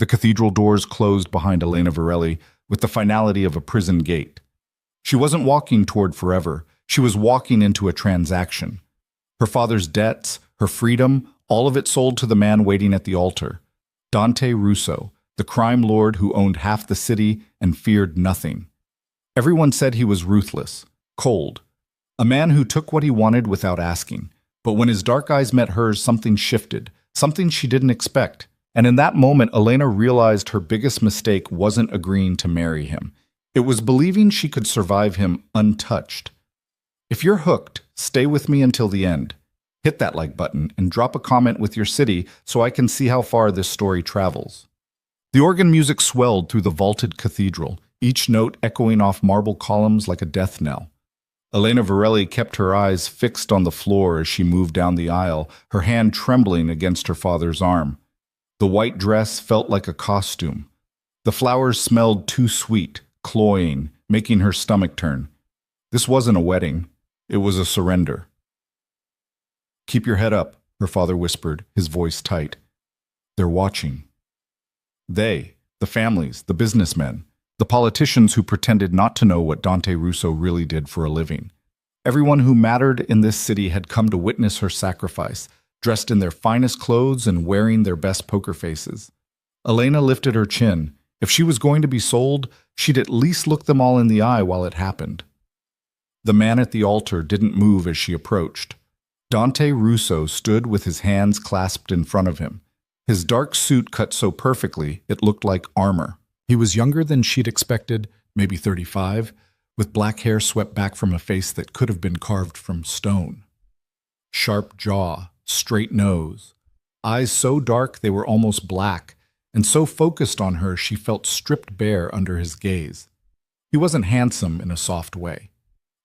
The cathedral doors closed behind Elena Varelli with the finality of a prison gate. She wasn't walking toward forever. She was walking into a transaction. Her father's debts, her freedom, all of it sold to the man waiting at the altar. Dante Russo, the crime lord who owned half the city and feared nothing. Everyone said he was ruthless, cold, a man who took what he wanted without asking. But when his dark eyes met hers, something shifted, something she didn't expect. And in that moment, Elena realized her biggest mistake wasn't agreeing to marry him. It was believing she could survive him untouched. If you're hooked, stay with me until the end. Hit that like button and drop a comment with your city so I can see how far this story travels. The organ music swelled through the vaulted cathedral, each note echoing off marble columns like a death knell. Elena Varelli kept her eyes fixed on the floor as she moved down the aisle, her hand trembling against her father's arm. The white dress felt like a costume. The flowers smelled too sweet, cloying, making her stomach turn. This wasn't a wedding. It was a surrender. "Keep your head up," her father whispered, his voice tight. "They're watching." They, the families, the businessmen, the politicians who pretended not to know what Dante Russo really did for a living. Everyone who mattered in this city had come to witness her sacrifice, dressed in their finest clothes and wearing their best poker faces. Elena lifted her chin. If she was going to be sold, she'd at least look them all in the eye while it happened. The man at the altar didn't move as she approached. Dante Russo stood with his hands clasped in front of him. His dark suit cut so perfectly it looked like armor. He was younger than she'd expected, maybe 35, with black hair swept back from a face that could have been carved from stone. Sharp jaw, straight nose, eyes so dark they were almost black, and so focused on her she felt stripped bare under his gaze. He wasn't handsome in a soft way.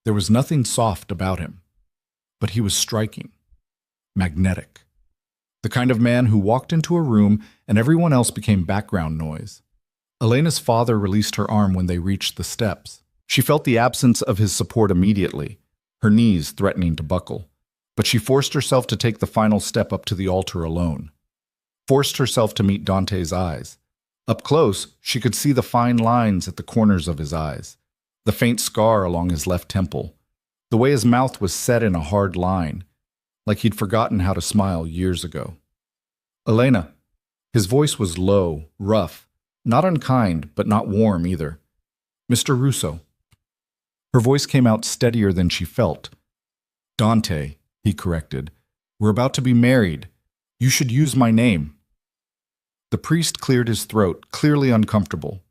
There was nothing soft about him. But he was striking, magnetic. The kind of man who walked into a room and everyone else became background noise. Elena's father released her arm when they reached the steps. She felt the absence of his support immediately, her knees threatening to buckle. But she forced herself to take the final step up to the altar alone. Forced herself to meet Dante's eyes. Up close, she could see the fine lines at the corners of his eyes, the faint scar along his left temple, the way his mouth was set in a hard line, like he'd forgotten how to smile years ago. "Elena." His voice was low, rough, not unkind, but not warm either. "Mr. Russo." Her voice came out steadier than she felt. "Dante," he corrected. "We're about to be married. You should use my name." The priest cleared his throat, clearly uncomfortable.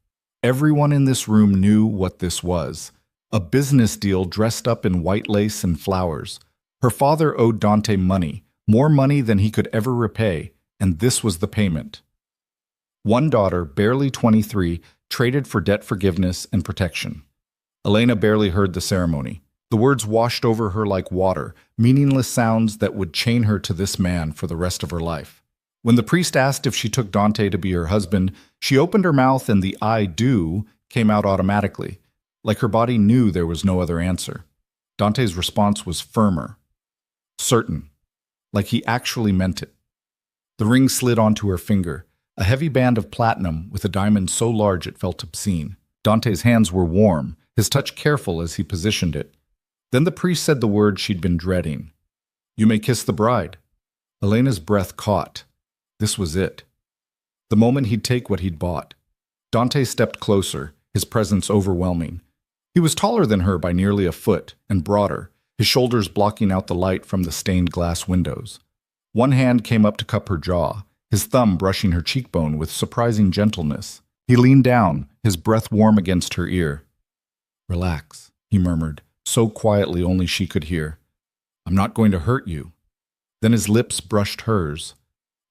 Everyone in this room knew what this was. A business deal dressed up in white lace and flowers. Her father owed Dante money, more money than he could ever repay, and this was the payment. One daughter, barely 23, traded for debt forgiveness and protection. Elena barely heard the ceremony. The words washed over her like water, meaningless sounds that would chain her to this man for the rest of her life. When the priest asked if she took Dante to be her husband, she opened her mouth and the "I do" came out automatically, like her body knew there was no other answer. Dante's response was firmer, certain, like he actually meant it. The ring slid onto her finger, a heavy band of platinum with a diamond so large it felt obscene. Dante's hands were warm, his touch careful as he positioned it. Then the priest said the word she'd been dreading. "You may kiss the bride." Elena's breath caught. This was it. The moment he'd take what he'd bought. Dante stepped closer, his presence overwhelming. He was taller than her by nearly a foot, and broader, his shoulders blocking out the light from the stained glass windows. One hand came up to cup her jaw, his thumb brushing her cheekbone with surprising gentleness. He leaned down, his breath warm against her ear. "Relax," he murmured, so quietly only she could hear. "I'm not going to hurt you." Then his lips brushed hers.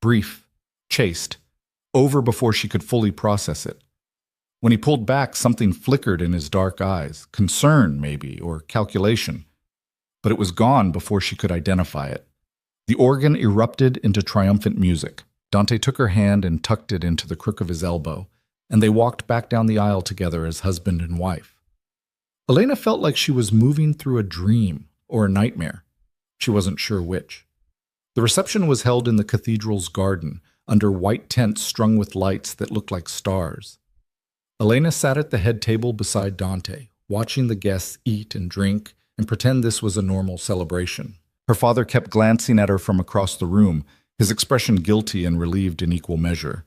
Brief, chaste, over before she could fully process it. When he pulled back, something flickered in his dark eyes, concern maybe, or calculation. But it was gone before she could identify it. The organ erupted into triumphant music. Dante took her hand and tucked it into the crook of his elbow, and they walked back down the aisle together as husband and wife. Elena felt like she was moving through a dream or a nightmare. She wasn't sure which. The reception was held in the cathedral's garden, under white tents strung with lights that looked like stars. Elena sat at the head table beside Dante, watching the guests eat and drink and pretend this was a normal celebration. Her father kept glancing at her from across the room, his expression guilty and relieved in equal measure.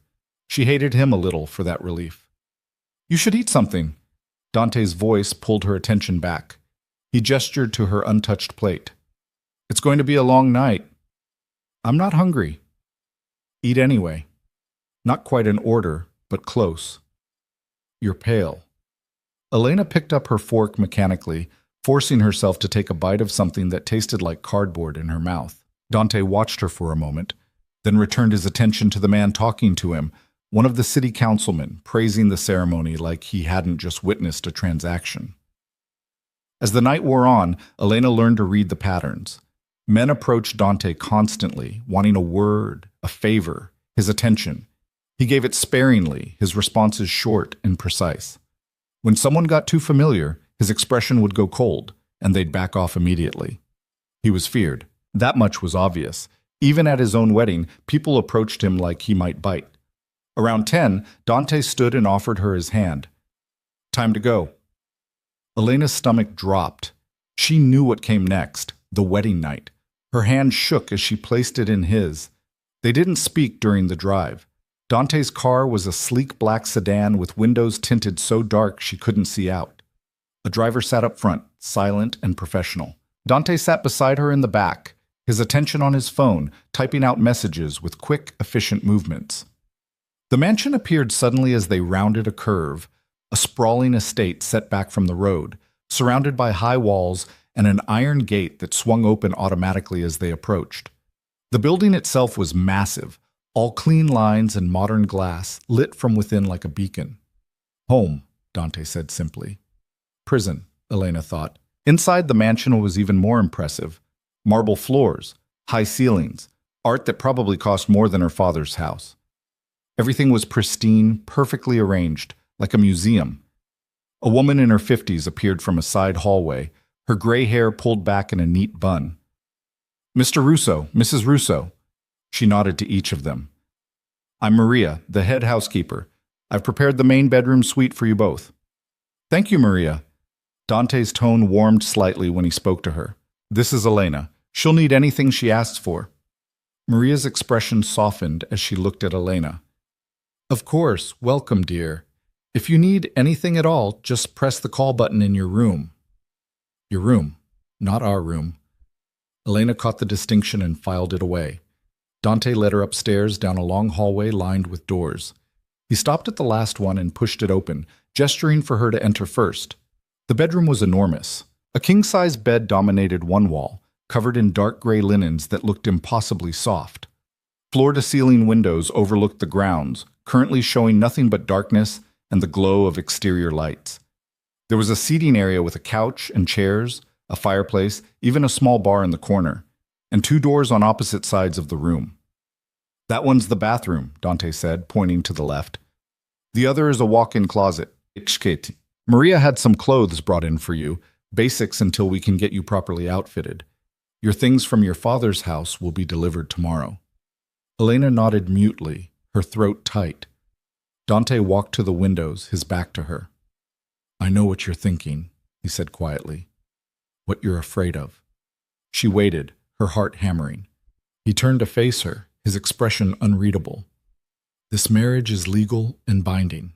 She hated him a little for that relief. "You should eat something." Dante's voice pulled her attention back. He gestured to her untouched plate. "It's going to be a long night." "I'm not hungry." "Eat anyway." Not quite an order, but close. "You're pale." Elena picked up her fork mechanically, forcing herself to take a bite of something that tasted like cardboard in her mouth. Dante watched her for a moment, then returned his attention to the man talking to him, one of the city councilmen, praising the ceremony like he hadn't just witnessed a transaction. As the night wore on, Elena learned to read the patterns. Men approached Dante constantly, wanting a word, a favor, his attention. He gave it sparingly, his responses short and precise. When someone got too familiar, his expression would go cold, and they'd back off immediately. He was feared. That much was obvious. Even at his own wedding, people approached him like he might bite. Around 10, Dante stood and offered her his hand. "Time to go." Elena's stomach dropped. She knew what came next, the wedding night. Her hand shook as she placed it in his. They didn't speak during the drive. Dante's car was a sleek black sedan with windows tinted so dark she couldn't see out. A driver sat up front, silent and professional. Dante sat beside her in the back, his attention on his phone, typing out messages with quick, efficient movements. The mansion appeared suddenly as they rounded a curve, a sprawling estate set back from the road, surrounded by high walls and an iron gate that swung open automatically as they approached. The building itself was massive, all clean lines and modern glass, lit from within like a beacon. "Home," Dante said simply. "Prison," Elena thought. Inside the mansion was even more impressive. Marble floors, high ceilings, art that probably cost more than her father's house. Everything was pristine, perfectly arranged, like a museum. A woman in her 50s appeared from a side hallway, her gray hair pulled back in a neat bun. "Mr. Russo, Mrs. Russo." She nodded to each of them. "I'm Maria, the head housekeeper. I've prepared the main bedroom suite for you both." "Thank you, Maria." Dante's tone warmed slightly when he spoke to her. "This is Elena. She'll need anything she asks for." Maria's expression softened as she looked at Elena. "Of course, welcome, dear. If you need anything at all, just press the call button in your room." "Your room, not our room." Elena caught the distinction and filed it away. Dante led her upstairs down a long hallway lined with doors. He stopped at the last one and pushed it open, gesturing for her to enter first. The bedroom was enormous. A king-size bed dominated one wall, covered in dark gray linens that looked impossibly soft. Floor-to-ceiling windows overlooked the grounds, currently showing nothing but darkness and the glow of exterior lights. There was a seating area with a couch and chairs, a fireplace, even a small bar in the corner, and two doors on opposite sides of the room. "That one's the bathroom," Dante said, pointing to the left. "The other is a walk-in closet." "Maria had some clothes brought in for you, basics until we can get you properly outfitted. Your things from your father's house will be delivered tomorrow." Elena nodded mutely, her throat tight. Dante walked to the windows, his back to her. "I know what you're thinking," he said quietly. "What you're afraid of." She waited, her heart hammering. He turned to face her, his expression unreadable. "This marriage is legal and binding.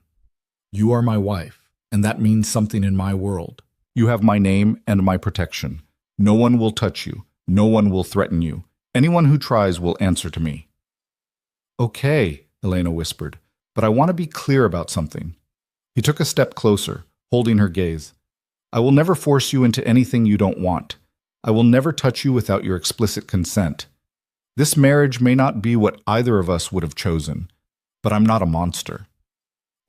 You are my wife, and that means something in my world. You have my name and my protection. No one will touch you. No one will threaten you. Anyone who tries will answer to me." "Okay," Elena whispered, "but I want to be clear about something." He took a step closer, holding her gaze. "I will never force you into anything you don't want. I will never touch you without your explicit consent. This marriage may not be what either of us would have chosen, but I'm not a monster."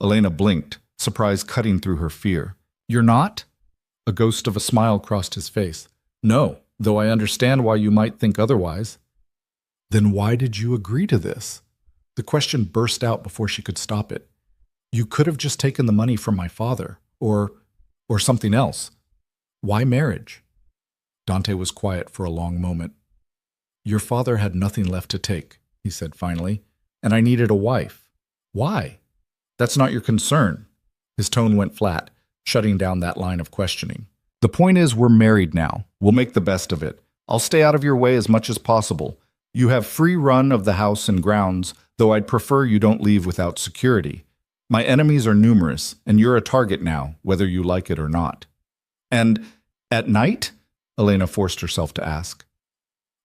Elena blinked, surprise cutting through her fear. "You're not?" A ghost of a smile crossed his face. "No, though I understand why you might think otherwise." "Then why did you agree to this?" The question burst out before she could stop it. "You could have just taken the money from my father, or something else. Why marriage?" Dante was quiet for a long moment. "Your father had nothing left to take," he said finally. and I needed a wife. Why? That's not your concern. His tone went flat, shutting down that line of questioning. The point is, we're married now. We'll make the best of it. I'll stay out of your way as much as possible. You have free run of the house and grounds, though I'd prefer you don't leave without security. My enemies are numerous, and you're a target now, whether you like it or not. And at night? Elena forced herself to ask.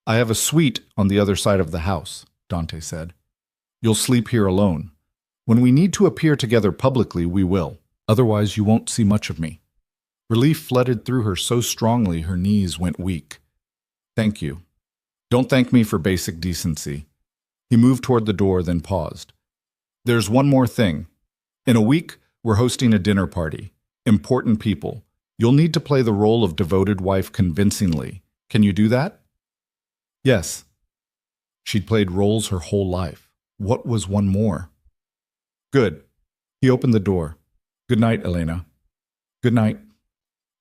I have a suite on the other side of the house, Dante said. You'll sleep here alone. When we need to appear together publicly, we will. Otherwise, you won't see much of me. Relief flooded through her so strongly her knees went weak. Thank you. Don't thank me for basic decency. He moved toward the door, then paused. There's one more thing. In a week, we're hosting a dinner party. Important people. You'll need to play the role of devoted wife convincingly. Can you do that? Yes. She'd played roles her whole life. What was one more? Good. He opened the door. Good night, Elena. Good night.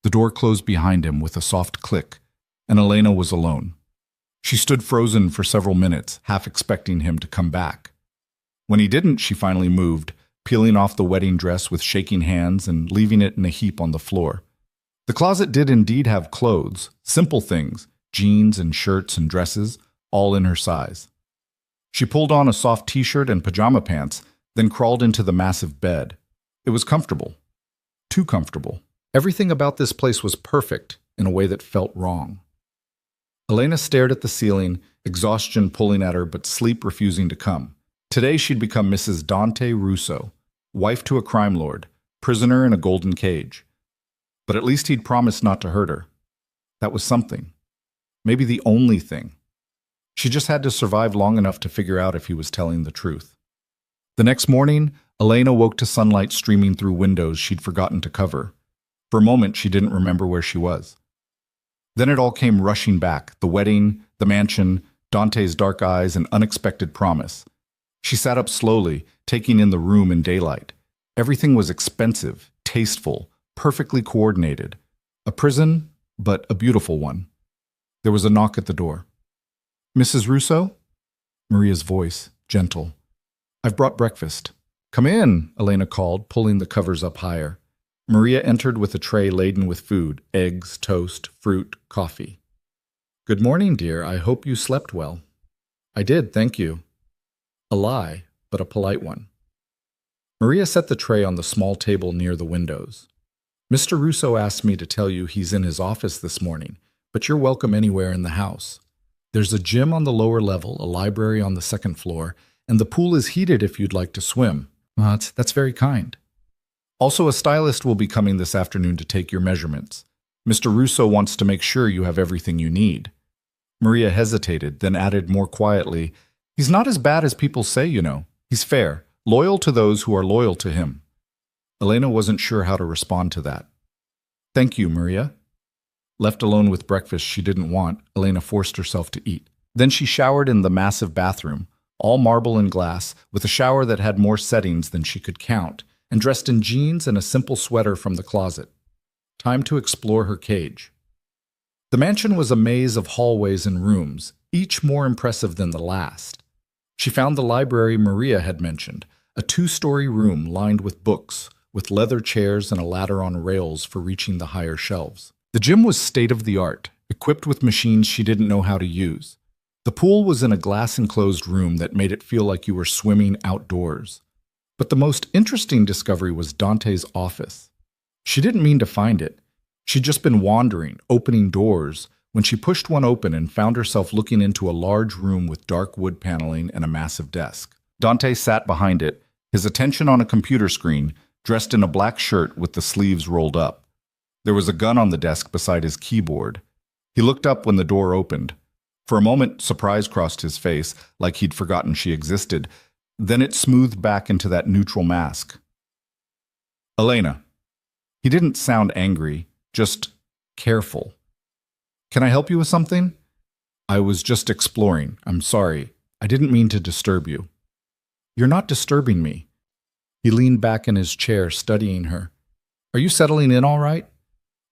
The door closed behind him with a soft click, and Elena was alone. She stood frozen for several minutes, half expecting him to come back. When he didn't, she finally moved, peeling off the wedding dress with shaking hands and leaving it in a heap on the floor. The closet did indeed have clothes, simple things, jeans and shirts and dresses, all in her size. She pulled on a soft t-shirt and pajama pants, then crawled into the massive bed. It was comfortable. Too comfortable. Everything about this place was perfect in a way that felt wrong. Elena stared at the ceiling, exhaustion pulling at her but sleep refusing to come. Today she'd become Mrs. Dante Russo, wife to a crime lord, prisoner in a golden cage. But at least he'd promised not to hurt her. That was something. Maybe the only thing. She just had to survive long enough to figure out if he was telling the truth. The next morning, Elena woke to sunlight streaming through windows she'd forgotten to cover. For a moment, she didn't remember where she was. Then it all came rushing back, the wedding, the mansion, Dante's dark eyes, and unexpected promise. She sat up slowly, taking in the room in daylight. Everything was expensive, tasteful, perfectly coordinated. A prison, but a beautiful one. There was a knock at the door. Mrs. Russo? Maria's voice, gentle. I've brought breakfast. Come in, Elena called, pulling the covers up higher. Maria entered with a tray laden with food, eggs, toast, fruit, coffee. Good morning, dear. I hope you slept well. I did, thank you. A lie, but a polite one. Maria set the tray on the small table near the windows. Mr. Russo asked me to tell you he's in his office this morning, but you're welcome anywhere in the house. There's a gym on the lower level, a library on the second floor, and the pool is heated if you'd like to swim. That's very kind. Also, a stylist will be coming this afternoon to take your measurements. Mr. Russo wants to make sure you have everything you need. Maria hesitated, then added more quietly, He's not as bad as people say, you know. He's fair, loyal to those who are loyal to him. Elena wasn't sure how to respond to that. Thank you, Maria. Left alone with breakfast she didn't want, Elena forced herself to eat. Then she showered in the massive bathroom, all marble and glass, with a shower that had more settings than she could count, and dressed in jeans and a simple sweater from the closet. Time to explore her cage. The mansion was a maze of hallways and rooms, each more impressive than the last. She found the library Maria had mentioned, a 2-story room lined with books, with leather chairs and a ladder on rails for reaching the higher shelves. The gym was state-of-the-art, equipped with machines she didn't know how to use. The pool was in a glass-enclosed room that made it feel like you were swimming outdoors. But the most interesting discovery was Dante's office. She didn't mean to find it. She'd just been wandering, opening doors, when she pushed one open and found herself looking into a large room with dark wood paneling and a massive desk. Dante sat behind it, his attention on a computer screen, dressed in a black shirt with the sleeves rolled up. There was a gun on the desk beside his keyboard. He looked up when the door opened. For a moment, surprise crossed his face, like he'd forgotten she existed. Then it smoothed back into that neutral mask. Elena. He didn't sound angry, just careful. Can I help you with something? I was just exploring. I'm sorry. I didn't mean to disturb you. You're not disturbing me. He leaned back in his chair, studying her. Are you settling in all right?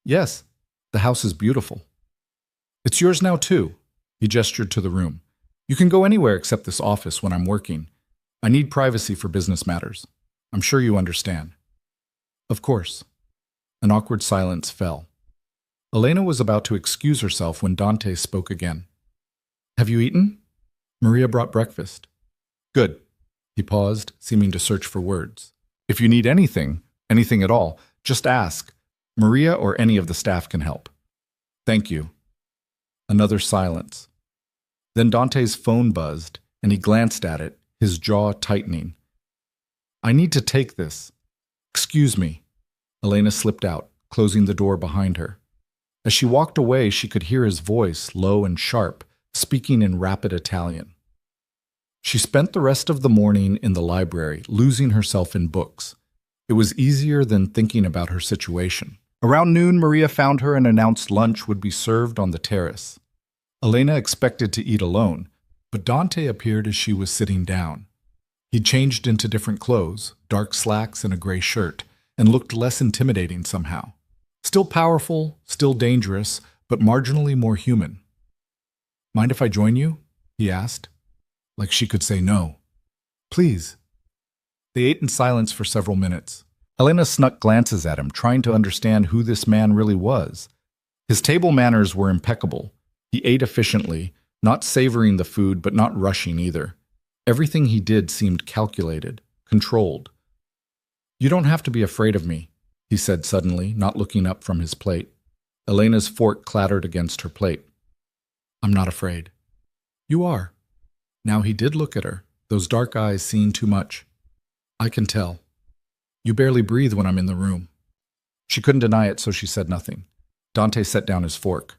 Yes. The house is beautiful. It's yours now, too. He gestured to the room. You can go anywhere except this office when I'm working. I need privacy for business matters. I'm sure you understand. Of course. An awkward silence fell. Elena was about to excuse herself when Dante spoke again. Have you eaten? Maria brought breakfast. Good. He paused, seeming to search for words. If you need anything at all, just ask. Maria or any of the staff can help. Thank you. Another silence. Then Dante's phone buzzed, and he glanced at it, his jaw tightening. I need to take this. Excuse me. Elena slipped out, closing the door behind her. As she walked away, she could hear his voice, low and sharp, speaking in rapid Italian. She spent the rest of the morning in the library, losing herself in books. It was easier than thinking about her situation. Around noon, Maria found her and announced lunch would be served on the terrace. Elena expected to eat alone, but Dante appeared as she was sitting down. He changed into different clothes, dark slacks and a gray shirt, and looked less intimidating somehow. Still powerful, still dangerous, but marginally more human. Mind if I join you? He asked. Like she could say no. Please. They ate in silence for several minutes. Elena snuck glances at him, trying to understand who this man really was. His table manners were impeccable. He ate efficiently, not savoring the food but not rushing either. Everything he did seemed calculated, controlled. You don't have to be afraid of me, he said suddenly, not looking up from his plate. Elena's fork clattered against her plate. I'm not afraid. You are. Now he did look at her, those dark eyes seeing too much. I can tell. You barely breathe when I'm in the room. She couldn't deny it, so she said nothing. Dante set down his fork.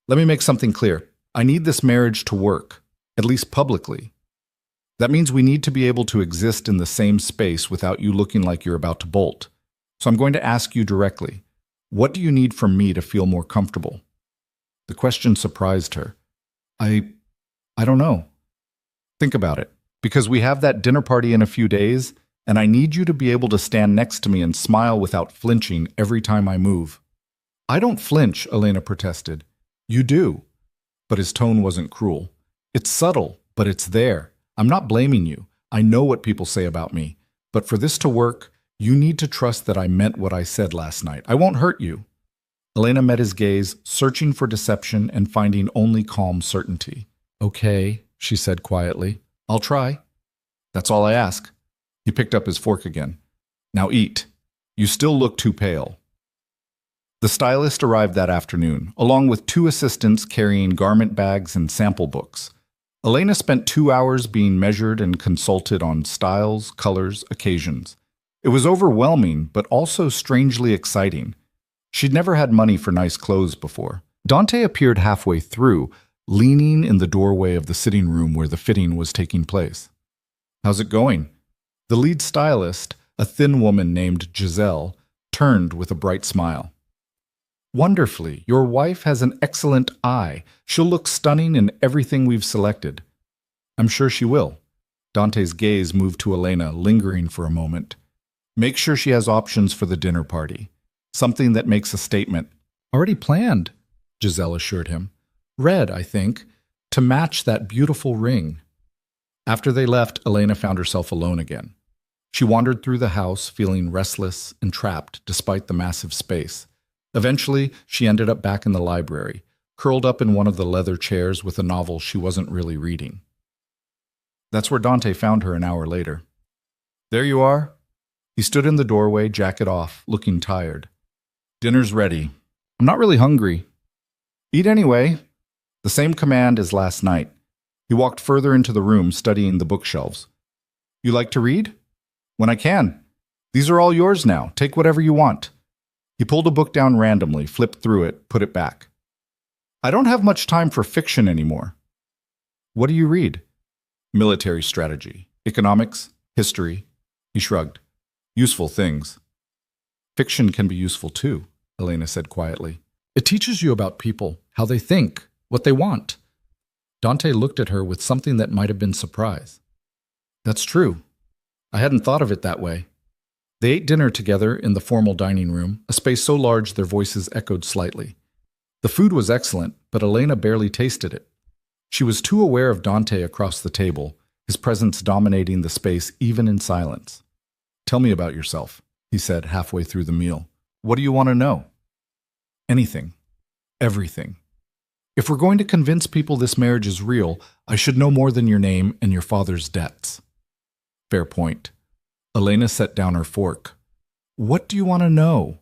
Let me make something clear. I need this marriage to work, at least publicly. That means we need to be able to exist in the same space without you looking like you're about to bolt. So I'm going to ask you directly, what do you need from me to feel more comfortable? The question surprised her. I don't know. Think about it. Because we have that dinner party in a few days, and I need you to be able to stand next to me and smile without flinching every time I move. I don't flinch, Elena protested. You do. But his tone wasn't cruel. It's subtle, but it's there. I'm not blaming you. I know what people say about me. But for this to work, you need to trust that I meant what I said last night. I won't hurt you. Elena met his gaze, searching for deception and finding only calm certainty. Okay, she said quietly. I'll try. That's all I ask. He picked up his fork again. Now eat. You still look too pale. The stylist arrived that afternoon, along with 2 assistants carrying garment bags and sample books. Elena spent 2 hours being measured and consulted on styles, colors, occasions. It was overwhelming, but also strangely exciting. She'd never had money for nice clothes before. Dante appeared halfway through, leaning in the doorway of the sitting room where the fitting was taking place. How's it going? The lead stylist, a thin woman named Giselle, turned with a bright smile. Wonderfully. Your wife has an excellent eye. She'll look stunning in everything we've selected. I'm sure she will. Dante's gaze moved to Elena, lingering for a moment. Make sure she has options for the dinner party. Something that makes a statement. Already planned, Giselle assured him. Red, I think, to match that beautiful ring. After they left, Elena found herself alone again. She wandered through the house, feeling restless and trapped despite the massive space. Eventually, she ended up back in the library, curled up in one of the leather chairs with a novel she wasn't really reading. That's where Dante found her an hour later. There you are. He stood in the doorway, jacket off, looking tired. Dinner's ready. I'm not really hungry. Eat anyway. The same command as last night. He walked further into the room, studying the bookshelves. You like to read? When I can. These are all yours now. Take whatever you want. He pulled a book down randomly, flipped through it, put it back. I don't have much time for fiction anymore. What do you read? Military strategy, economics, history. He shrugged. Useful things. Fiction can be useful too, Elena said quietly. It teaches you about people, how they think, what they want. Dante looked at her with something that might have been surprise. That's true. I hadn't thought of it that way. They ate dinner together in the formal dining room, a space so large their voices echoed slightly. The food was excellent, but Elena barely tasted it. She was too aware of Dante across the table, his presence dominating the space even in silence. "Tell me about yourself," he said halfway through the meal. "What do you want to know?" "Anything. Everything. If we're going to convince people this marriage is real, I should know more than your name and your father's debts." "Fair point." Elena set down her fork. "What do you want to know?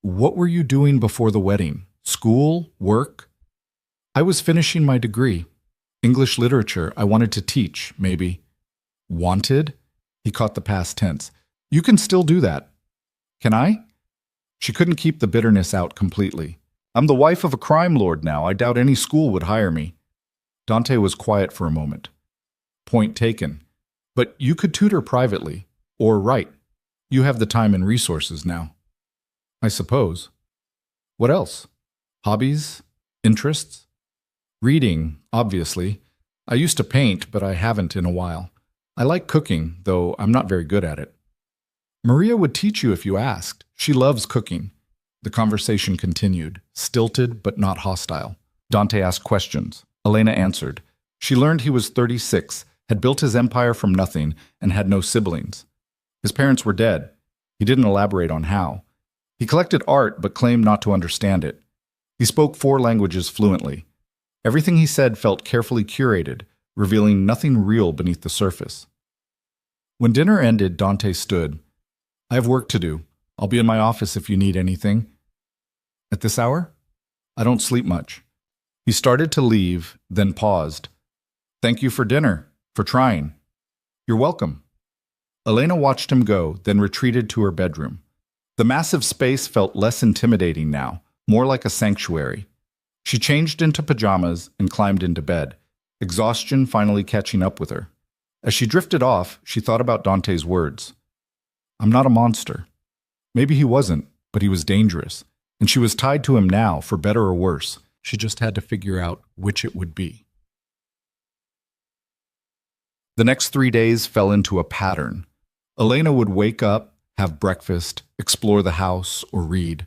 What were you doing before the wedding? School? Work?" "I was finishing my degree. English literature. I wanted to teach, maybe." "Wanted?" He caught the past tense. "You can still do that." "Can I?" She couldn't keep the bitterness out completely. "I'm the wife of a crime lord now. I doubt any school would hire me." Dante was quiet for a moment. "Point taken. But you could tutor privately. Or write. You have the time and resources now." "I suppose." "What else? Hobbies? Interests?" "Reading, obviously. I used to paint, but I haven't in a while. I like cooking, though I'm not very good at it." "Maria would teach you if you asked. She loves cooking." The conversation continued, stilted but not hostile. Dante asked questions. Elena answered. She learned he was 36, had built his empire from nothing, and had no siblings. His parents were dead. He didn't elaborate on how. He collected art but claimed not to understand it. He spoke 4 languages fluently. Everything he said felt carefully curated, revealing nothing real beneath the surface. When dinner ended, Dante stood. "I have work to do. I'll be in my office if you need anything." "At this hour?" "I don't sleep much." He started to leave, then paused. "Thank you for dinner, for trying." "You're welcome." Elena watched him go, then retreated to her bedroom. The massive space felt less intimidating now, more like a sanctuary. She changed into pajamas and climbed into bed, exhaustion finally catching up with her. As she drifted off, she thought about Dante's words. "I'm not a monster." Maybe he wasn't, but he was dangerous, and she was tied to him now, for better or worse. She just had to figure out which it would be. The next 3 days fell into a pattern. Elena would wake up, have breakfast, explore the house, or read.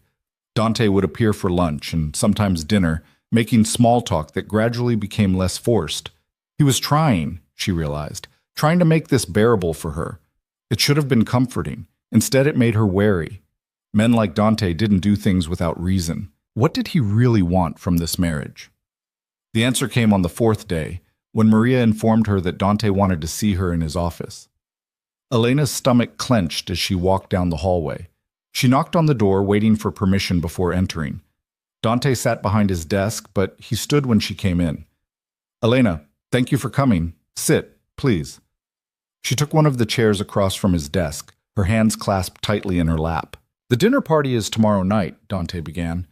Dante would appear for lunch and sometimes dinner, making small talk that gradually became less forced. He was trying, she realized, trying to make this bearable for her. It should have been comforting. Instead, it made her wary. Men like Dante didn't do things without reason. What did he really want from this marriage? The answer came on the 4th day, when Maria informed her that Dante wanted to see her in his office. Elena's stomach clenched as she walked down the hallway. She knocked on the door, waiting for permission before entering. Dante sat behind his desk, but he stood when she came in. "Elena, thank you for coming. Sit, please." She took one of the chairs across from his desk, her hands clasped tightly in her lap. "The dinner party is tomorrow night," Dante began.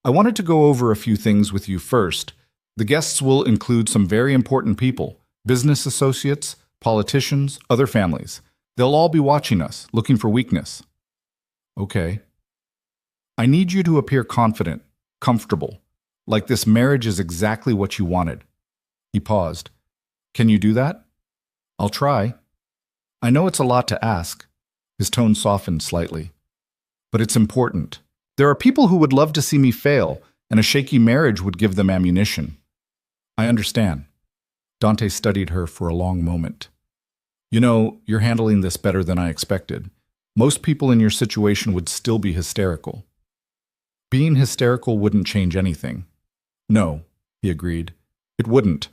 "I wanted to go over a few things with you first. The guests will include some very important people, business associates, politicians, other families. They'll all be watching us, looking for weakness." "Okay." "I need you to appear confident, comfortable, like this marriage is exactly what you wanted." He paused. "Can you do that?" "I'll try." "I know it's a lot to ask." His tone softened slightly. "But it's important. There are people who would love to see me fail, and a shaky marriage would give them ammunition." "I understand." Dante studied her for a long moment. "You know, you're handling this better than I expected. Most people in your situation would still be hysterical." "Being hysterical wouldn't change anything." "No," he agreed. "It wouldn't.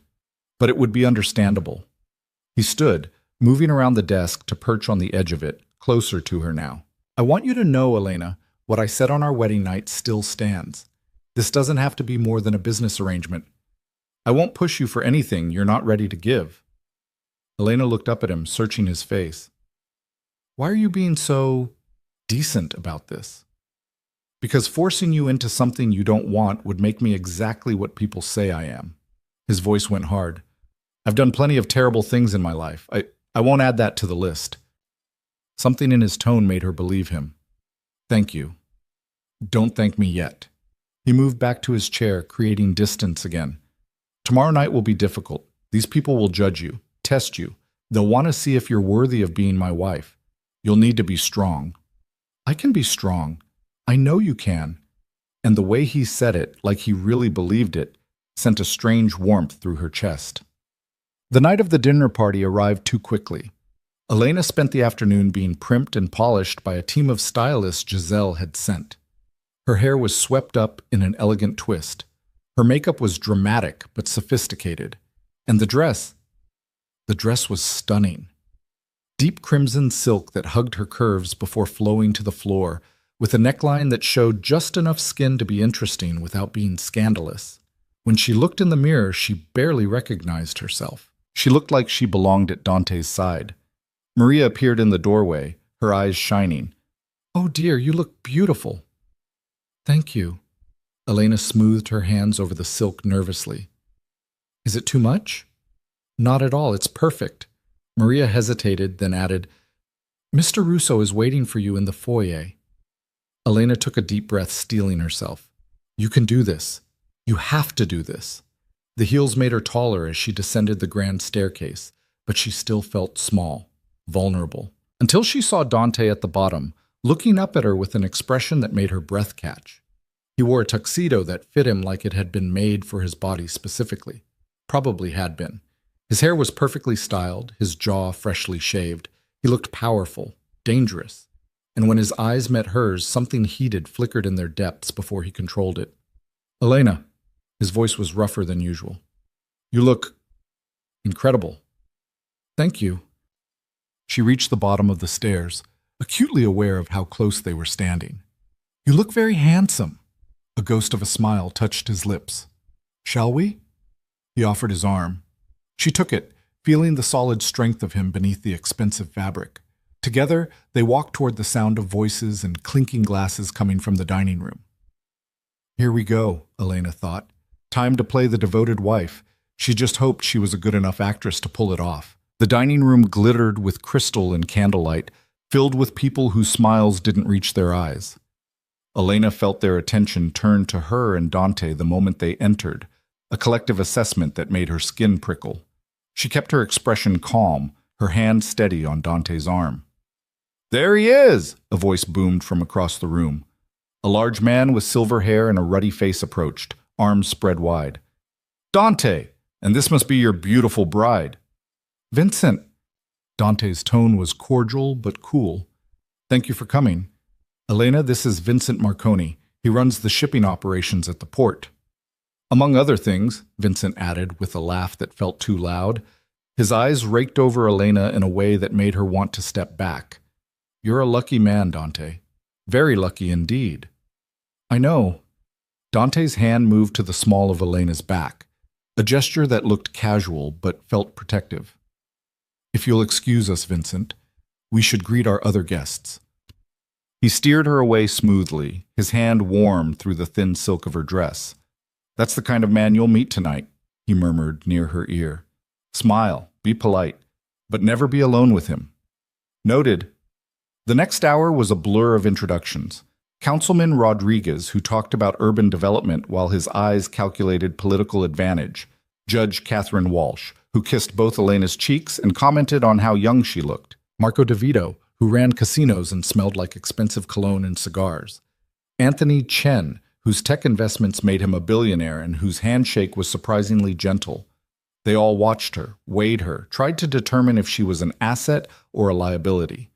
But it would be understandable." He stood, moving around the desk to perch on the edge of it, closer to her now. "I want you to know, Elena, what I said on our wedding night still stands. This doesn't have to be more than a business arrangement. I won't push you for anything you're not ready to give." Elena looked up at him, searching his face. "Why are you being so decent about this?" "Because forcing you into something you don't want would make me exactly what people say I am." His voice went hard. "I've done plenty of terrible things in my life. I won't add that to the list." Something in his tone made her believe him. "Thank you." "Don't thank me yet." He moved back to his chair, creating distance again. "Tomorrow night will be difficult. These people will judge you, test you. They'll want to see if you're worthy of being my wife. You'll need to be strong." "I can be strong. I know you can." And the way he said it, like he really believed it, sent a strange warmth through her chest. The night of the dinner party arrived too quickly. Elena spent the afternoon being primped and polished by a team of stylists Giselle had sent. Her hair was swept up in an elegant twist. Her makeup was dramatic but sophisticated. And the dress was stunning. Deep crimson silk that hugged her curves before flowing to the floor, with a neckline that showed just enough skin to be interesting without being scandalous. When she looked in the mirror, she barely recognized herself. She looked like she belonged at Dante's side. Maria appeared in the doorway, her eyes shining. "Oh dear, you look beautiful." "Thank you." Elena smoothed her hands over the silk nervously. "Is it too much?" "Not at all, it's perfect." Maria hesitated, then added, "Mr. Russo is waiting for you in the foyer." Elena took a deep breath, steeling herself. "You can do this. You have to do this." The heels made her taller as she descended the grand staircase, but she still felt small, vulnerable, until she saw Dante at the bottom, looking up at her with an expression that made her breath catch. He wore a tuxedo that fit him like it had been made for his body specifically. Probably had been. His hair was perfectly styled, his jaw freshly shaved. He looked powerful, dangerous. And when his eyes met hers, something heated flickered in their depths before he controlled it. "Elena." His voice was rougher than usual. "You look incredible." "Thank you." She reached the bottom of the stairs, acutely aware of how close they were standing. "You look very handsome." A ghost of a smile touched his lips. "Shall we?" He offered his arm. She took it, feeling the solid strength of him beneath the expensive fabric. Together, they walked toward the sound of voices and clinking glasses coming from the dining room. Here we go, Elena thought. Time to play the devoted wife. She just hoped she was a good enough actress to pull it off. The dining room glittered with crystal and candlelight, filled with people whose smiles didn't reach their eyes. Elena felt their attention turn to her and Dante the moment they entered, a collective assessment that made her skin prickle. She kept her expression calm, her hand steady on Dante's arm. "There he is!" a voice boomed from across the room. A large man with silver hair and a ruddy face approached, arms spread wide. "Dante! And this must be your beautiful bride." "Vincent!" Dante's tone was cordial but cool. "Thank you for coming. Elena, this is Vincent Marconi. He runs the shipping operations at the port." "Among other things," Vincent added with a laugh that felt too loud. His eyes raked over Elena in a way that made her want to step back. "You're a lucky man, Dante. Very lucky indeed." "I know." Dante's hand moved to the small of Elena's back, a gesture that looked casual but felt protective. "If you'll excuse us, Vincent, we should greet our other guests." He steered her away smoothly, his hand warm through the thin silk of her dress. "That's the kind of man you'll meet tonight," he murmured near her ear. "Smile, be polite, but never be alone with him." "Noted." The next hour was a blur of introductions. Councilman Rodriguez, who talked about urban development while his eyes calculated political advantage. Judge Catherine Walsh, who kissed both Elena's cheeks and commented on how young she looked. Marco DeVito, who ran casinos and smelled like expensive cologne and cigars. Anthony Chen, whose tech investments made him a billionaire and whose handshake was surprisingly gentle. They all watched her, weighed her, tried to determine if she was an asset or a liability.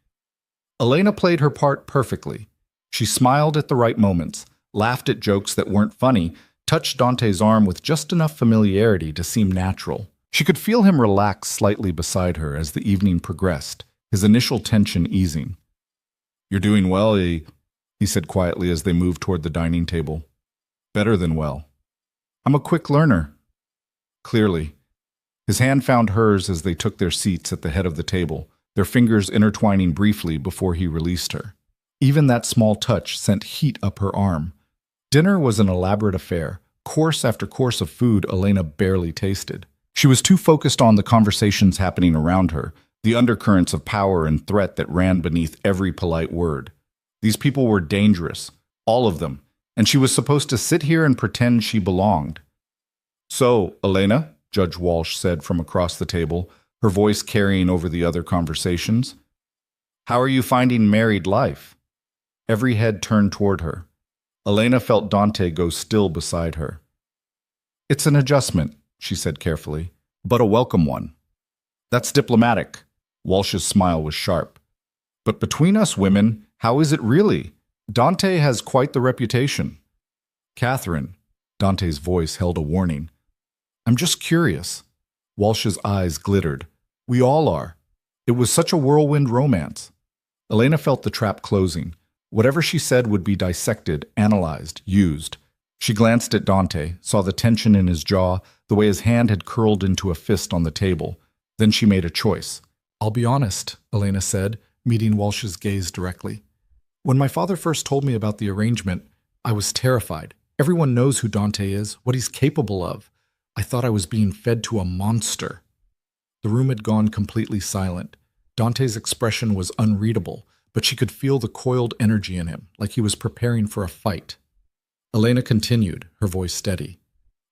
Elena played her part perfectly. She smiled at the right moments, laughed at jokes that weren't funny, touched Dante's arm with just enough familiarity to seem natural. She could feel him relax slightly beside her as the evening progressed, his initial tension easing. "You're doing well, he said quietly as they moved toward the dining table. "Better than well." "I'm a quick learner." Clearly. His hand found hers as they took their seats at the head of the table, their fingers intertwining briefly before he released her. Even that small touch sent heat up her arm. Dinner was an elaborate affair, course after course of food Elena barely tasted. She was too focused on the conversations happening around her, the undercurrents of power and threat that ran beneath every polite word. These people were dangerous, all of them, and she was supposed to sit here and pretend she belonged. "So, Elena," Judge Walsh said from across the table, her voice carrying over the other conversations, "how are you finding married life?" Every head turned toward her. Elena felt Dante go still beside her. "It's an adjustment," she said carefully, "but a welcome one." That's diplomatic. Walsh's smile was sharp. But between us women, how is it really? Dante has quite the reputation. Catherine, Dante's voice held a warning. I'm just curious. Walsh's eyes glittered. We all are. It was such a whirlwind romance. Elena felt the trap closing. Whatever she said would be dissected, analyzed, used. She glanced at Dante, saw the tension in his jaw, the way his hand had curled into a fist on the table. Then she made a choice. I'll be honest, Elena said, meeting Walsh's gaze directly. When my father first told me about the arrangement, I was terrified. Everyone knows who Dante is, what he's capable of. I thought I was being fed to a monster. The room had gone completely silent. Dante's expression was unreadable, but she could feel the coiled energy in him, like he was preparing for a fight. Elena continued, her voice steady.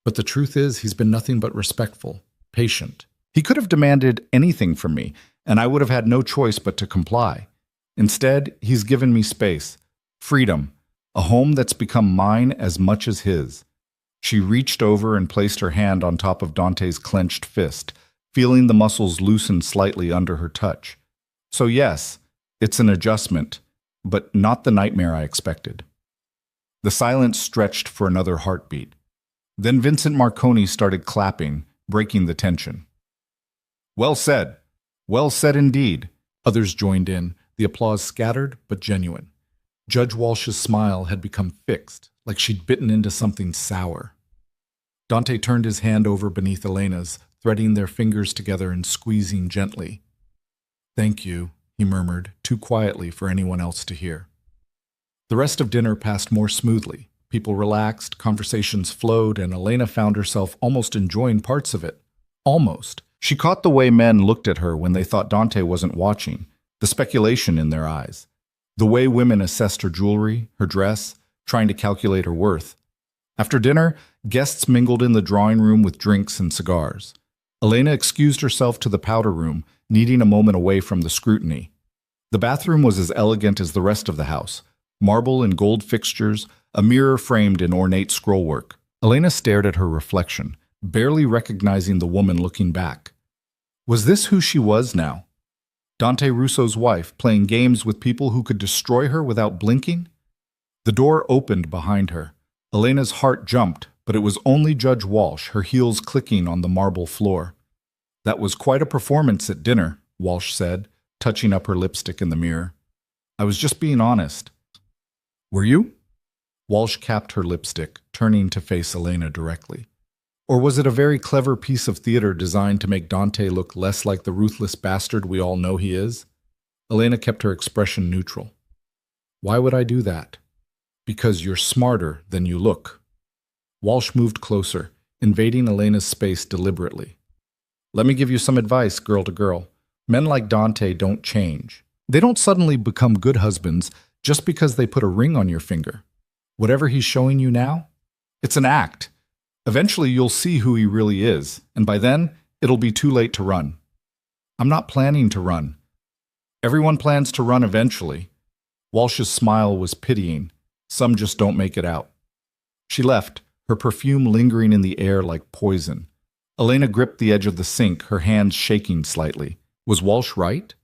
But the truth is, he's been nothing but respectful, patient. He could have demanded anything from me, and I would have had no choice but to comply. Instead, he's given me space, freedom, a home that's become mine as much as his. She reached over and placed her hand on top of Dante's clenched fist, feeling the muscles loosen slightly under her touch. So yes, it's an adjustment, but not the nightmare I expected. The silence stretched for another heartbeat. Then Vincent Marconi started clapping, breaking the tension. Well said. Well said indeed. Others joined in, the applause scattered but genuine. Judge Walsh's smile had become fixed, like she'd bitten into something sour. Dante turned his hand over beneath Elena's, threading their fingers together and squeezing gently. Thank you, he murmured, too quietly for anyone else to hear. The rest of dinner passed more smoothly. People relaxed, conversations flowed, and Elena found herself almost enjoying parts of it. Almost. She caught the way men looked at her when they thought Dante wasn't watching, the speculation in their eyes. The way women assessed her jewelry, her dress, trying to calculate her worth. After dinner, guests mingled in the drawing room with drinks and cigars. Elena excused herself to the powder room, needing a moment away from the scrutiny. The bathroom was as elegant as the rest of the house. Marble and gold fixtures, a mirror framed in ornate scrollwork. Elena stared at her reflection, barely recognizing the woman looking back. Was this who she was now? Dante Russo's wife, playing games with people who could destroy her without blinking? The door opened behind her. Elena's heart jumped, but it was only Judge Walsh, her heels clicking on the marble floor. That was quite a performance at dinner, Walsh said, touching up her lipstick in the mirror. I was just being honest. Were you? Walsh capped her lipstick, turning to face Elena directly. Or was it a very clever piece of theater designed to make Dante look less like the ruthless bastard we all know he is? Elena kept her expression neutral. Why would I do that? Because you're smarter than you look. Walsh moved closer, invading Elena's space deliberately. Let me give you some advice, girl to girl. Men like Dante don't change. They don't suddenly become good husbands just because they put a ring on your finger. Whatever he's showing you now, it's an act. Eventually you'll see who he really is, and by then, it'll be too late to run. I'm not planning to run. Everyone plans to run eventually. Walsh's smile was pitying. Some just don't make it out. She left, her perfume lingering in the air like poison. Elena gripped the edge of the sink, her hands shaking slightly. Was Walsh right?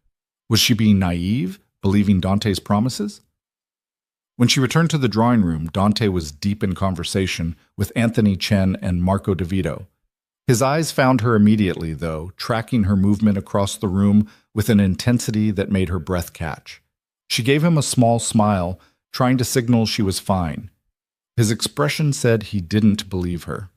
Was she being naive, believing Dante's promises? When she returned to the drawing room, Dante was deep in conversation with Anthony Chen and Marco DeVito. His eyes found her immediately, though, tracking her movement across the room with an intensity that made her breath catch. She gave him a small smile, trying to signal she was fine. His expression said he didn't believe her.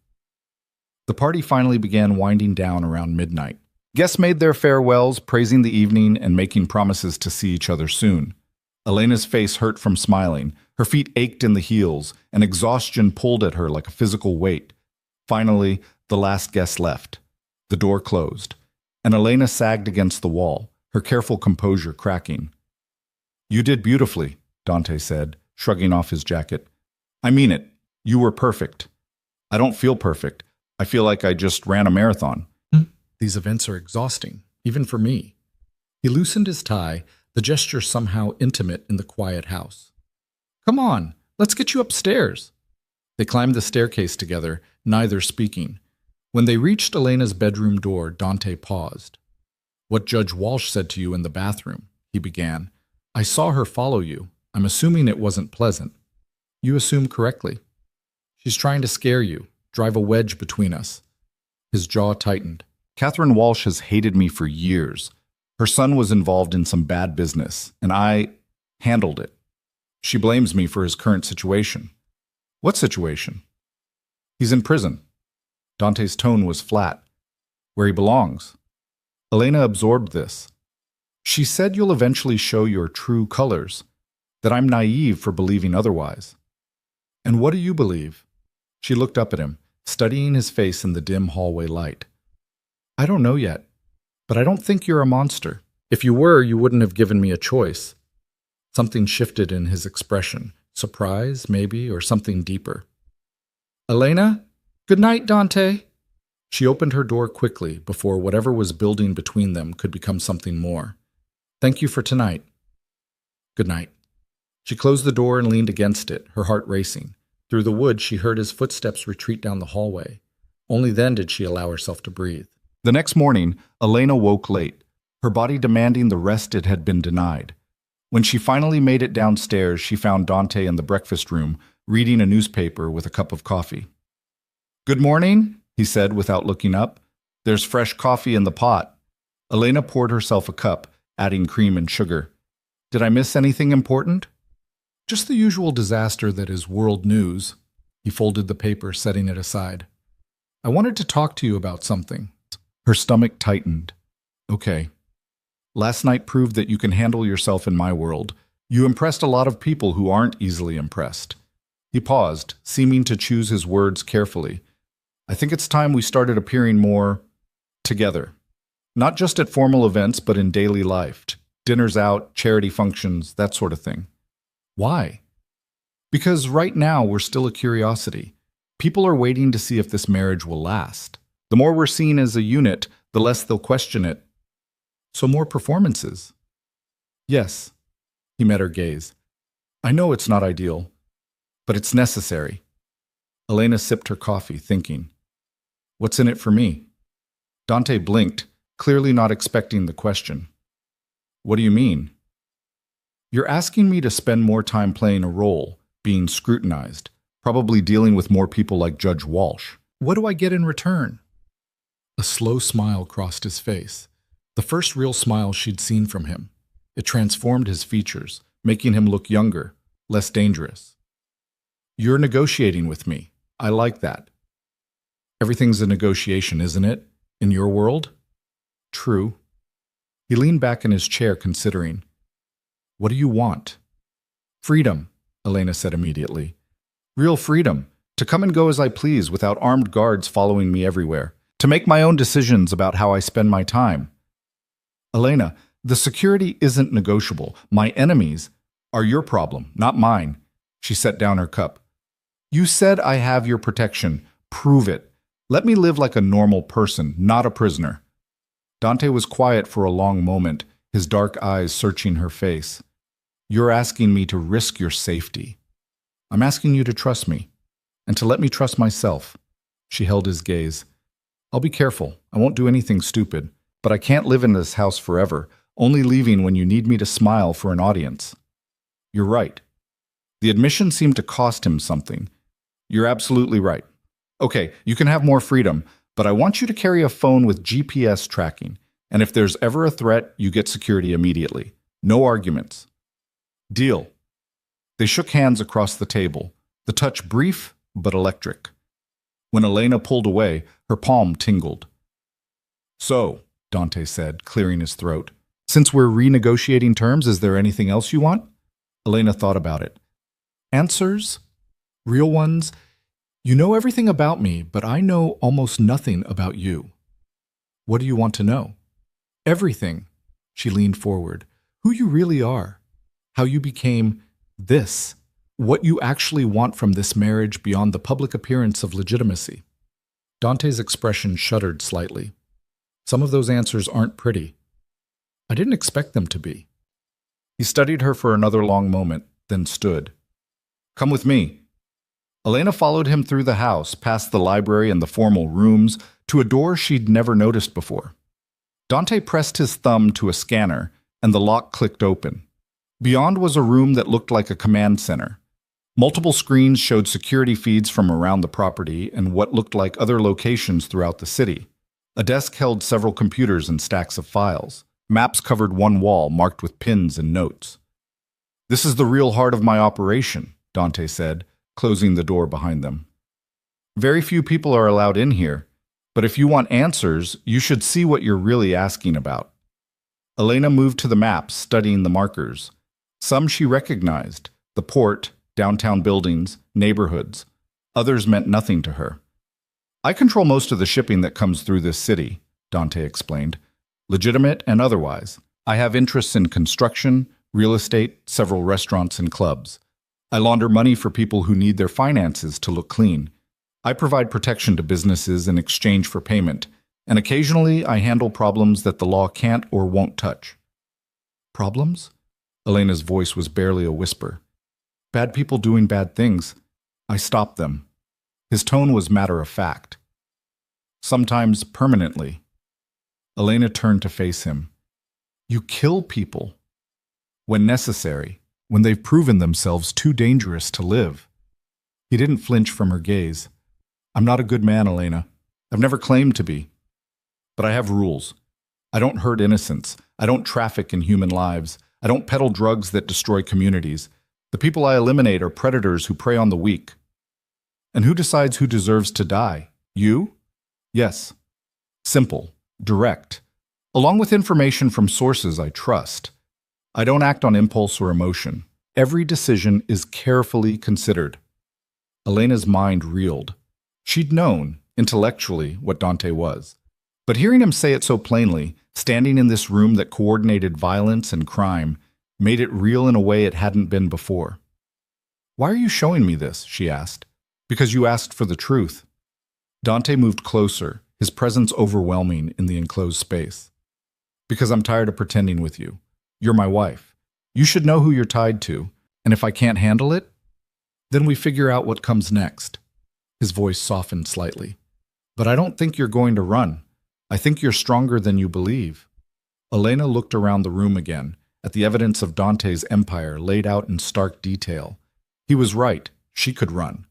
The party finally began winding down around midnight. Guests made their farewells, praising the evening and making promises to see each other soon. Elena's face hurt from smiling. Her feet ached in the heels, and exhaustion pulled at her like a physical weight. Finally, the last guest left. The door closed, and Elena sagged against the wall, her careful composure cracking. You did beautifully, Dante said, shrugging off his jacket. I mean it. You were perfect. I don't feel perfect. I feel like I just ran a marathon. These events are exhausting, even for me. He loosened his tie, the gesture somehow intimate in the quiet house. Come on, let's get you upstairs. They climbed the staircase together, neither speaking. When they reached Elena's bedroom door, Dante paused. What Judge Walsh said to you in the bathroom, he began. I saw her follow you. I'm assuming it wasn't pleasant. You assume correctly. She's trying to scare you, drive a wedge between us. His jaw tightened. Catherine Walsh has hated me for years. Her son was involved in some bad business, and I handled it. She blames me for his current situation. What situation? He's in prison. Dante's tone was flat. Where he belongs. Elena absorbed this. She said you'll eventually show your true colors, that I'm naive for believing otherwise. And what do you believe? She looked up at him, studying his face in the dim hallway light. I don't know yet, but I don't think you're a monster. If you were, you wouldn't have given me a choice. Something shifted in his expression. Surprise, maybe, or something deeper. Elena? Good night, Dante. She opened her door quickly before whatever was building between them could become something more. Thank you for tonight. Good night. She closed the door and leaned against it, her heart racing. Through the wood, she heard his footsteps retreat down the hallway. Only then did she allow herself to breathe. The next morning, Elena woke late, her body demanding the rest it had been denied. When she finally made it downstairs, she found Dante in the breakfast room, reading a newspaper with a cup of coffee. Good morning, he said without looking up. There's fresh coffee in the pot. Elena poured herself a cup, adding cream and sugar. Did I miss anything important? Just the usual disaster that is world news. He folded the paper, setting it aside. I wanted to talk to you about something. Her stomach tightened. Okay. Last night proved that you can handle yourself in my world. You impressed a lot of people who aren't easily impressed. He paused, seeming to choose his words carefully. I think it's time we started appearing more together. Not just at formal events, but in daily life. Dinners out, charity functions, that sort of thing. Why? Because right now we're still a curiosity. People are waiting to see if this marriage will last. The more we're seen as a unit, the less they'll question it. So more performances. Yes. He met her gaze. I know it's not ideal, but it's necessary. Elena sipped her coffee, thinking. What's in it for me? Dante blinked, clearly not expecting the question. What do you mean? You're asking me to spend more time playing a role, being scrutinized, probably dealing with more people like Judge Walsh. What do I get in return? A slow smile crossed his face, the first real smile she'd seen from him. It transformed his features, making him look younger, less dangerous. You're negotiating with me. I like that. Everything's a negotiation, isn't it? In your world? True. He leaned back in his chair, considering. What do you want? Freedom, Elena said immediately. Real freedom, to come and go as I please without armed guards following me everywhere, to make my own decisions about how I spend my time. Elena, the security isn't negotiable. My enemies are your problem, not mine. She set down her cup. You said I have your protection. Prove it. Let me live like a normal person, not a prisoner. Dante was quiet for a long moment, his dark eyes searching her face. You're asking me to risk your safety. I'm asking you to trust me, and to let me trust myself. She held his gaze. I'll be careful. I won't do anything stupid, but I can't live in this house forever, only leaving when you need me to smile for an audience. You're right. The admission seemed to cost him something. You're absolutely right. Okay, you can have more freedom, but I want you to carry a phone with GPS tracking, and if there's ever a threat, you get security immediately. No arguments. Deal. They shook hands across the table, the touch brief but electric. When Elena pulled away, her palm tingled. So, Dante said, clearing his throat, since we're renegotiating terms, is there anything else you want? Elena thought about it. Answers? Real ones? You know everything about me, but I know almost nothing about you. What do you want to know? Everything. She leaned forward. Who you really are. How you became this. What you actually want from this marriage beyond the public appearance of legitimacy. Dante's expression shuddered slightly. Some of those answers aren't pretty. I didn't expect them to be. He studied her for another long moment, then stood. Come with me. Elena followed him through the house, past the library and the formal rooms, to a door she'd never noticed before. Dante pressed his thumb to a scanner, and the lock clicked open. Beyond was a room that looked like a command center. Multiple screens showed security feeds from around the property and what looked like other locations throughout the city. A desk held several computers and stacks of files. Maps covered one wall, marked with pins and notes. "This is the real heart of my operation," Dante said, closing the door behind them. "Very few people are allowed in here, but if you want answers, you should see what you're really asking about." Elena moved to the maps, studying the markers. Some she recognized: the port, downtown buildings, neighborhoods. Others meant nothing to her. "I control most of the shipping that comes through this city," Dante explained, "legitimate and otherwise. I have interests in construction, real estate, several restaurants and clubs. I launder money for people who need their finances to look clean. I provide protection to businesses in exchange for payment, and occasionally I handle problems that the law can't or won't touch." "Problems?" Elena's voice was barely a whisper. "Bad people doing bad things. I stop them." His tone was matter of fact. "Sometimes permanently." Elena turned to face him. "You kill people." "When necessary, when they've proven themselves too dangerous to live." He didn't flinch from her gaze. "I'm not a good man, Elena. I've never claimed to be. But I have rules. I don't hurt innocents. I don't traffic in human lives. I don't peddle drugs that destroy communities. The people I eliminate are predators who prey on the weak." "And who decides who deserves to die? You?" "Yes. Simple, direct, along with information from sources I trust. I don't act on impulse or emotion. Every decision is carefully considered." Elena's mind reeled. She'd known, intellectually, what Dante was. But hearing him say it so plainly, standing in this room that coordinated violence and crime, made it real in a way it hadn't been before. "Why are you showing me this?" she asked. "Because you asked for the truth." Dante moved closer, his presence overwhelming in the enclosed space. "Because I'm tired of pretending with you. You're my wife. You should know who you're tied to, and if I can't handle it, then we figure out what comes next." His voice softened slightly. "But I don't think you're going to run. I think you're stronger than you believe." Elena looked around the room again, at the evidence of Dante's empire laid out in stark detail. He was right. She could run.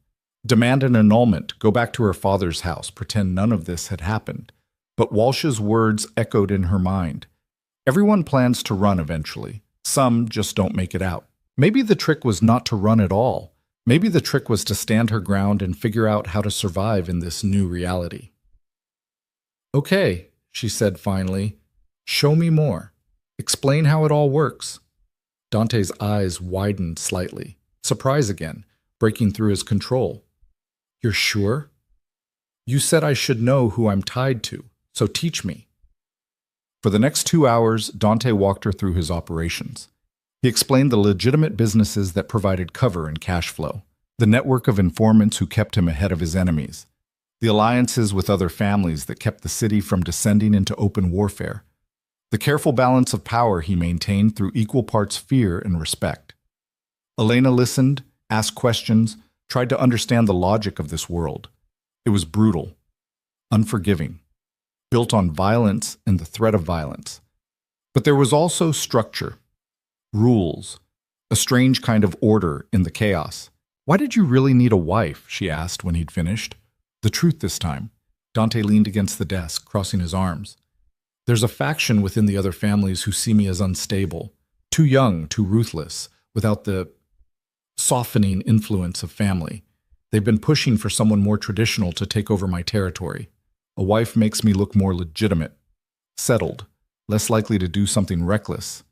Demand an annulment, go back to her father's house, pretend none of this had happened. But Walsh's words echoed in her mind. Everyone plans to run eventually. Some just don't make it out. Maybe the trick was not to run at all. Maybe the trick was to stand her ground and figure out how to survive in this new reality. "Okay," she said finally. "Show me more. Explain how it all works." Dante's eyes widened slightly. Surprise again, breaking through his control. "You're sure? You said I should know who I'm tied to, so teach me." For the next 2 hours, Dante walked her through his operations. He explained the legitimate businesses that provided cover and cash flow, the network of informants who kept him ahead of his enemies, the alliances with other families that kept the city from descending into open warfare, the careful balance of power he maintained through equal parts fear and respect. Elena listened, asked questions, tried to understand the logic of this world. It was brutal, unforgiving, built on violence and the threat of violence. But there was also structure, rules, a strange kind of order in the chaos. "Why did you really need a wife?" she asked when he'd finished. The truth this time. Dante leaned against the desk, crossing his arms. "There's a faction within the other families who see me as unstable, too young, too ruthless, without the softening influence of family. They've been pushing for someone more traditional to take over my territory. A wife makes me look more legitimate, settled, less likely to do something reckless.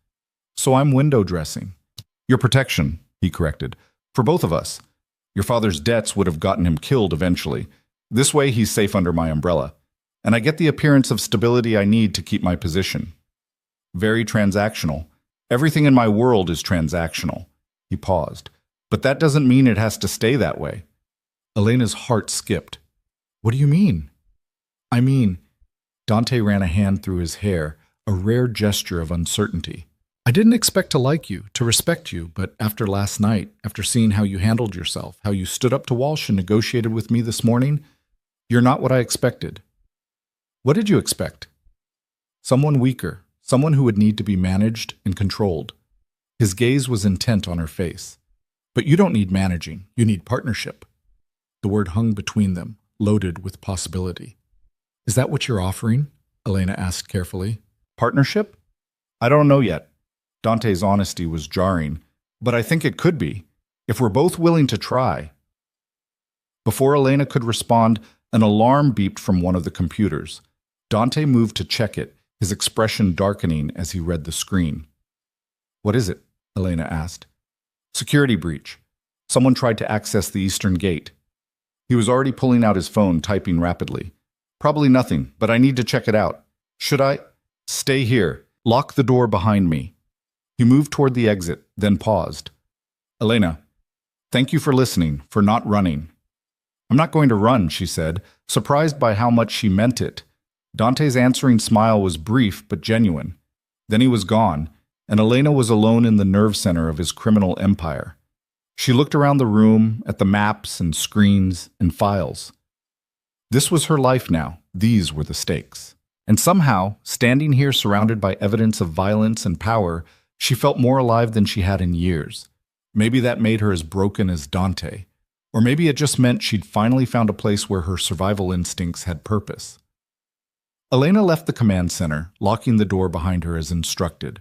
So I'm window dressing." "Your protection," he corrected. "For both of us. Your father's debts would have gotten him killed eventually. This way he's safe under my umbrella. And I get the appearance of stability I need to keep my position. Very transactional. Everything in my world is transactional." He paused. "But that doesn't mean it has to stay that way." Elena's heart skipped. "What do you mean?" "I mean," Dante ran a hand through his hair, a rare gesture of uncertainty. "I didn't expect to like you, to respect you, but after last night, after seeing how you handled yourself, how you stood up to Walsh and negotiated with me this morning, you're not what I expected." "What did you expect?" Someone weaker, someone who would need to be managed and controlled. His gaze was intent on her face. But you don't need managing, you need partnership. The word hung between them, loaded with possibility. Is that what you're offering? Elena asked carefully. Partnership? I don't know yet. Dante's honesty was jarring, but I think it could be, if we're both willing to try. Before Elena could respond, an alarm beeped from one of the computers. Dante moved to check it, his expression darkening as he read the screen. What is it? Elena asked. Security breach. Someone tried to access the eastern gate. He was already pulling out his phone, typing rapidly. Probably nothing, but I need to check it out. Should I? Stay here. Lock the door behind me. He moved toward the exit, then paused. Elena, thank you for listening, for not running. I'm not going to run, she said, surprised by how much she meant it. Dante's answering smile was brief but genuine. Then he was gone, and Elena was alone in the nerve center of his criminal empire. She looked around the room, at the maps and screens and files. This was her life now. These were the stakes. And somehow, standing here surrounded by evidence of violence and power, she felt more alive than she had in years. Maybe that made her as broken as Dante. Or maybe it just meant she'd finally found a place where her survival instincts had purpose. Elena left the command center, locking the door behind her as instructed.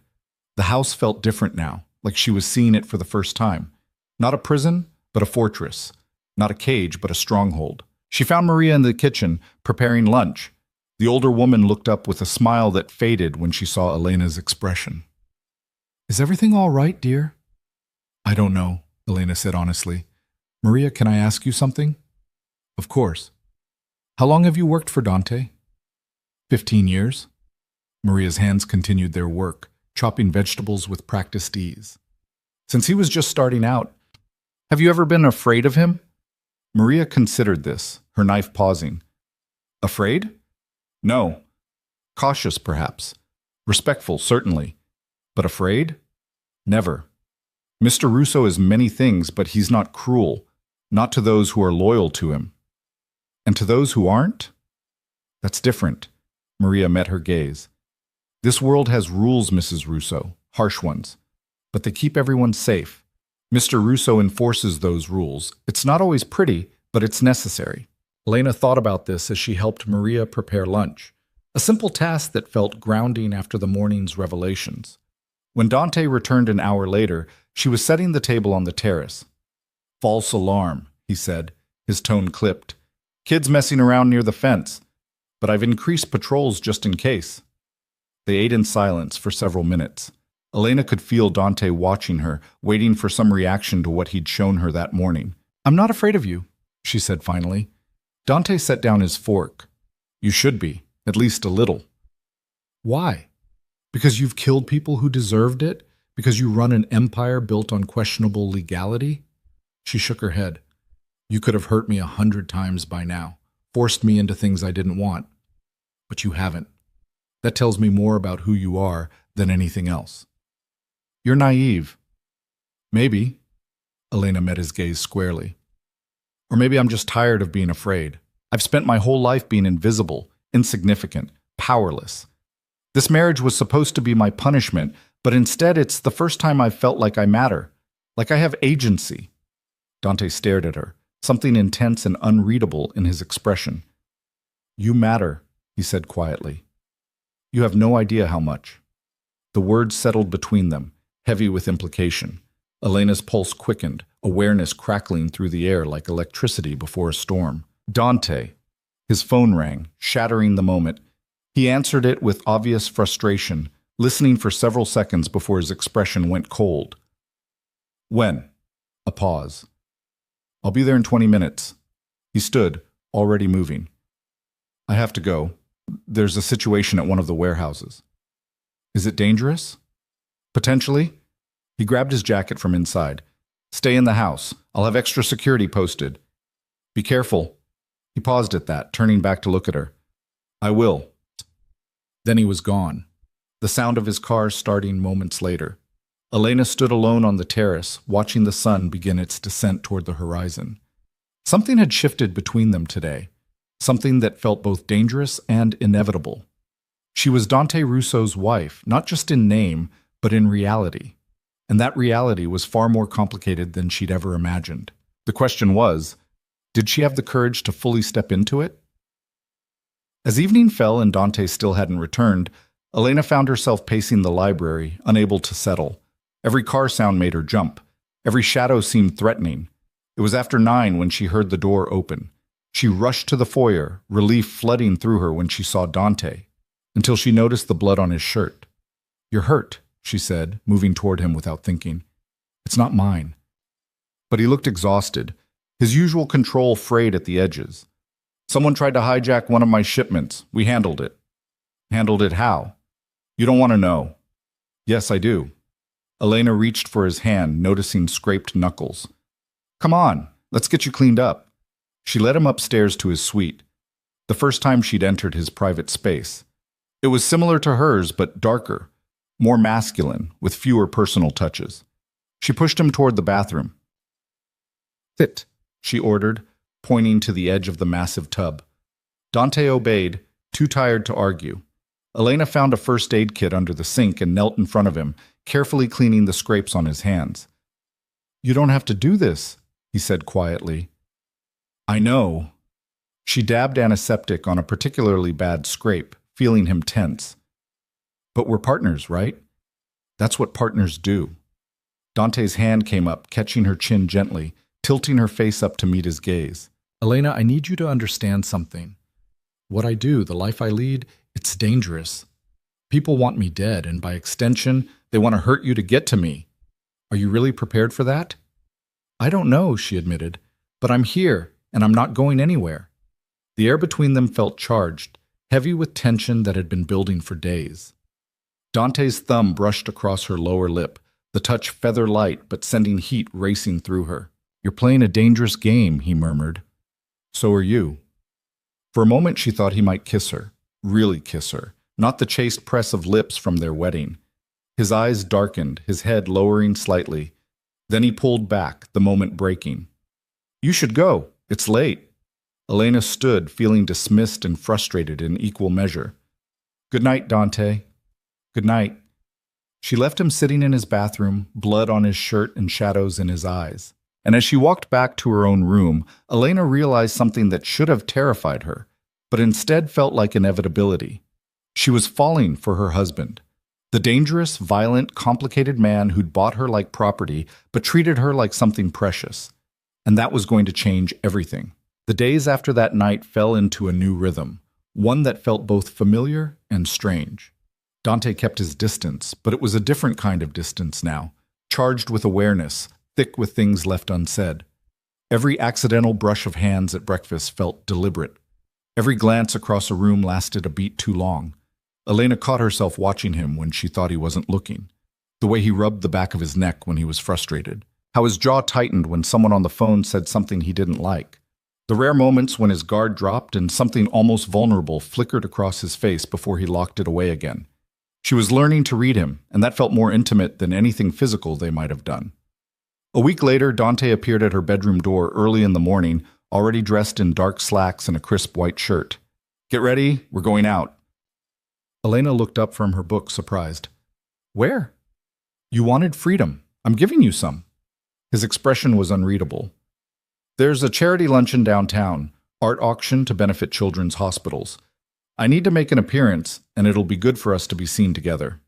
The house felt different now, like she was seeing it for the first time. Not a prison, but a fortress. Not a cage, but a stronghold. She found Maria in the kitchen, preparing lunch. The older woman looked up with a smile that faded when she saw Elena's expression. Is everything all right, dear? I don't know, Elena said honestly. Maria, can I ask you something? Of course. How long have you worked for Dante? 15 years. Maria's hands continued their work, chopping vegetables with practiced ease. Since he was just starting out, have you ever been afraid of him? Maria considered this, her knife pausing. Afraid? No. Cautious, perhaps. Respectful, certainly. But afraid? Never. Mr. Russo is many things, but he's not cruel, not to those who are loyal to him. And to those who aren't? That's different. Maria met her gaze. This world has rules, Mrs. Russo, harsh ones, but they keep everyone safe. Mr. Russo enforces those rules. It's not always pretty, but it's necessary. Elena thought about this as she helped Maria prepare lunch, a simple task that felt grounding after the morning's revelations. When Dante returned an hour later, she was setting the table on the terrace. False alarm, he said, his tone clipped. Kids messing around near the fence, but I've increased patrols just in case. They ate in silence for several minutes. Elena could feel Dante watching her, waiting for some reaction to what he'd shown her that morning. I'm not afraid of you, she said finally. Dante set down his fork. You should be, at least a little. Why? Because you've killed people who deserved it? Because you run an empire built on questionable legality? She shook her head. You could have hurt me 100 times by now, forced me into things I didn't want. But you haven't. That tells me more about who you are than anything else. You're naive. Maybe. Elena met his gaze squarely. Or maybe I'm just tired of being afraid. I've spent my whole life being invisible, insignificant, powerless. This marriage was supposed to be my punishment, but instead it's the first time I've felt like I matter, like I have agency. Dante stared at her, something intense and unreadable in his expression. You matter, he said quietly. You have no idea how much. The words settled between them, heavy with implication. Elena's pulse quickened, awareness crackling through the air like electricity before a storm. Dante. His phone rang, shattering the moment. He answered it with obvious frustration, listening for several seconds before his expression went cold. When? A pause. I'll be there in 20 minutes. He stood, already moving. I have to go. There's a situation at one of the warehouses. Is it dangerous? Potentially. He grabbed his jacket from inside. Stay in the house. I'll have extra security posted. Be careful. He paused at that, turning back to look at her. I will. Then he was gone, the sound of his car starting moments later. Elena stood alone on the terrace, watching the sun begin its descent toward the horizon. Something had shifted between them today, something that felt both dangerous and inevitable. She was Dante Russo's wife, not just in name, but in reality. And that reality was far more complicated than she'd ever imagined. The question was, did she have the courage to fully step into it? As evening fell and Dante still hadn't returned, Elena found herself pacing the library, unable to settle. Every car sound made her jump. Every shadow seemed threatening. It was after 9 when she heard the door open. She rushed to the foyer, relief flooding through her when she saw Dante, until she noticed the blood on his shirt. "You're hurt," she said, moving toward him without thinking. "It's not mine." But he looked exhausted, his usual control frayed at the edges. "Someone tried to hijack one of my shipments. We handled it." "Handled it how?" "You don't want to know." "Yes, I do." Elena reached for his hand, noticing scraped knuckles. "Come on, let's get you cleaned up." She led him upstairs to his suite, the first time she'd entered his private space. It was similar to hers, but darker, more masculine, with fewer personal touches. She pushed him toward the bathroom. "Sit," she ordered, pointing to the edge of the massive tub. Dante obeyed, too tired to argue. Elena found a first aid kit under the sink and knelt in front of him, carefully cleaning the scrapes on his hands. "You don't have to do this," he said quietly. "I know." She dabbed antiseptic on a particularly bad scrape, feeling him tense. "But we're partners, right? That's what partners do." Dante's hand came up, catching her chin gently, tilting her face up to meet his gaze. "Elena, I need you to understand something. What I do, the life I lead, it's dangerous. People want me dead, and by extension, they want to hurt you to get to me. Are you really prepared for that?" "I don't know," she admitted, "but I'm here, and I'm not going anywhere." The air between them felt charged, heavy with tension that had been building for days. Dante's thumb brushed across her lower lip, the touch feather light but sending heat racing through her. "You're playing a dangerous game," he murmured. "So are you." For a moment she thought he might kiss her, really kiss her, not the chaste press of lips from their wedding. His eyes darkened, his head lowering slightly. Then he pulled back, the moment breaking. "You should go. It's late." Elena stood, feeling dismissed and frustrated in equal measure. "Good night, Dante." "Good night." She left him sitting in his bathroom, blood on his shirt and shadows in his eyes. And as she walked back to her own room, Elena realized something that should have terrified her, but instead felt like inevitability. She was falling for her husband. The dangerous, violent, complicated man who'd bought her like property, but treated her like something precious. And that was going to change everything. The days after that night fell into a new rhythm, one that felt both familiar and strange. Dante kept his distance, but it was a different kind of distance now, charged with awareness, thick with things left unsaid. Every accidental brush of hands at breakfast felt deliberate. Every glance across a room lasted a beat too long. Elena caught herself watching him when she thought he wasn't looking. The way he rubbed the back of his neck when he was frustrated. How his jaw tightened when someone on the phone said something he didn't like. The rare moments when his guard dropped and something almost vulnerable flickered across his face before he locked it away again. She was learning to read him, and that felt more intimate than anything physical they might have done. A week later, Dante appeared at her bedroom door early in the morning, already dressed in dark slacks and a crisp white shirt. "Get ready, we're going out." Elena looked up from her book, surprised. "Where?" "You wanted freedom. I'm giving you some." His expression was unreadable. "There's a charity luncheon downtown, art auction to benefit children's hospitals. I need to make an appearance, and it'll be good for us to be seen together.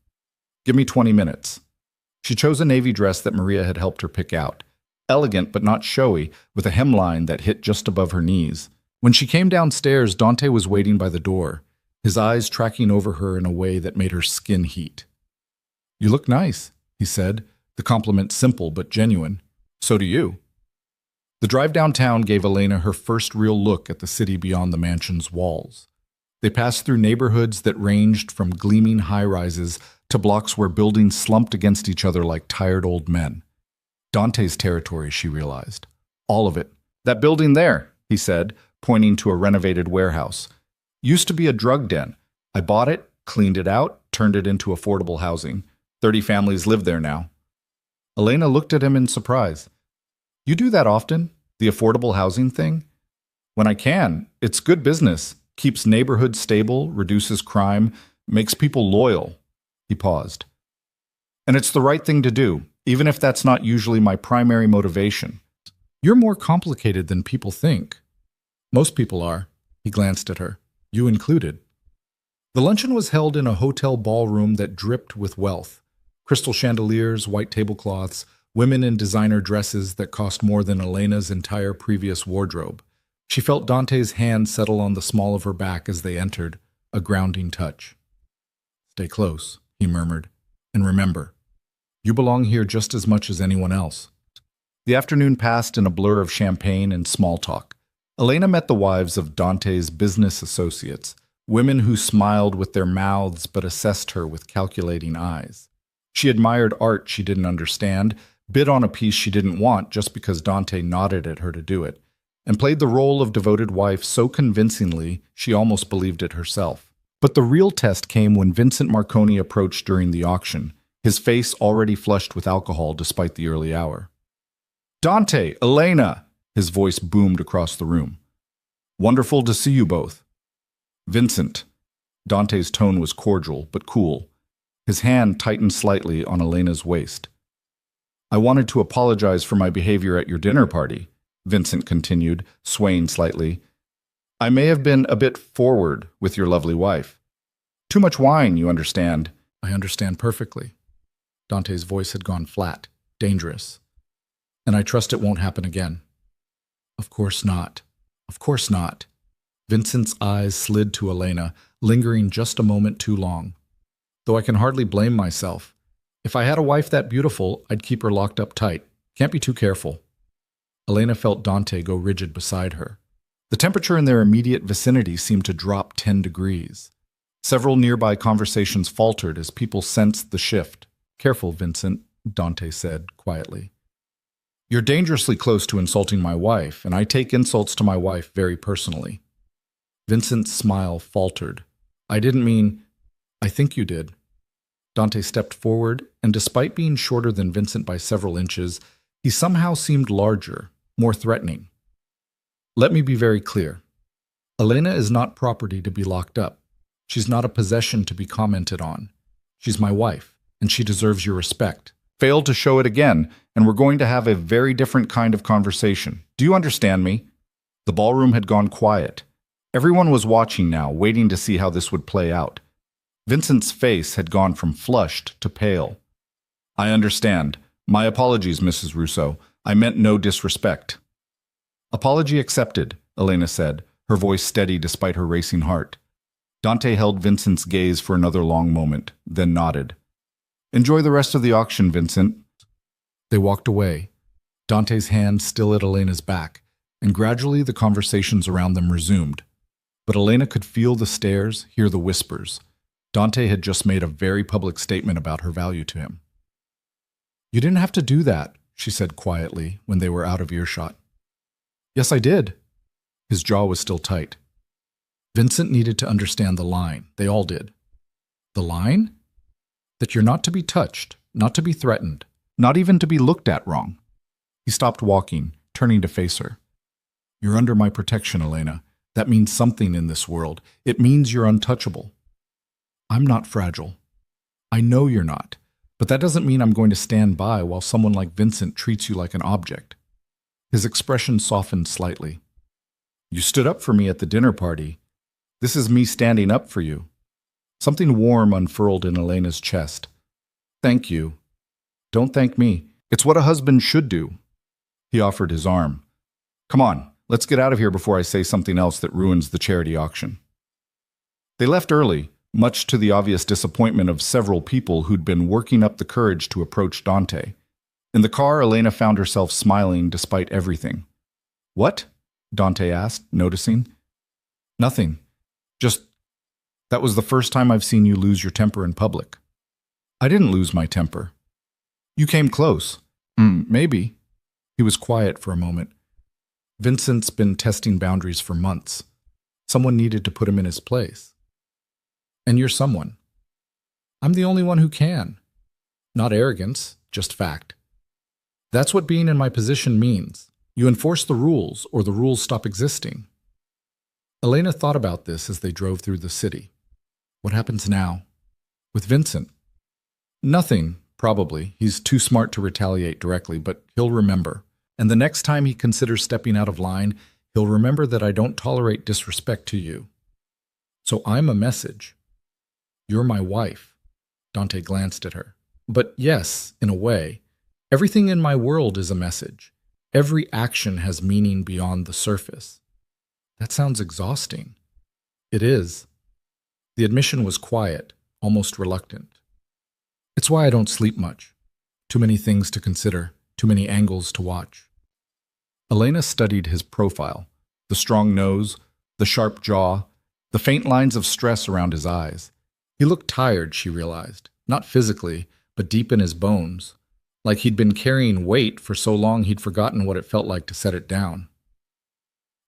Give me 20 minutes. She chose a navy dress that Maria had helped her pick out. Elegant but not showy, with a hemline that hit just above her knees. When she came downstairs, Dante was waiting by the door, his eyes tracking over her in a way that made her skin heat. "You look nice," he said, the compliment simple but genuine. "So do you." The drive downtown gave Elena her first real look at the city beyond the mansion's walls. They passed through neighborhoods that ranged from gleaming high-rises to blocks where buildings slumped against each other like tired old men. Dante's territory, she realized. All of it. "That building there," he said, pointing to a renovated warehouse. "Used to be a drug den. I bought it, cleaned it out, turned it into affordable housing. 30 families live there now." Elena looked at him in surprise. "You do that often? The affordable housing thing?" "When I can. It's good business. Keeps neighborhoods stable, reduces crime, makes people loyal. He paused. And it's the right thing to do, even if that's not usually my primary motivation. You're more complicated than people think. Most people are. He glanced at her. You included. The luncheon was held in a hotel ballroom that dripped with wealth. Crystal chandeliers, white tablecloths, women in designer dresses that cost more than Elena's entire previous wardrobe. She felt Dante's hand settle on the small of her back as they entered, a grounding touch. Stay close, he murmured, and remember, you belong here just as much as anyone else. The afternoon passed in a blur of champagne and small talk. Elena met the wives of Dante's business associates, women who smiled with their mouths but assessed her with calculating eyes. She admired art she didn't understand, bid on a piece she didn't want just because Dante nodded at her to do it, and played the role of devoted wife so convincingly she almost believed it herself. But the real test came when Vincent Marconi approached during the auction, his face already flushed with alcohol despite the early hour. Dante, Elena! His voice boomed across the room. Wonderful to see you both. Vincent. Dante's tone was cordial, but cool. His hand tightened slightly on Elena's waist. I wanted to apologize for my behavior at your dinner party, Vincent continued, swaying slightly. I may have been a bit forward with your lovely wife. Too much wine, you understand. I understand perfectly. Dante's voice had gone flat, dangerous. And I trust it won't happen again. Of course not. Of course not. Vincent's eyes slid to Elena, lingering just a moment too long. Though I can hardly blame myself. If I had a wife that beautiful, I'd keep her locked up tight. Can't be too careful. Elena felt Dante go rigid beside her. The temperature in their immediate vicinity seemed to drop 10 degrees. Several nearby conversations faltered as people sensed the shift. Careful, Vincent, Dante said quietly. You're dangerously close to insulting my wife, and I take insults to my wife very personally. Vincent's smile faltered. I didn't mean, I think you did. Dante stepped forward, and despite being shorter than Vincent by several inches, he somehow seemed larger, more threatening. Let me be very clear. Elena is not property to be locked up. She's not a possession to be commented on. She's my wife, and she deserves your respect. Failed to show it again, and we're going to have a very different kind of conversation. Do you understand me? The ballroom had gone quiet. Everyone was watching now, waiting to see how this would play out. Vincent's face had gone from flushed to pale. I understand. My apologies, Mrs. Russo. I meant no disrespect. Apology accepted, Elena said, her voice steady despite her racing heart. Dante held Vincent's gaze for another long moment, then nodded. Enjoy the rest of the auction, Vincent. They walked away, Dante's hand still at Elena's back, and gradually the conversations around them resumed. But Elena could feel the stares, hear the whispers. Dante had just made a very public statement about her value to him. You didn't have to do that, she said quietly when they were out of earshot. Yes, I did. His jaw was still tight. Vincent needed to understand the line. They all did. The line? That you're not to be touched, not to be threatened, not even to be looked at wrong. He stopped walking, turning to face her. You're under my protection, Elena. That means something in this world. It means you're untouchable. I'm not fragile. I know you're not, but that doesn't mean I'm going to stand by while someone like Vincent treats you like an object. His expression softened slightly. You stood up for me at the dinner party. This is me standing up for you. Something warm unfurled in Elena's chest. Thank you. Don't thank me. It's what a husband should do. He offered his arm. Come on, let's get out of here before I say something else that ruins the charity auction. They left early, much to the obvious disappointment of several people who'd been working up the courage to approach Dante. In the car, Elena found herself smiling despite everything. What? Dante asked, noticing. Nothing. Just, that was the first time I've seen you lose your temper in public. I didn't lose my temper. You came close. Maybe. He was quiet for a moment. Vincent's been testing boundaries for months. Someone needed to put him in his place. And you're someone. I'm the only one who can. Not arrogance, just fact. That's what being in my position means. You enforce the rules, or the rules stop existing. Elena thought about this as they drove through the city. What happens now? With Vincent? Nothing, probably. He's too smart to retaliate directly, but he'll remember. And the next time he considers stepping out of line, he'll remember that I don't tolerate disrespect to you. So I'm a message. You're my wife. Dante glanced at her. But yes, in a way. Everything in my world is a message. Every action has meaning beyond the surface. That sounds exhausting. It is. The admission was quiet, almost reluctant. It's why I don't sleep much. Too many things to consider, too many angles to watch. Elena studied his profile, the strong nose, the sharp jaw, the faint lines of stress around his eyes. He looked tired, she realized, not physically, but deep in his bones, like he'd been carrying weight for so long he'd forgotten what it felt like to set it down.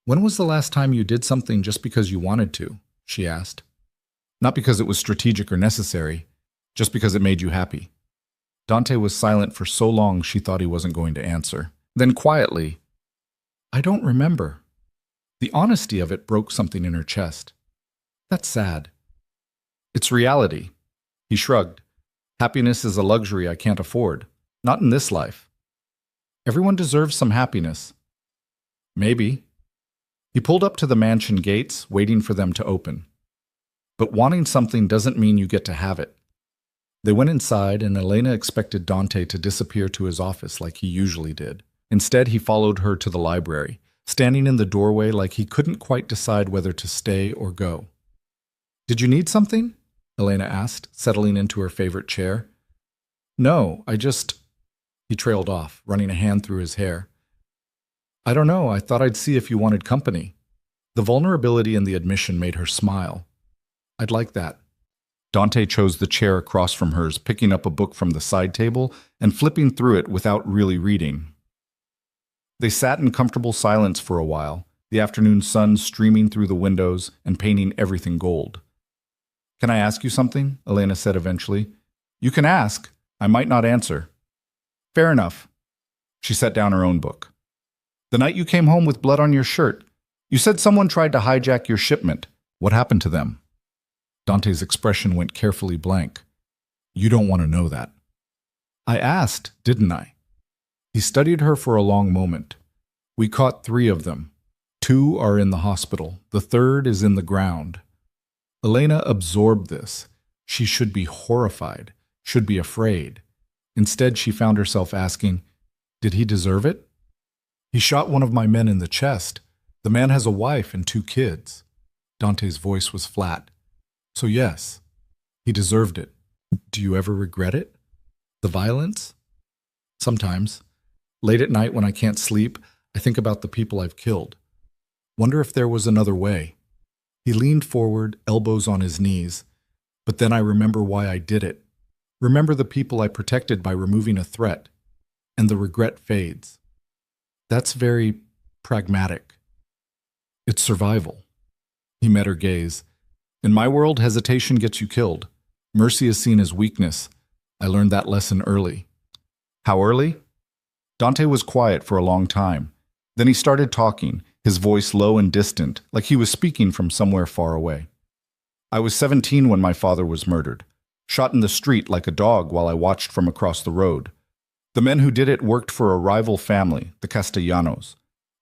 When was the last time you did something just because you wanted to? She asked. Not because it was strategic or necessary, just because it made you happy. Dante was silent for so long she thought he wasn't going to answer. Then quietly, I don't remember. The honesty of it broke something in her chest. That's sad. It's reality. He shrugged. Happiness is a luxury I can't afford. Not in this life. Everyone deserves some happiness. Maybe. He pulled up to the mansion gates, waiting for them to open. But wanting something doesn't mean you get to have it. They went inside, and Elena expected Dante to disappear to his office like he usually did. Instead, he followed her to the library, standing in the doorway like he couldn't quite decide whether to stay or go. Did you need something? Elena asked, settling into her favorite chair. No, I just... He trailed off, running a hand through his hair. I don't know, I thought I'd see if you wanted company. The vulnerability in the admission made her smile. I'd like that. Dante chose the chair across from hers, picking up a book from the side table and flipping through it without really reading. They sat in comfortable silence for a while, the afternoon sun streaming through the windows and painting everything gold. Can I ask you something? Elena said eventually. You can ask. I might not answer. Fair enough. She set down her own book. The night you came home with blood on your shirt, you said someone tried to hijack your shipment. What happened to them? Dante's expression went carefully blank. You don't want to know that. I asked, didn't I? He studied her for a long moment. We caught 3 of them. 2 are in the hospital. The 3rd is in the ground. Elena absorbed this. She should be horrified, should be afraid. Instead, she found herself asking, did he deserve it? He shot one of my men in the chest. The man has a wife and 2 kids. Dante's voice was flat. So yes, he deserved it. Do you ever regret it? The violence? Sometimes. Late at night when I can't sleep, I think about the people I've killed. Wonder if there was another way. He leaned forward, elbows on his knees. But then I remember why I did it. Remember the people I protected by removing a threat. And the regret fades. That's very pragmatic. It's survival. He met her gaze. In my world, hesitation gets you killed. Mercy is seen as weakness. I learned that lesson early. How early? Dante was quiet for a long time. Then he started talking, his voice low and distant, like he was speaking from somewhere far away. I was 17 when my father was murdered, shot in the street like a dog while I watched from across the road. The men who did it worked for a rival family, the Castellanos.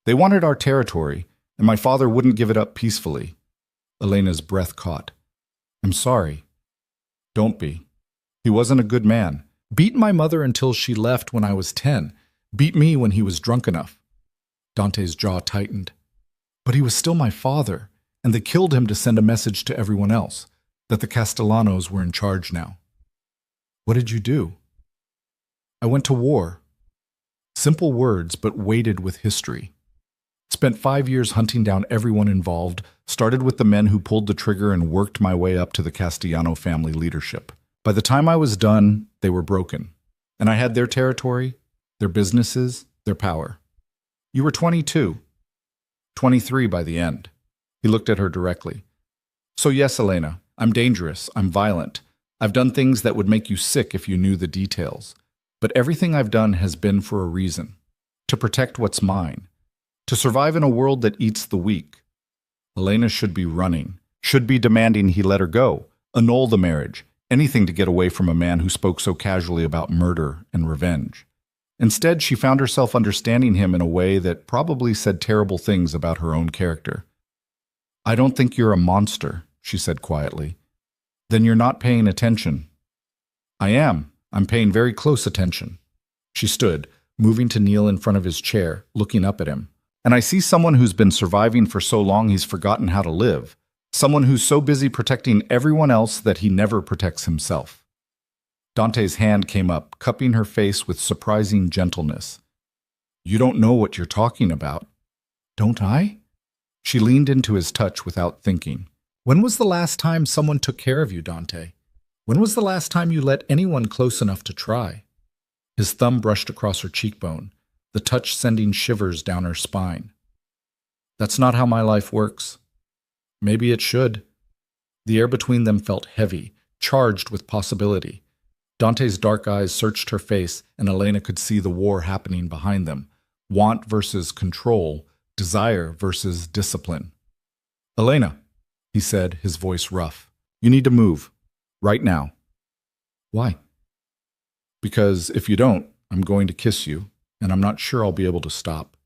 They wanted our territory, and my father wouldn't give it up peacefully. Elena's breath caught. I'm sorry. Don't be. He wasn't a good man. Beat my mother until she left when I was 10. Beat me when he was drunk enough. Dante's jaw tightened. But he was still my father, and they killed him to send a message to everyone else, that the Castellanos were in charge now. What did you do? I went to war. Simple words, but weighted with history. Spent 5 years hunting down everyone involved, started with the men who pulled the trigger and worked my way up to the Castellano family leadership. By the time I was done, they were broken. And I had their territory, their businesses, their power. You were 22. 23 by the end. He looked at her directly. So yes, Elena, I'm dangerous, I'm violent. I've done things that would make you sick if you knew the details. But everything I've done has been for a reason. To protect what's mine. To survive in a world that eats the weak. Elena should be running, should be demanding he let her go, Annul the marriage, anything to get away from a man who spoke so casually about murder and revenge. Instead, she found herself understanding him in a way that probably said terrible things about her own character. "I don't think you're a monster," she said quietly. "Then you're not paying attention." "I am. I'm paying very close attention." She stood, moving to kneel in front of his chair, looking up at him. "And I see someone who's been surviving for so long he's forgotten how to live. Someone who's so busy protecting everyone else that he never protects himself." Dante's hand came up, cupping her face with surprising gentleness. "You don't know what you're talking about." "Don't I?" She leaned into his touch without thinking. "When was the last time someone took care of you, Dante? When was the last time you let anyone close enough to try?" His thumb brushed across her cheekbone, the touch sending shivers down her spine. "That's not how my life works." "Maybe it should." The air between them felt heavy, charged with possibility. Dante's dark eyes searched her face, and Elena could see the war happening behind them. Want versus control, desire versus discipline. "Elena," he said, his voice rough, "you need to move. Right now." "Why?" "Because if you don't, I'm going to kiss you, and I'm not sure I'll be able to stop."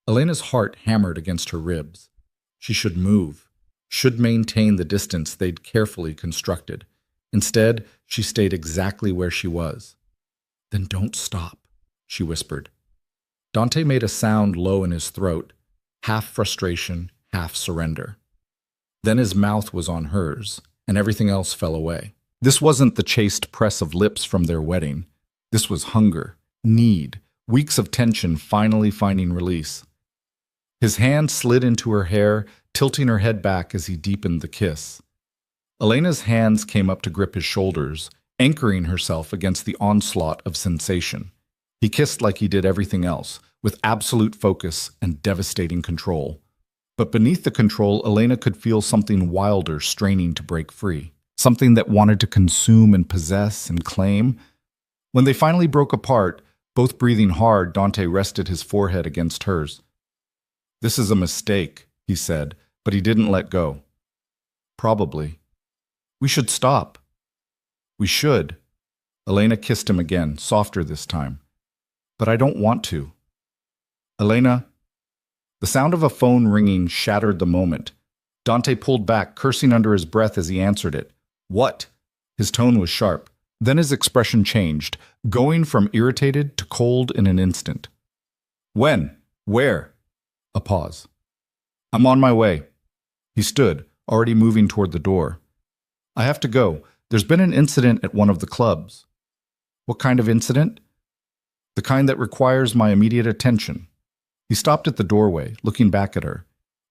Elena's heart hammered against her ribs. She should move, should maintain the distance they'd carefully constructed. Instead, she stayed exactly where she was. "Then don't stop," she whispered. Dante made a sound low in his throat, half frustration, half surrender. Then his mouth was on hers, and everything else fell away. This wasn't the chaste press of lips from their wedding. This was hunger, need, weeks of tension finally finding release. His hand slid into her hair, tilting her head back as he deepened the kiss. Elena's hands came up to grip his shoulders, anchoring herself against the onslaught of sensation. He kissed like he did everything else, with absolute focus and devastating control. But beneath the control, Elena could feel something wilder straining to break free, something that wanted to consume and possess and claim. When they finally broke apart, both breathing hard, Dante rested his forehead against hers. "This is a mistake," he said, but he didn't let go. "Probably. We should stop." "We should." Elena kissed him again, softer this time. "But I don't want to." "Elena." The sound of a phone ringing shattered the moment. Dante pulled back, cursing under his breath as he answered it. "What?" His tone was sharp. Then his expression changed, going from irritated to cold in an instant. "When? Where?" A pause. "I'm on my way." He stood, already moving toward the door. "I have to go. There's been an incident at one of the clubs." "What kind of incident?" "The kind that requires my immediate attention." He stopped at the doorway, looking back at her.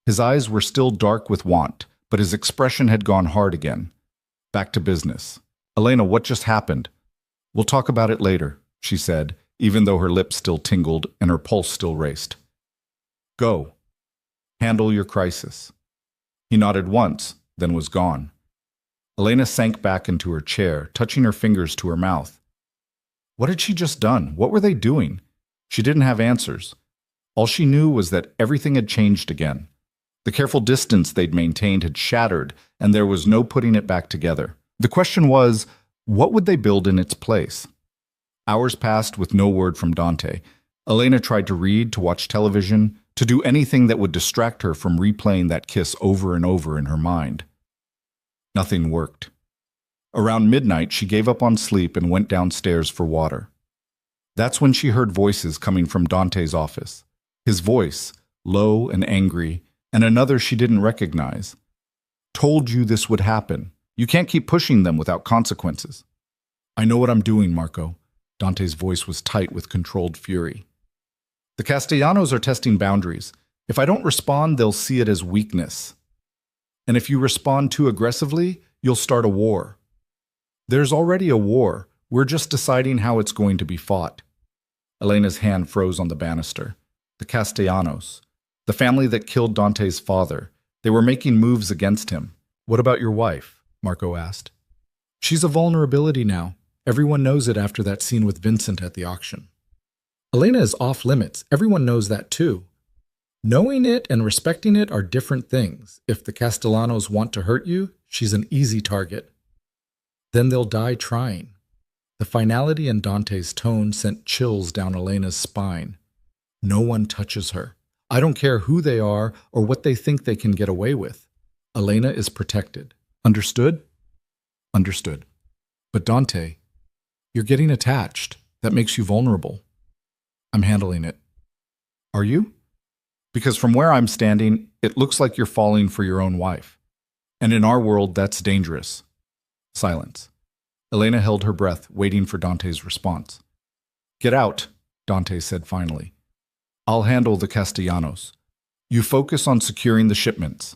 His eyes were still dark with want, but his expression had gone hard again. Back to business. "Elena, what just happened?" "We'll talk about it later," she said, even though her lips still tingled and her pulse still raced. "Go. Handle your crisis." He nodded once, then was gone. Elena sank back into her chair, touching her fingers to her mouth. What had she just done? What were they doing? She didn't have answers. All she knew was that everything had changed again. The careful distance they'd maintained had shattered, and there was no putting it back together. The question was, what would they build in its place? Hours passed with no word from Dante. Elena tried to read, to watch television, to do anything that would distract her from replaying that kiss over and over in her mind. Nothing worked. Around midnight, she gave up on sleep and went downstairs for water. That's when she heard voices coming from Dante's office. His voice, low and angry, and another she didn't recognize. "Told you this would happen. You can't keep pushing them without consequences." "I know what I'm doing, Marco." Dante's voice was tight with controlled fury. "The Castellanos are testing boundaries. If I don't respond, they'll see it as weakness. And if you respond too aggressively, you'll start a war. There's already a war. We're just deciding how it's going to be fought." Elena's hand froze on the banister. The Castellanos. The family that killed Dante's father. They were making moves against him. "What about your wife?" Marco asked. "She's a vulnerability now. Everyone knows it after that scene with Vincent at the auction." "Elena is off limits. Everyone knows that too. Knowing it and respecting it are different things. If the Castellanos want to hurt you, she's an easy target." Then they'll die trying. The finality in Dante's tone sent chills down Elena's spine. No one touches her. I don't care who they are or what they think they can get away with. Elena is protected. Understood? Understood. But Dante, you're getting attached. That makes you vulnerable. I'm handling it. Are you? Because from where I'm standing, it looks like you're falling for your own wife. And in our world, that's dangerous. Silence. Elena held her breath, waiting for Dante's response. Get out, Dante said finally. I'll handle the Castellanos. You focus on securing the shipments.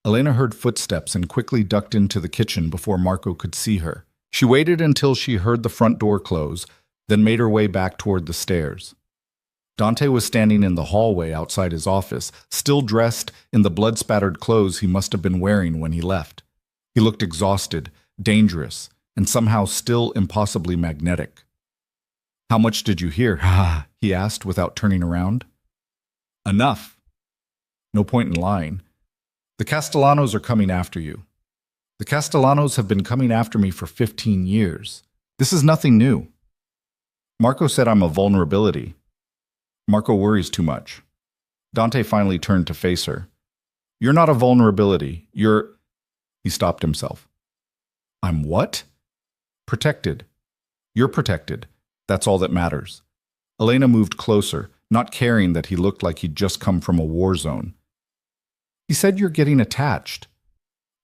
Elena heard footsteps and quickly ducked into the kitchen before Marco could see her. She waited until she heard the front door close, then made her way back toward the stairs. Dante was standing in the hallway outside his office, still dressed in the blood-spattered clothes he must have been wearing when he left. He looked exhausted, dangerous, and somehow still impossibly magnetic. How much did you hear? He asked without turning around. Enough. No point in lying. The Castellanos are coming after you. The Castellanos have been coming after me for 15 years. This is nothing new. Marco said I'm a vulnerability. Marco worries too much. Dante finally turned to face her. You're not a vulnerability. He stopped himself. I'm what? Protected. You're protected. That's all that matters. Elena moved closer, not caring that he looked like he'd just come from a war zone. He said you're getting attached.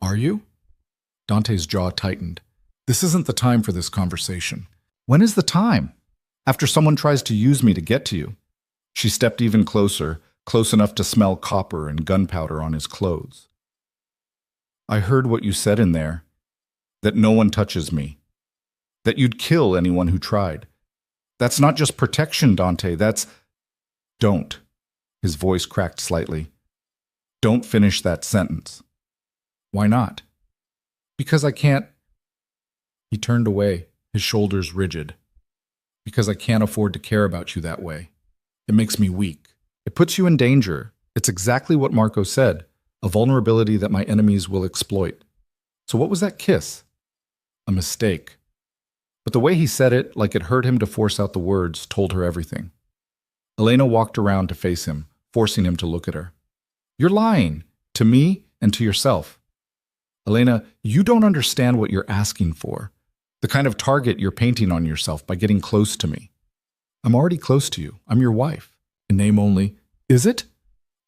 Are you? Dante's jaw tightened. This isn't the time for this conversation. When is the time? After someone tries to use me to get to you. She stepped even closer, close enough to smell copper and gunpowder on his clothes. I heard what you said in there, that no one touches me, that you'd kill anyone who tried. That's not just protection, Dante, that's... Don't. His voice cracked slightly. Don't finish that sentence. Why not? Because I can't... He turned away, his shoulders rigid. Because I can't afford to care about you that way. It makes me weak. It puts you in danger. It's exactly what Marco said, a vulnerability that my enemies will exploit. So what was that kiss? A mistake. But the way he said it, like it hurt him to force out the words, told her everything. Elena walked around to face him, forcing him to look at her. You're lying, to me and to yourself. Elena, you don't understand what you're asking for, the kind of target you're painting on yourself by getting close to me. I'm already close to you. I'm your wife. In name only. Is it?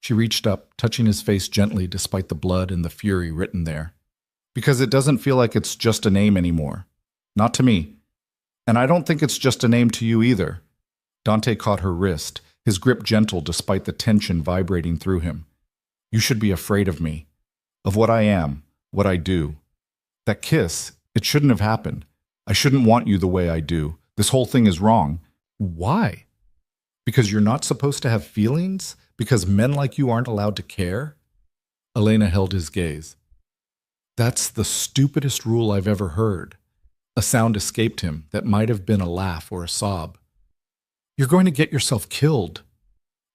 She reached up, touching his face gently despite the blood and the fury written there. Because it doesn't feel like it's just a name anymore. Not to me. And I don't think it's just a name to you either. Dante caught her wrist, his grip gentle despite the tension vibrating through him. You should be afraid of me, of what I am, what I do. That kiss, it shouldn't have happened. I shouldn't want you the way I do. This whole thing is wrong. Why? Because you're not supposed to have feelings? Because men like you aren't allowed to care? Elena held his gaze. That's the stupidest rule I've ever heard. A sound escaped him that might have been a laugh or a sob. You're going to get yourself killed.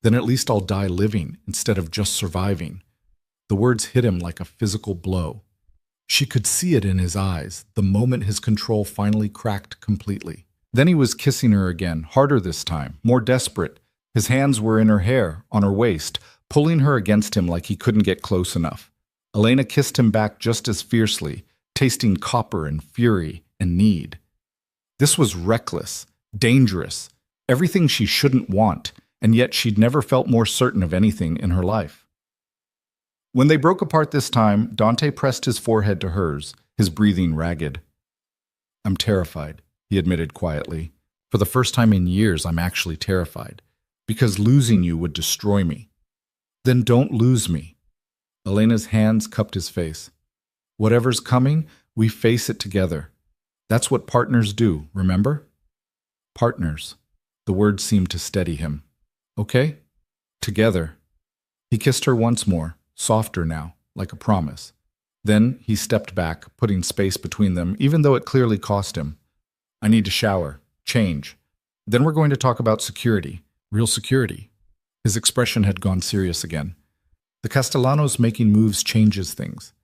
Then at least I'll die living instead of just surviving. The words hit him like a physical blow. She could see it in his eyes the moment his control finally cracked completely. Then he was kissing her again, harder this time, more desperate. His hands were in her hair, on her waist, pulling her against him like he couldn't get close enough. Elena kissed him back just as fiercely, tasting copper and fury and need. This was reckless, dangerous, everything she shouldn't want, and yet she'd never felt more certain of anything in her life. When they broke apart this time, Dante pressed his forehead to hers, his breathing ragged. I'm terrified, he admitted quietly. For the first time in years, I'm actually terrified, because losing you would destroy me. Then don't lose me. Elena's hands cupped his face. Whatever's coming, we face it together. That's what partners do, remember? Partners. The word seemed to steady him. Okay? Together. He kissed her once more, softer now, like a promise. Then he stepped back, putting space between them, even though it clearly cost him. I need to shower, change. Then we're going to talk about security, real security. His expression had gone serious again. The Castellanos making moves changes things.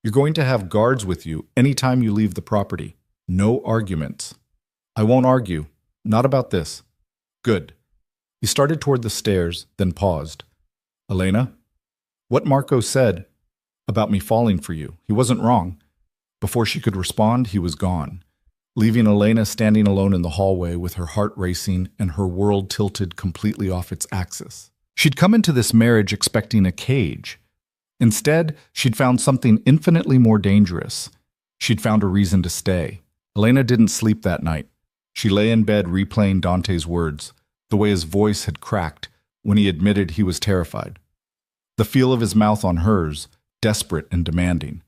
You're going to have guards with you anytime you leave the property. No arguments. I won't argue. Not about this. Good. He started toward the stairs, then paused. Elena? What Marco said about me falling for you, he wasn't wrong. Before she could respond, he was gone, leaving Elena standing alone in the hallway with her heart racing and her world tilted completely off its axis. She'd come into this marriage expecting a cage. Instead, she'd found something infinitely more dangerous. She'd found a reason to stay. Elena didn't sleep that night. She lay in bed replaying Dante's words, the way his voice had cracked when he admitted he was terrified. The feel of his mouth on hers, desperate and demanding.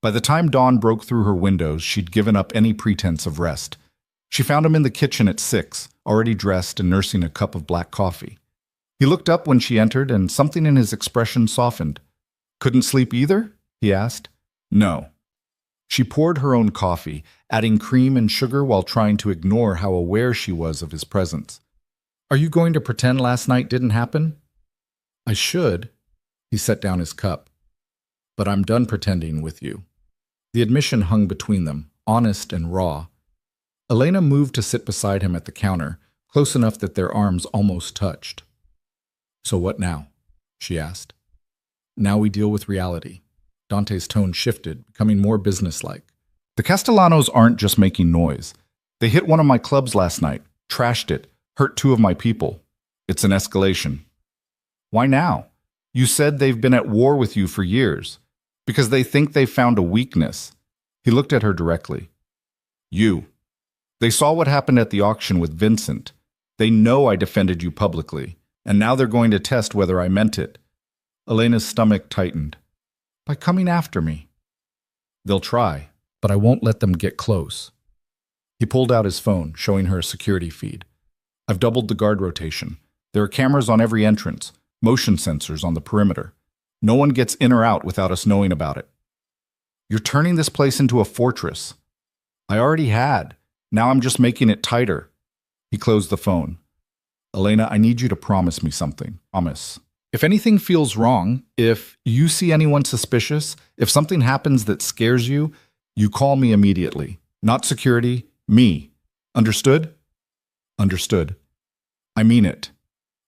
By the time dawn broke through her windows, she'd given up any pretense of rest. She found him in the kitchen at 6, already dressed and nursing a cup of black coffee. He looked up when she entered, and something in his expression softened. Couldn't sleep either? He asked. No. She poured her own coffee, adding cream and sugar while trying to ignore how aware she was of his presence. Are you going to pretend last night didn't happen? I should. He set down his cup. But I'm done pretending with you. The admission hung between them, honest and raw. Elena moved to sit beside him at the counter, close enough that their arms almost touched. So what now? She asked. Now we deal with reality. Dante's tone shifted, becoming more businesslike. The Castellanos aren't just making noise. They hit one of my clubs last night, trashed it, hurt 2 of my people. It's an escalation. Why now? You said they've been at war with you for years. Because they think they found a weakness. He looked at her directly. You. They saw what happened at the auction with Vincent. They know I defended you publicly, and now they're going to test whether I meant it. Elena's stomach tightened. By coming after me. They'll try, but I won't let them get close. He pulled out his phone, showing her a security feed. I've doubled the guard rotation. There are cameras on every entrance, motion sensors on the perimeter. No one gets in or out without us knowing about it. You're turning this place into a fortress. I already had. Now I'm just making it tighter. He closed the phone. Elena, I need you to promise me something. Promise. If anything feels wrong, if you see anyone suspicious, if something happens that scares you, you call me immediately. Not security, me. Understood? Understood. I mean it.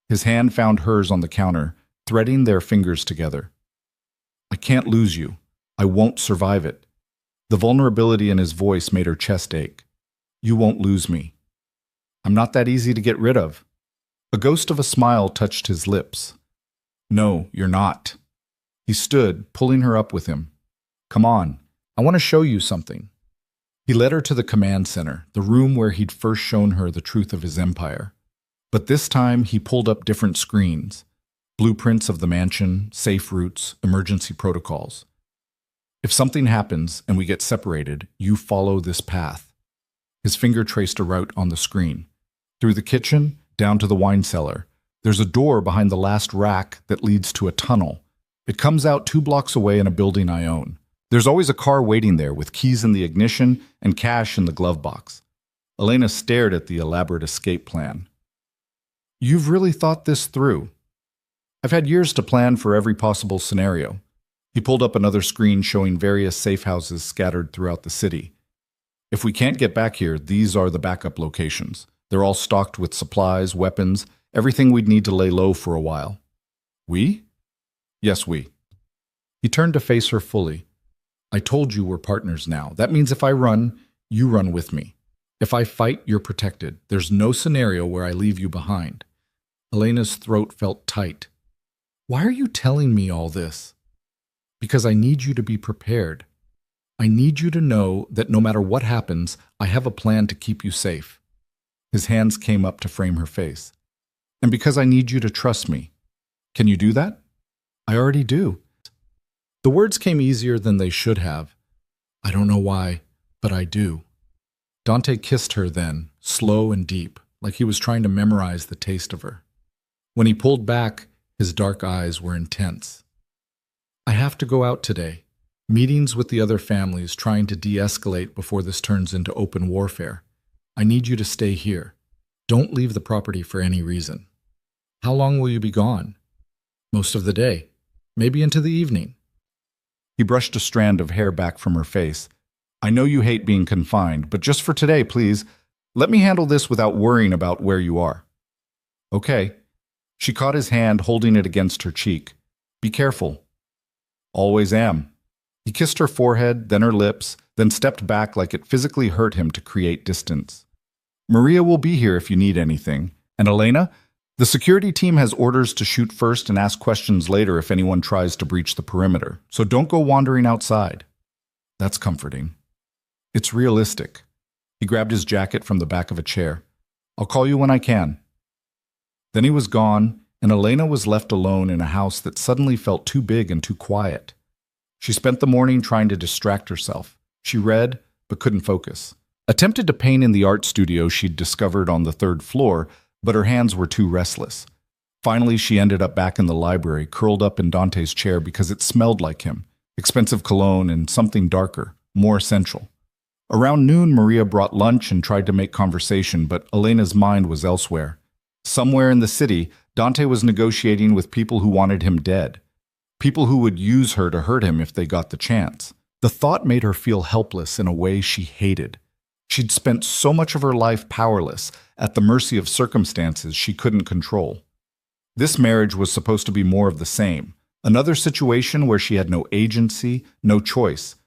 His hand found hers on the counter, threading their fingers together. I can't lose you. I won't survive it. The vulnerability in his voice made her chest ache. You won't lose me. I'm not that easy to get rid of. A ghost of a smile touched his lips. No, you're not. He stood, pulling her up with him. Come on, I want to show you something. He led her to the command center, the room where he'd first shown her the truth of his empire. But this time he pulled up different screens. Blueprints of the mansion, safe routes, emergency protocols. If something happens and we get separated, you follow this path. His finger traced a route on the screen. Through the kitchen, down to the wine cellar. There's a door behind the last rack that leads to a tunnel. It comes out 2 blocks away in a building I own. There's always a car waiting there with keys in the ignition and cash in the glove box. Elena stared at the elaborate escape plan. You've really thought this through. I've had years to plan for every possible scenario. He pulled up another screen showing various safe houses scattered throughout the city. If we can't get back here, these are the backup locations. They're all stocked with supplies, weapons, everything we'd need to lay low for a while. We? Yes, we. He turned to face her fully. I told you we're partners now. That means if I run, you run with me. If I fight, you're protected. There's no scenario where I leave you behind. Elena's throat felt tight. Why are you telling me all this? Because I need you to be prepared. I need you to know that no matter what happens, I have a plan to keep you safe. His hands came up to frame her face. And because I need you to trust me. Can you do that? I already do. The words came easier than they should have. I don't know why, but I do. Dante kissed her then, slow and deep, like he was trying to memorize the taste of her. When he pulled back, his dark eyes were intense. I have to go out today. Meetings with the other families trying to de-escalate before this turns into open warfare. I need you to stay here. Don't leave the property for any reason. How long will you be gone? Most of the day. Maybe into the evening. He brushed a strand of hair back from her face. I know you hate being confined, but just for today, please, let me handle this without worrying about where you are. Okay. She caught his hand, holding it against her cheek. Be careful. Always am. He kissed her forehead, then her lips, then stepped back like it physically hurt him to create distance. Maria will be here if you need anything. And Elena? The security team has orders to shoot first and ask questions later if anyone tries to breach the perimeter, so don't go wandering outside. That's comforting. It's realistic. He grabbed his jacket from the back of a chair. I'll call you when I can. Then he was gone, and Elena was left alone in a house that suddenly felt too big and too quiet. She spent the morning trying to distract herself. She read, but couldn't focus. Attempted to paint in the art studio she'd discovered on the 3rd floor, but her hands were too restless. Finally, she ended up back in the library, curled up in Dante's chair because it smelled like him, expensive cologne and something darker, more essential. Around noon, Maria brought lunch and tried to make conversation, but Elena's mind was elsewhere. Somewhere in the city, Dante was negotiating with people who wanted him dead. People who would use her to hurt him if they got the chance. The thought made her feel helpless in a way she hated. She'd spent so much of her life powerless, at the mercy of circumstances she couldn't control. This marriage was supposed to be more of the same, another situation where she had no agency, no choice.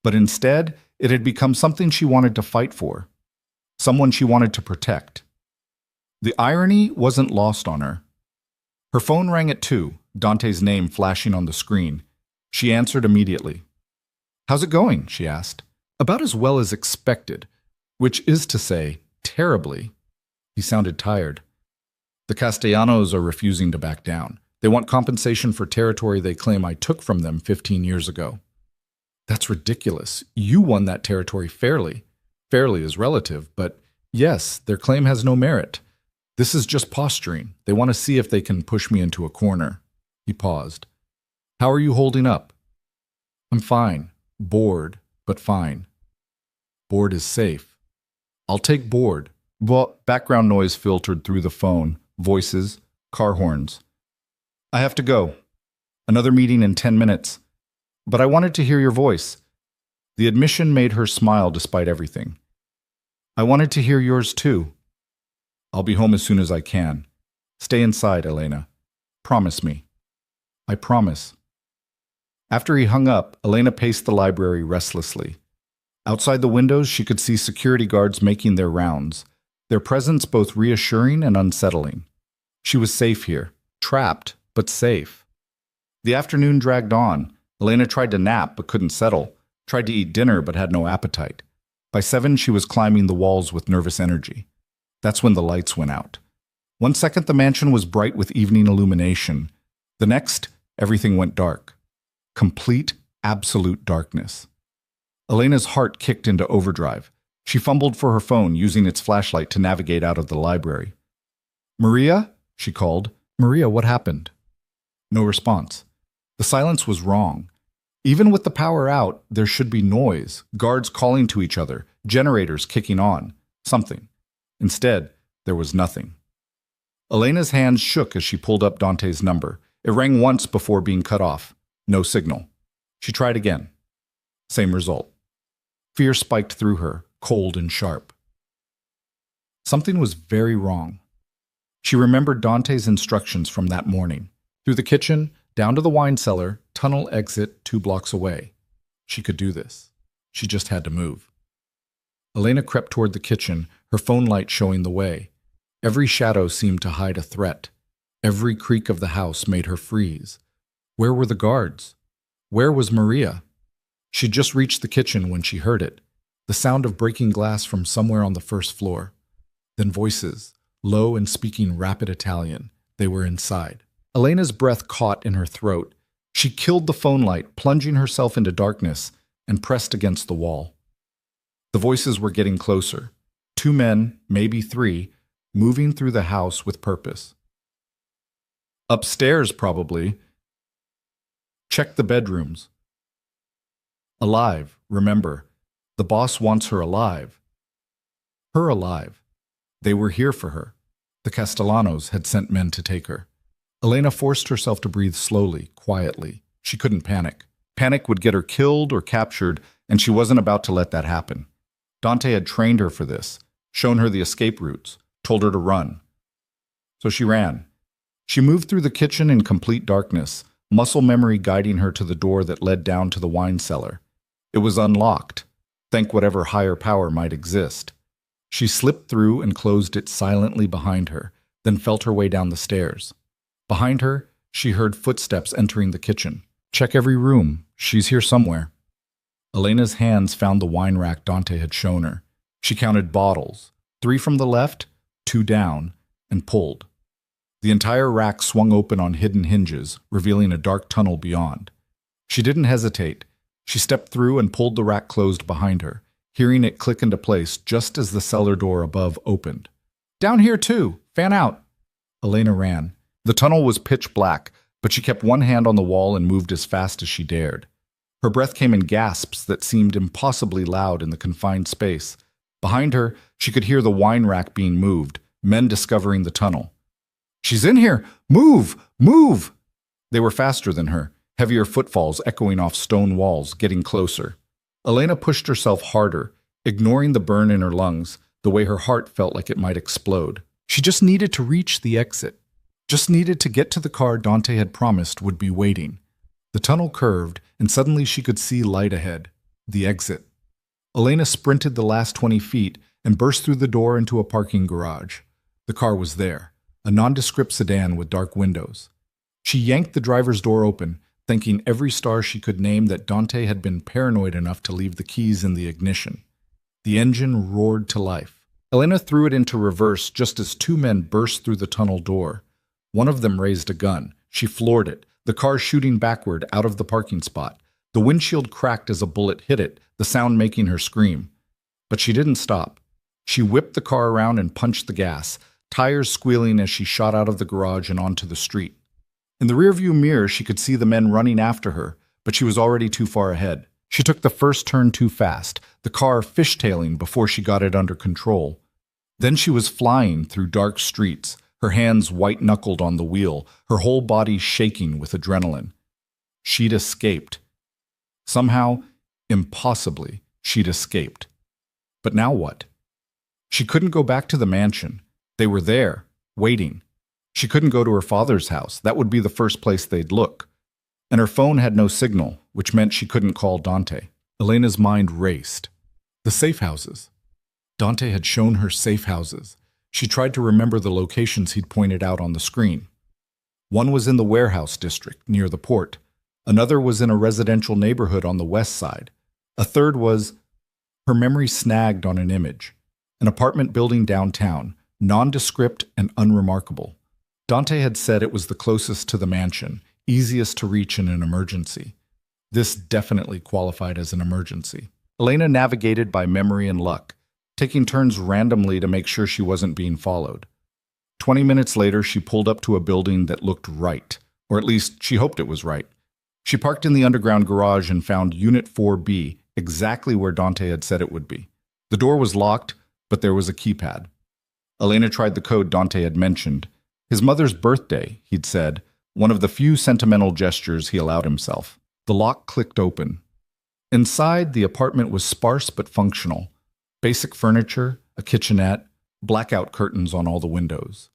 But instead, it had become something she wanted to fight for, someone she wanted to protect. The irony wasn't lost on her. Her phone rang at 2, Dante's name flashing on the screen. She answered immediately. How's it going? She asked. About as well as expected, which is to say, terribly. He sounded tired. The Castellanos are refusing to back down. They want compensation for territory they claim I took from them 15 years ago. That's ridiculous. You won that territory fairly. Fairly is relative, but yes, their claim has no merit. This is just posturing. They want to see if they can push me into a corner. He paused. How are you holding up? I'm fine. Bored, but fine. Bored is safe. I'll take bored. Background noise filtered through the phone. Voices, car horns. I have to go. Another meeting in 10 minutes. But I wanted to hear your voice. The admission made her smile despite everything. I wanted to hear yours too. I'll be home as soon as I can. Stay inside, Elena. Promise me. I promise. After he hung up, Elena paced the library restlessly. Outside the windows, she could see security guards making their rounds, their presence both reassuring and unsettling. She was safe here, trapped, but safe. The afternoon dragged on. Elena tried to nap but couldn't settle, tried to eat dinner but had no appetite. By 7, she was climbing the walls with nervous energy. That's when the lights went out. One second, the mansion was bright with evening illumination. The next, everything went dark. Complete, absolute darkness. Elena's heart kicked into overdrive. She fumbled for her phone, using its flashlight to navigate out of the library. Maria? She called. Maria, what happened? No response. The silence was wrong. Even with the power out, there should be noise, guards calling to each other, generators kicking on, something. Instead, there was nothing. Elena's hands shook as she pulled up Dante's number. It rang once before being cut off. No signal. She tried again. Same result. Fear spiked through her, cold and sharp. Something was very wrong. She remembered Dante's instructions from that morning. Through the kitchen, down to the wine cellar, tunnel exit 2 blocks away. She could do this. She just had to move. Elena crept toward the kitchen, her phone light showing the way. Every shadow seemed to hide a threat. Every creak of the house made her freeze. Where were the guards? Where was Maria? She'd just reached the kitchen when she heard it, the sound of breaking glass from somewhere on the 1st floor. Then voices, low and speaking rapid Italian. They were inside. Elena's breath caught in her throat. She killed the phone light, plunging herself into darkness, and pressed against the wall. The voices were getting closer. 2 men, maybe 3, moving through the house with purpose. Upstairs, probably. Check the bedrooms. Alive, remember. The boss wants her alive. Her alive. They were here for her. The Castellanos had sent men to take her. Elena forced herself to breathe slowly, quietly. She couldn't panic. Panic would get her killed or captured, and she wasn't about to let that happen. Dante had trained her for this, shown her the escape routes, told her to run. So she ran. She moved through the kitchen in complete darkness, muscle memory guiding her to the door that led down to the wine cellar. It was unlocked, thank whatever higher power might exist. She slipped through and closed it silently behind her, then felt her way down the stairs. Behind her, she heard footsteps entering the kitchen. Check every room. She's here somewhere. Elena's hands found the wine rack Dante had shown her. She counted bottles, 3 from the left, 2 down, and pulled. The entire rack swung open on hidden hinges, revealing a dark tunnel beyond. She didn't hesitate. She stepped through and pulled the rack closed behind her, hearing it click into place just as the cellar door above opened. Down here too! Fan out! Elena ran. The tunnel was pitch black, but she kept one hand on the wall and moved as fast as she dared. Her breath came in gasps that seemed impossibly loud in the confined space. Behind her, she could hear the wine rack being moved, men discovering the tunnel. She's in here! Move! Move! They were faster than her, heavier footfalls echoing off stone walls, getting closer. Elena pushed herself harder, ignoring the burn in her lungs, the way her heart felt like it might explode. She just needed to reach the exit. Just needed to get to the car Dante had promised would be waiting. The tunnel curved, and suddenly she could see light ahead. The exit. Elena sprinted the last 20 feet and burst through the door into a parking garage. The car was there, a nondescript sedan with dark windows. She yanked the driver's door open, thanking every star she could name that Dante had been paranoid enough to leave the keys in the ignition. The engine roared to life. Elena threw it into reverse just as 2 men burst through the tunnel door. One of them raised a gun. She floored it, the car shooting backward out of the parking spot. The windshield cracked as a bullet hit it, the sound making her scream. But she didn't stop. She whipped the car around and punched the gas, tires squealing as she shot out of the garage and onto the street. In the rearview mirror, she could see the men running after her, but she was already too far ahead. She took the first turn too fast, the car fishtailing before she got it under control. Then she was flying through dark streets, her hands white-knuckled on the wheel, her whole body shaking with adrenaline. She'd escaped. Somehow, impossibly, she'd escaped. But now what? She couldn't go back to the mansion. They were there, waiting. She couldn't go to her father's house. That would be the first place they'd look. And her phone had no signal, which meant she couldn't call Dante. Elena's mind raced. The safe houses. Dante had shown her safe houses. She tried to remember the locations he'd pointed out on the screen. One was in the warehouse district, near the port. Another was in a residential neighborhood on the west side. A third was... Her memory snagged on an image. An apartment building downtown, nondescript and unremarkable. Dante had said it was the closest to the mansion, easiest to reach in an emergency. This definitely qualified as an emergency. Elena navigated by memory and luck, taking turns randomly to make sure she wasn't being followed. 20 minutes later, she pulled up to a building that looked right, or at least she hoped it was right. She parked in the underground garage and found Unit 4B, exactly where Dante had said it would be. The door was locked, but there was a keypad. Elena tried the code Dante had mentioned. His mother's birthday, he'd said, one of the few sentimental gestures he allowed himself. The lock clicked open. Inside, the apartment was sparse but functional. Basic furniture, a kitchenette, blackout curtains on all the windows.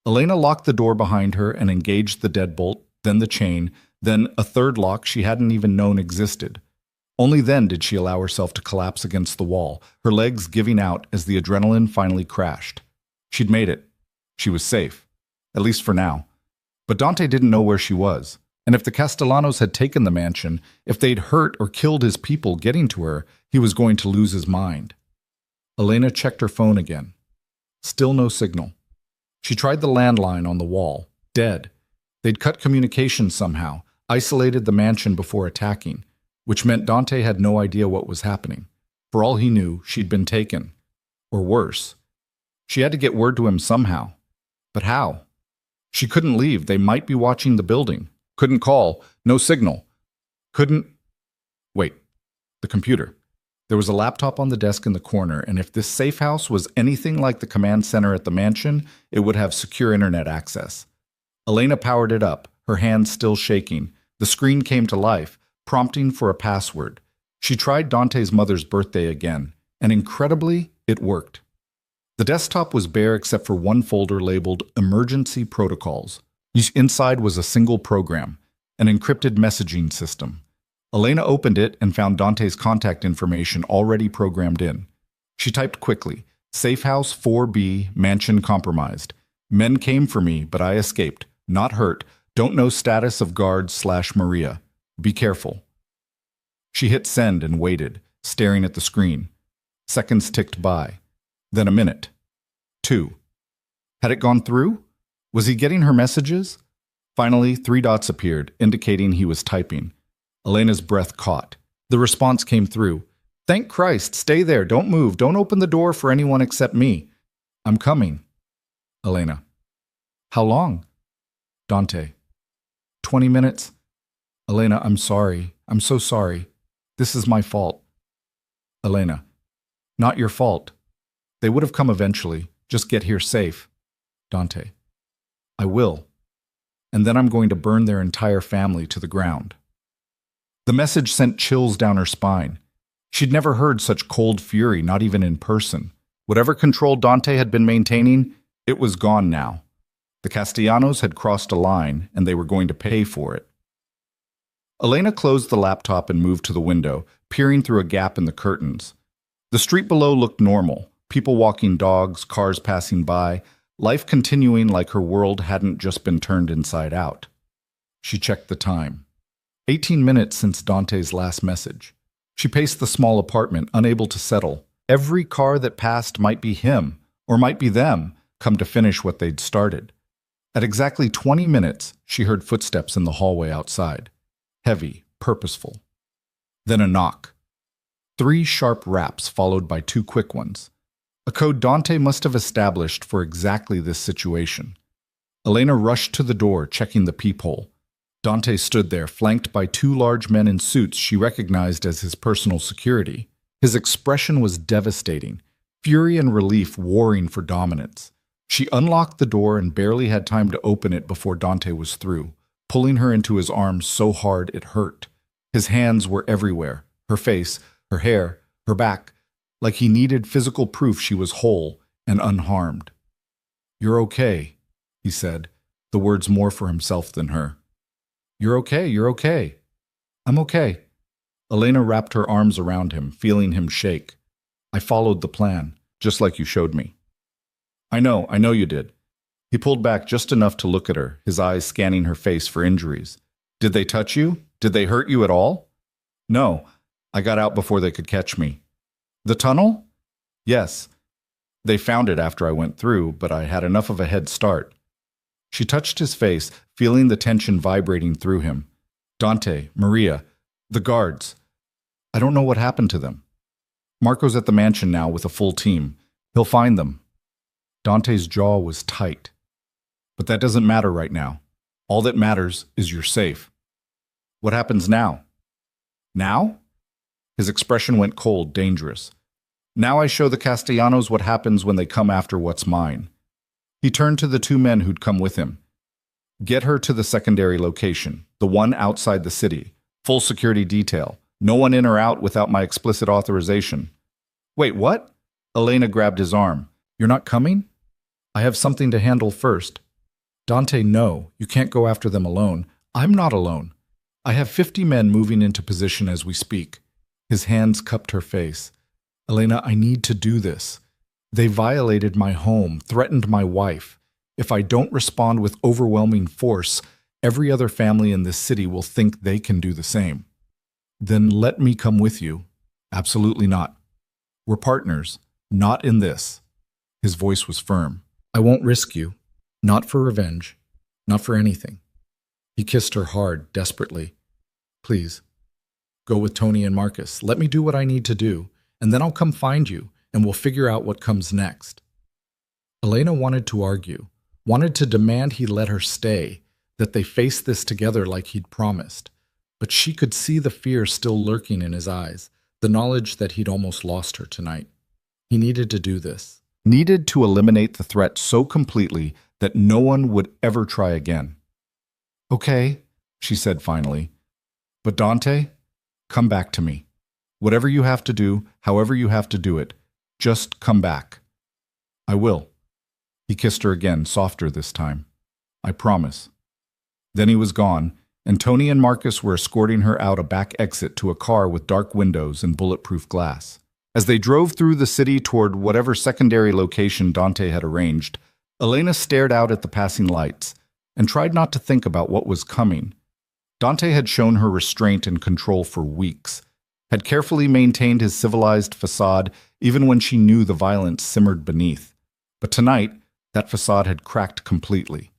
Elena locked the door behind her and engaged the deadbolt, then the chain, then a third lock she hadn't even known existed. Only then did she allow herself to collapse against the wall, her legs giving out as the adrenaline finally crashed. She'd made it. She was safe, at least for now. But Dante didn't know where she was, and if the Castellanos had taken the mansion, if they'd hurt or killed his people getting to her, he was going to lose his mind. Elena checked her phone again. Still no signal. She tried the landline on the wall. Dead. They'd cut communication somehow, isolated the mansion before attacking, which meant Dante had no idea what was happening. For all he knew, she'd been taken. Or worse. She had to get word to him somehow. But how? She couldn't leave. They might be watching the building. Couldn't call. No signal. Couldn't... Wait. The computer. There was a laptop on the desk in the corner, and if this safe house was anything like the command center at the mansion, it would have secure internet access. Elena powered it up, her hands still shaking. The screen came to life, prompting for a password. She tried Dante's mother's birthday again, and incredibly, it worked. The desktop was bare except for one folder labeled Emergency Protocols. Inside was a single program, an encrypted messaging system. Elena opened it and found Dante's contact information already programmed in. She typed quickly, Safe House 4B, Mansion Compromised. Men came for me, but I escaped. Not hurt. Don't know status of guard/Maria. Be careful. She hit send and waited, staring at the screen. Seconds ticked by. Then a minute. 2. Had it gone through? Was he getting her messages? Finally, 3 dots appeared, indicating he was typing. Elena's breath caught. The response came through. Thank Christ, stay there, don't move, don't open the door for anyone except me. I'm coming. Elena. How long? Dante. 20 minutes. Elena, I'm sorry. I'm so sorry. This is my fault. Elena. Not your fault. They would have come eventually. Just get here safe. Dante. I will. And then I'm going to burn their entire family to the ground. The message sent chills down her spine. She'd never heard such cold fury, not even in person. Whatever control Dante had been maintaining, it was gone now. The Castellanos had crossed a line, and they were going to pay for it. Elena closed the laptop and moved to the window, peering through a gap in the curtains. The street below looked normal. People walking dogs, cars passing by, life continuing like her world hadn't just been turned inside out. She checked the time. 18 minutes since Dante's last message. She paced the small apartment, unable to settle. Every car that passed might be him, or might be them, come to finish what they'd started. At exactly 20 minutes, she heard footsteps in the hallway outside. Heavy, purposeful. Then a knock. 3 sharp raps followed by 2 quick ones. A code Dante must have established for exactly this situation. Elena rushed to the door, checking the peephole. Dante stood there, flanked by 2 large men in suits she recognized as his personal security. His expression was devastating, fury and relief warring for dominance. She unlocked the door and barely had time to open it before Dante was through, pulling her into his arms so hard it hurt. His hands were everywhere, her face, her hair, her back, like he needed physical proof she was whole and unharmed. You're okay, he said, the words more for himself than her. You're okay, you're okay. I'm okay. Elena wrapped her arms around him, feeling him shake. I followed the plan, just like you showed me. I know you did. He pulled back just enough to look at her, his eyes scanning her face for injuries. Did they touch you? Did they hurt you at all? No, I got out before they could catch me. The tunnel? Yes. They found it after I went through, but I had enough of a head start. She touched his face, feeling the tension vibrating through him. Dante, Maria, the guards. I don't know what happened to them. Marco's at the mansion now with a full team. He'll find them. Dante's jaw was tight. But that doesn't matter right now. All that matters is you're safe. What happens now? Now? His expression went cold, dangerous. Now I show the Castellanos what happens when they come after what's mine. He turned to the 2 men who'd come with him. Get her to the secondary location, the one outside the city. Full security detail. No one in or out without my explicit authorization. Wait, what? Elena grabbed his arm. You're not coming? I have something to handle first. Dante, no, you can't go after them alone. I'm not alone. I have 50 men moving into position as we speak. His hands cupped her face. Elena, I need to do this. They violated my home, threatened my wife. If I don't respond with overwhelming force, every other family in this city will think they can do the same. Then let me come with you. Absolutely not. We're partners, not in this. His voice was firm. I won't risk you. Not for revenge. Not for anything. He kissed her hard, desperately. Please, go with Tony and Marcus. Let me do what I need to do, and then I'll come find you, and we'll figure out what comes next. Elena wanted to argue, wanted to demand he let her stay, that they face this together like he'd promised. But she could see the fear still lurking in his eyes, the knowledge that he'd almost lost her tonight. He needed to do this. Needed to eliminate the threat so completely that no one would ever try again. Okay, she said finally. But Dante, come back to me. Whatever you have to do, however you have to do it, just come back." "I will." He kissed her again, softer this time. "I promise." Then he was gone, and Tony and Marcus were escorting her out a back exit to a car with dark windows and bulletproof glass. As they drove through the city toward whatever secondary location Dante had arranged, Elena stared out at the passing lights and tried not to think about what was coming. Dante had shown her restraint and control for weeks, had carefully maintained his civilized facade even when she knew the violence simmered beneath. But tonight, that facade had cracked completely.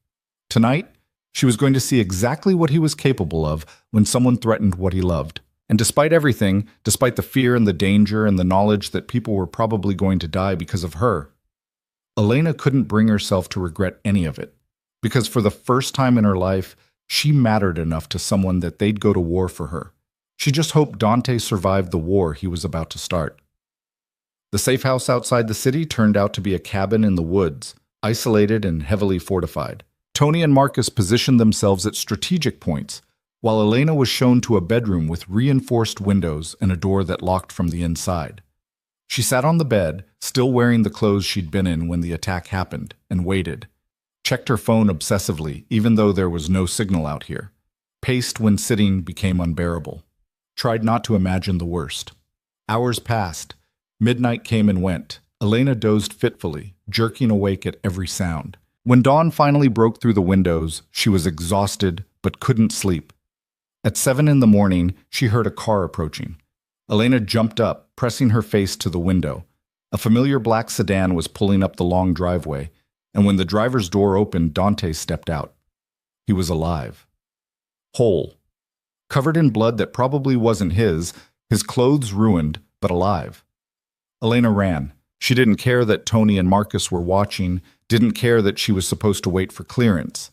Tonight, she was going to see exactly what he was capable of when someone threatened what he loved. And despite everything, despite the fear and the danger and the knowledge that people were probably going to die because of her, Elena couldn't bring herself to regret any of it. Because for the first time in her life, she mattered enough to someone that they'd go to war for her. She just hoped Dante survived the war he was about to start. The safe house outside the city turned out to be a cabin in the woods, isolated and heavily fortified. Tony and Marcus positioned themselves at strategic points, while Elena was shown to a bedroom with reinforced windows and a door that locked from the inside. She sat on the bed, still wearing the clothes she'd been in when the attack happened, and waited. Checked her phone obsessively, even though there was no signal out here. Paced when sitting became unbearable. Tried not to imagine the worst. Hours passed. Midnight came and went. Elena dozed fitfully, jerking awake at every sound. When dawn finally broke through the windows, she was exhausted but couldn't sleep. At 7 in the morning, she heard a car approaching. Elena jumped up, pressing her face to the window. A familiar black sedan was pulling up the long driveway, and when the driver's door opened, Dante stepped out. He was alive. Whole. Covered in blood that probably wasn't his clothes ruined, but alive. Elena ran. She didn't care that Tony and Marcus were watching, didn't care that she was supposed to wait for clearance.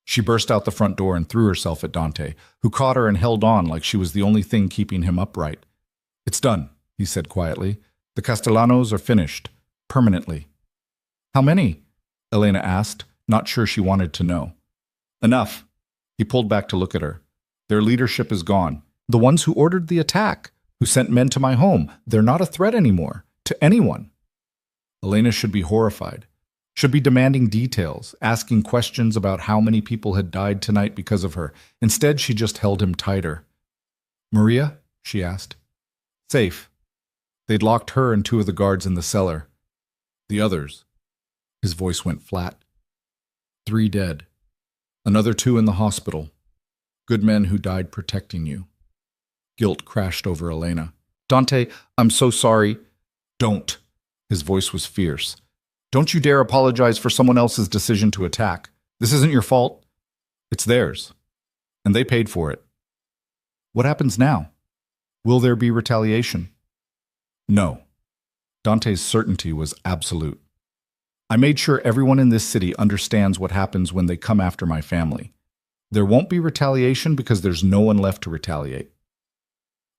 She burst out the front door and threw herself at Dante, who caught her and held on like she was the only thing keeping him upright. "It's done," he said quietly. "The Castellanos are finished. Permanently." "How many?" Elena asked, not sure she wanted to know. "Enough." He pulled back to look at her. "Their leadership is gone. The ones who ordered the attack, who sent men to my home, they're not a threat anymore, to anyone." Elena should be horrified. Should be demanding details, asking questions about how many people had died tonight because of her. Instead, she just held him tighter. "Maria?" she asked. "Safe." They'd locked her and 2 of the guards in the cellar. "The others?" His voice went flat. 3 dead. Another 2 in the hospital. Good men who died protecting you. Guilt crashed over Elena. "Dante, I'm so sorry." "Don't." His voice was fierce. "Don't you dare apologize for someone else's decision to attack. This isn't your fault. It's theirs. And they paid for it." "What happens now? Will there be retaliation?" "No." Dante's certainty was absolute. "I made sure everyone in this city understands what happens when they come after my family. There won't be retaliation because there's no one left to retaliate."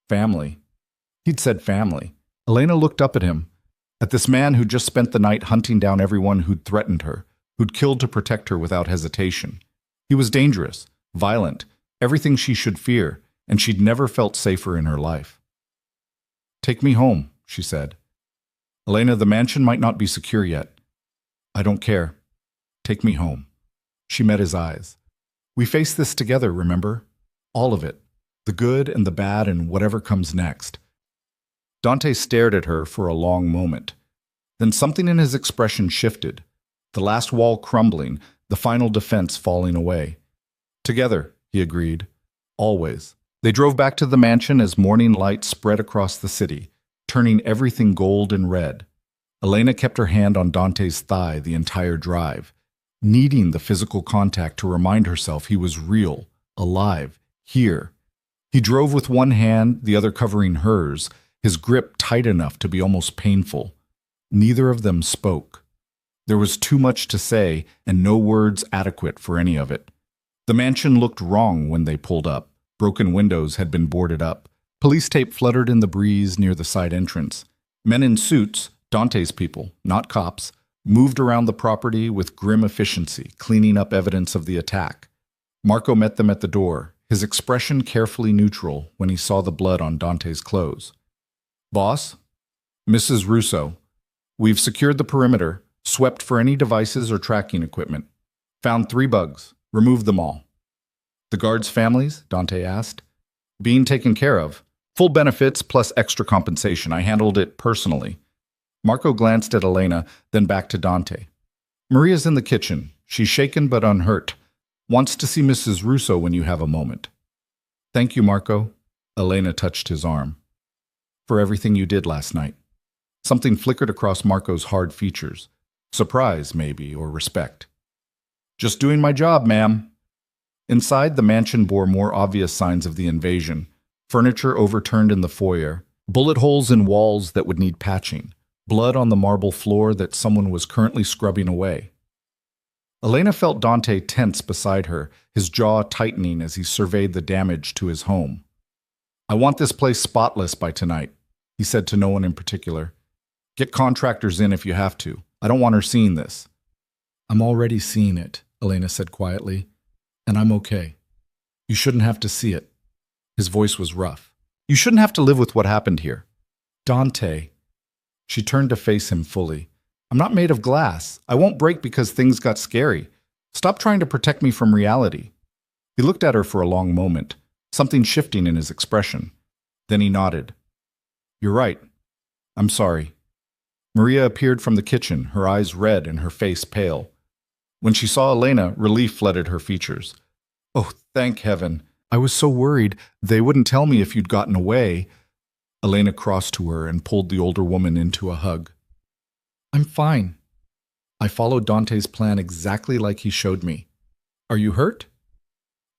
Family. He'd said family. Elena looked up at him, at this man who just spent the night hunting down everyone who'd threatened her, who'd killed to protect her without hesitation. He was dangerous, violent, everything she should fear, and she'd never felt safer in her life. "Take me home," she said. "Elena, the mansion might not be secure yet." "I don't care. Take me home." She met his eyes. "We face this together, remember? All of it. The good and the bad and whatever comes next." Dante stared at her for a long moment. Then something in his expression shifted, the last wall crumbling, the final defense falling away. "Together," he agreed. "Always." They drove back to the mansion as morning light spread across the city, turning everything gold and red. Elena kept her hand on Dante's thigh the entire drive, needing the physical contact to remind herself he was real, alive, here. He drove with one hand, the other covering hers, his grip tight enough to be almost painful. Neither of them spoke. There was too much to say, and no words adequate for any of it. The mansion looked wrong when they pulled up. Broken windows had been boarded up. Police tape fluttered in the breeze near the side entrance. Men in suits, Dante's people, not cops, moved around the property with grim efficiency, cleaning up evidence of the attack. Marco met them at the door, his expression carefully neutral when he saw the blood on Dante's clothes. Boss? Mrs. Russo. We've secured the perimeter, swept for any devices or tracking equipment. Found 3 bugs. Removed them all. The guards' families? Dante asked. Being taken care of. Full benefits plus extra compensation. I handled it personally. Marco glanced at Elena, then back to Dante. Maria's in the kitchen. She's shaken but unhurt. Wants to see Mrs. Russo when you have a moment. Thank you, Marco. Elena touched his arm. For everything you did last night. Something flickered across Marco's hard features. Surprise, maybe, or respect. Just doing my job, ma'am. Inside, the mansion bore more obvious signs of the invasion. Furniture overturned in the foyer, bullet holes in walls that would need patching, blood on the marble floor that someone was currently scrubbing away. Elena felt Dante tense beside her, his jaw tightening as he surveyed the damage to his home. I want this place spotless by tonight, he said to no one in particular. Get contractors in if you have to. I don't want her seeing this. I'm already seeing it, Elena said quietly, and I'm okay. You shouldn't have to see it. His voice was rough. You shouldn't have to live with what happened here. Dante. She turned to face him fully. I'm not made of glass. I won't break because things got scary. Stop trying to protect me from reality. He looked at her for a long moment, something shifting in his expression. Then he nodded. You're right. I'm sorry. Maria appeared from the kitchen, her eyes red and her face pale. When she saw Elena, relief flooded her features. Oh, thank heaven. I was so worried they wouldn't tell me if you'd gotten away. Elena crossed to her and pulled the older woman into a hug. I'm fine. I followed Dante's plan exactly like he showed me. Are you hurt?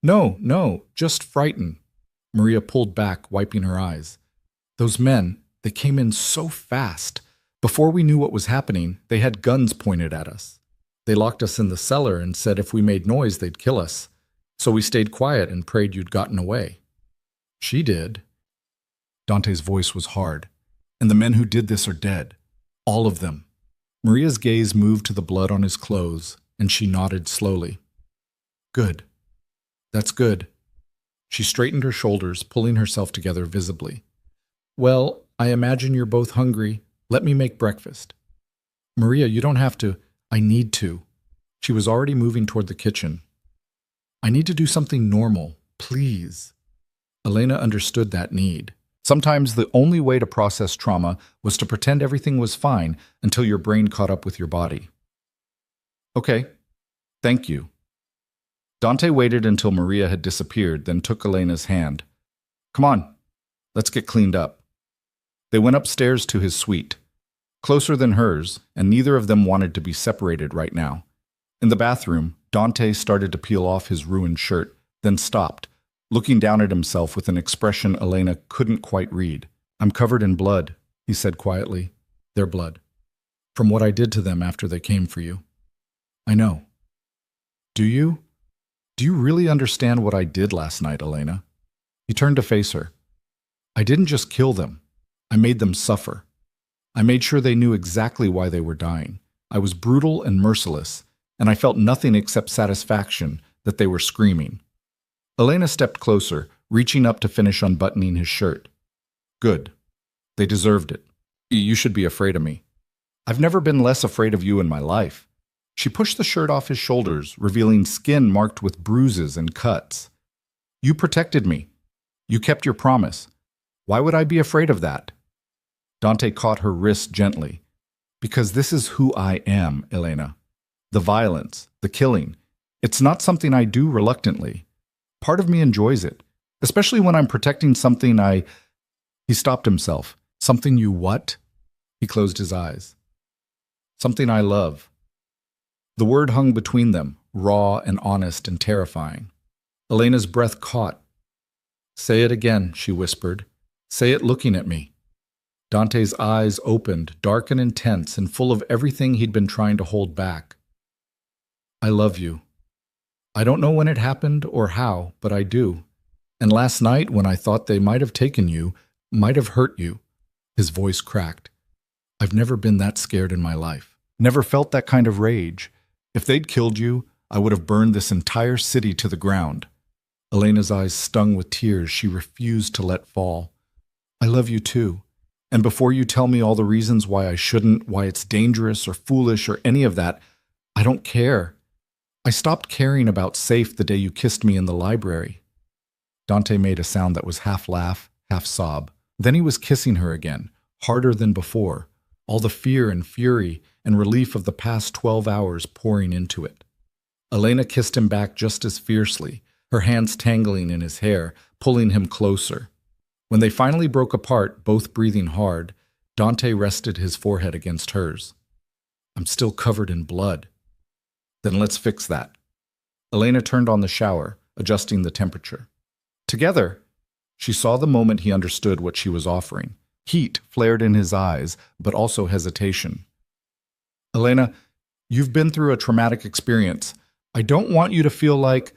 No, just frightened. Maria pulled back, wiping her eyes. Those men, they came in so fast. Before we knew what was happening, they had guns pointed at us. They locked us in the cellar and said if we made noise, they'd kill us. So we stayed quiet and prayed you'd gotten away. She did. Dante's voice was hard. And the men who did this are dead. All of them. Maria's gaze moved to the blood on his clothes, and she nodded slowly. Good. That's good. She straightened her shoulders, pulling herself together visibly. Well, I imagine you're both hungry. Let me make breakfast. Maria, you don't have to. I need to. She was already moving toward the kitchen. I need to do something normal, please. Elena understood that need. Sometimes the only way to process trauma was to pretend everything was fine until your brain caught up with your body. Okay, thank you. Dante waited until Maria had disappeared, then took Elena's hand. Come on, let's get cleaned up. They went upstairs to his suite, closer than hers, and neither of them wanted to be separated right now. In the bathroom, Dante started to peel off his ruined shirt, then stopped, looking down at himself with an expression Elena couldn't quite read. I'm covered in blood, he said quietly. Their blood. From what I did to them after they came for you. I know. Do you? Do you really understand what I did last night, Elena? He turned to face her. I didn't just kill them. I made them suffer. I made sure they knew exactly why they were dying. I was brutal and merciless, and I felt nothing except satisfaction that they were screaming. Elena stepped closer, reaching up to finish unbuttoning his shirt. Good. They deserved it. You should be afraid of me. I've never been less afraid of you in my life. She pushed the shirt off his shoulders, revealing skin marked with bruises and cuts. You protected me. You kept your promise. Why would I be afraid of that? Dante caught her wrist gently. Because this is who I am, Elena. The violence, the killing. It's not something I do reluctantly. Part of me enjoys it, especially when I'm protecting something He stopped himself. Something you what? He closed his eyes. Something I love. The word hung between them, raw and honest and terrifying. Elena's breath caught. Say it again, she whispered. Say it looking at me. Dante's eyes opened, dark and intense and full of everything he'd been trying to hold back. I love you. I don't know when it happened or how, but I do. And last night, when I thought they might have taken you, might have hurt you, his voice cracked. I've never been that scared in my life. Never felt that kind of rage. If they'd killed you, I would have burned this entire city to the ground. Elena's eyes stung with tears she refused to let fall. I love you too. And before you tell me all the reasons why I shouldn't, why it's dangerous or foolish or any of that, I don't care. I stopped caring about safe the day you kissed me in the library." Dante made a sound that was half laugh, half sob. Then he was kissing her again, harder than before, all the fear and fury and relief of the past 12 hours pouring into it. Elena kissed him back just as fiercely, her hands tangling in his hair, pulling him closer. When they finally broke apart, both breathing hard, Dante rested his forehead against hers. "I'm still covered in blood." "Then let's fix that." Elena turned on the shower, adjusting the temperature. Together, she saw the moment he understood what she was offering. Heat flared in his eyes, but also hesitation. "Elena, you've been through a traumatic experience. I don't want you to feel like—"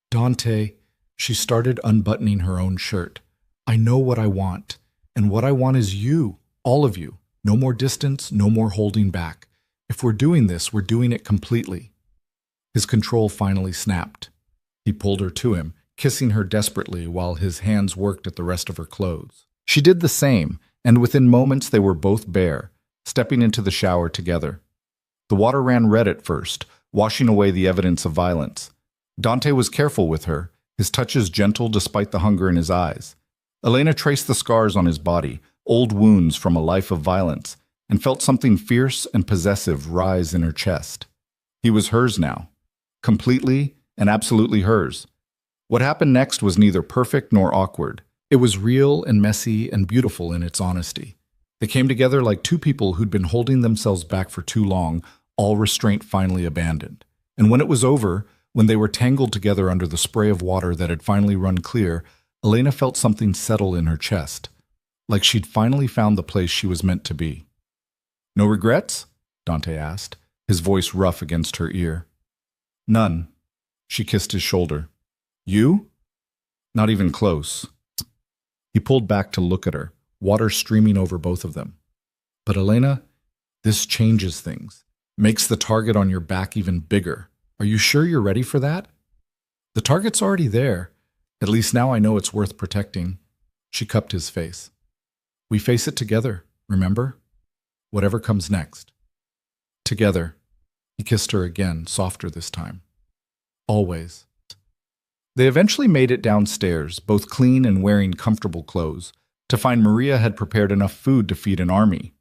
"Dante," she started unbuttoning her own shirt. "I know what I want, and what I want is you, all of you. No more distance, no more holding back. If we're doing this, we're doing it completely." His control finally snapped. He pulled her to him, kissing her desperately while his hands worked at the rest of her clothes. She did the same, and within moments they were both bare, stepping into the shower together. The water ran red at first, washing away the evidence of violence. Dante was careful with her, his touches gentle despite the hunger in his eyes. Elena traced the scars on his body, old wounds from a life of violence, and felt something fierce and possessive rise in her chest. He was hers now, completely and absolutely hers. What happened next was neither perfect nor awkward. It was real and messy and beautiful in its honesty. They came together like two people who'd been holding themselves back for too long, all restraint finally abandoned. And when it was over, when they were tangled together under the spray of water that had finally run clear, Elena felt something settle in her chest, like she'd finally found the place she was meant to be. "No regrets?" Dante asked, his voice rough against her ear. "None." She kissed his shoulder. "You?" "Not even close." He pulled back to look at her, water streaming over both of them. "But Elena, this changes things. Makes the target on your back even bigger. Are you sure you're ready for that?" "The target's already there. At least now I know it's worth protecting." She cupped his face. "We face it together, remember? Whatever comes next." "Together." He kissed her again, softer this time. "Always." They eventually made it downstairs, both clean and wearing comfortable clothes, to find Maria had prepared enough food to feed an army.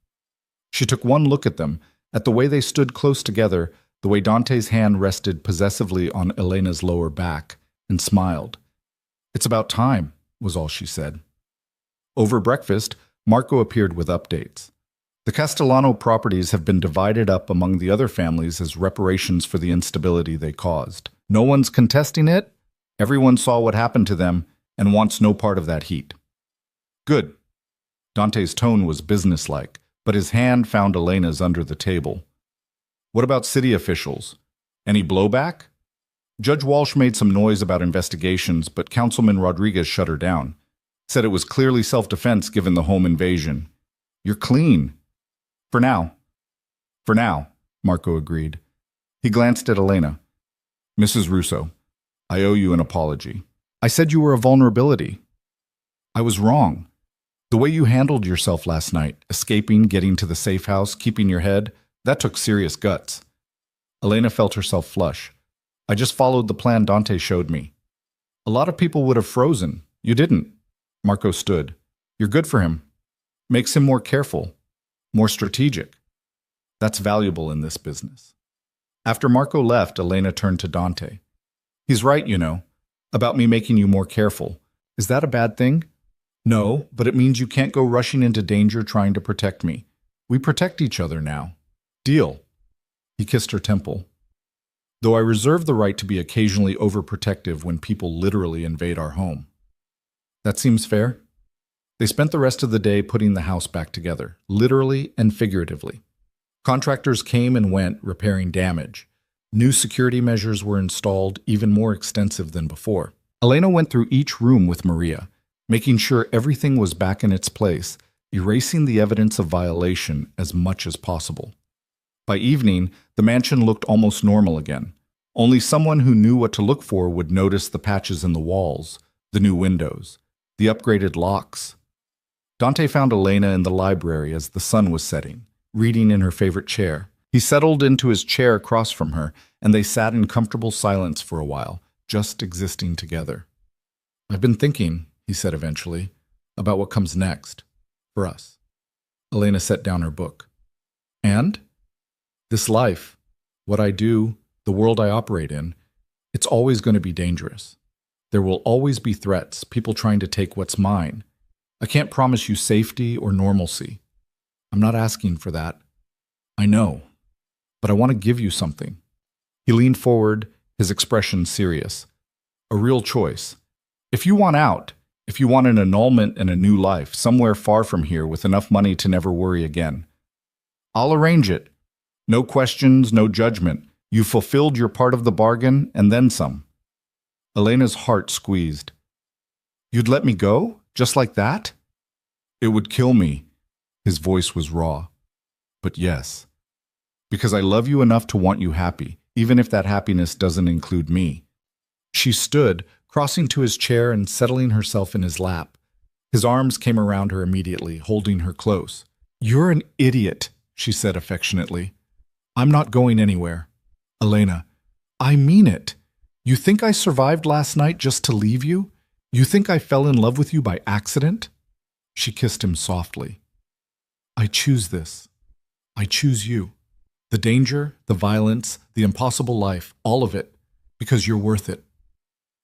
She took one look at them, at the way they stood close together, the way Dante's hand rested possessively on Elena's lower back, and smiled. "It's about time," was all she said. Over breakfast, Marco appeared with updates. The Castellano properties have been divided up among the other families as reparations for the instability they caused. No one's contesting it. Everyone saw what happened to them and wants no part of that heat. "Good." Dante's tone was businesslike, but his hand found Elena's under the table. "What about city officials? Any blowback?" Judge Walsh made some noise about investigations, but Councilman Rodriguez shut her down. Said it was clearly self-defense given the home invasion. "You're clean." "For now." "For now," Marco agreed. He glanced at Elena. "Mrs. Russo, I owe you an apology. I said you were a vulnerability. I was wrong. The way you handled yourself last night, escaping, getting to the safe house, keeping your head, that took serious guts." Elena felt herself flush. "I just followed the plan Dante showed me." "A lot of people would have frozen. You didn't." Marco stood. "You're good for him. Makes him more careful, more strategic. That's valuable in this business." After Marco left, Elena turned to Dante. "He's right, you know, about me making you more careful. Is that a bad thing?" "No, but it means you can't go rushing into danger trying to protect me. We protect each other now. Deal." He kissed her temple. "Though I reserve the right to be occasionally overprotective when people literally invade our home." "That seems fair." They spent the rest of the day putting the house back together, literally and figuratively. Contractors came and went, repairing damage. New security measures were installed, even more extensive than before. Elena went through each room with Maria, making sure everything was back in its place, erasing the evidence of violation as much as possible. By evening, the mansion looked almost normal again. Only someone who knew what to look for would notice the patches in the walls, the new windows, the upgraded locks. Dante found Elena in the library as the sun was setting, reading in her favorite chair. He settled into his chair across from her, and they sat in comfortable silence for a while, just existing together. "I've been thinking," he said eventually, "about what comes next, for us." Elena set down her book. "And? This life, what I do, the world I operate in, it's always going to be dangerous. There will always be threats, people trying to take what's mine. I can't promise you safety or normalcy. I'm not asking for that. I know. But I want to give you something." He leaned forward, his expression serious. "A real choice. If you want out, if you want an annulment and a new life, somewhere far from here with enough money to never worry again, I'll arrange it. No questions, no judgment. You fulfilled your part of the bargain and then some." Elena's heart squeezed. "You'd let me go? Just like that?" "It would kill me." His voice was raw. "But yes. Because I love you enough to want you happy, even if that happiness doesn't include me." She stood, crossing to his chair and settling herself in his lap. His arms came around her immediately, holding her close. "You're an idiot," she said affectionately. "I'm not going anywhere." "Elena, I mean it. You think I survived last night just to leave you? You think I fell in love with you by accident?" She kissed him softly. "I choose this. I choose you. The danger, the violence, the impossible life, all of it, because you're worth it."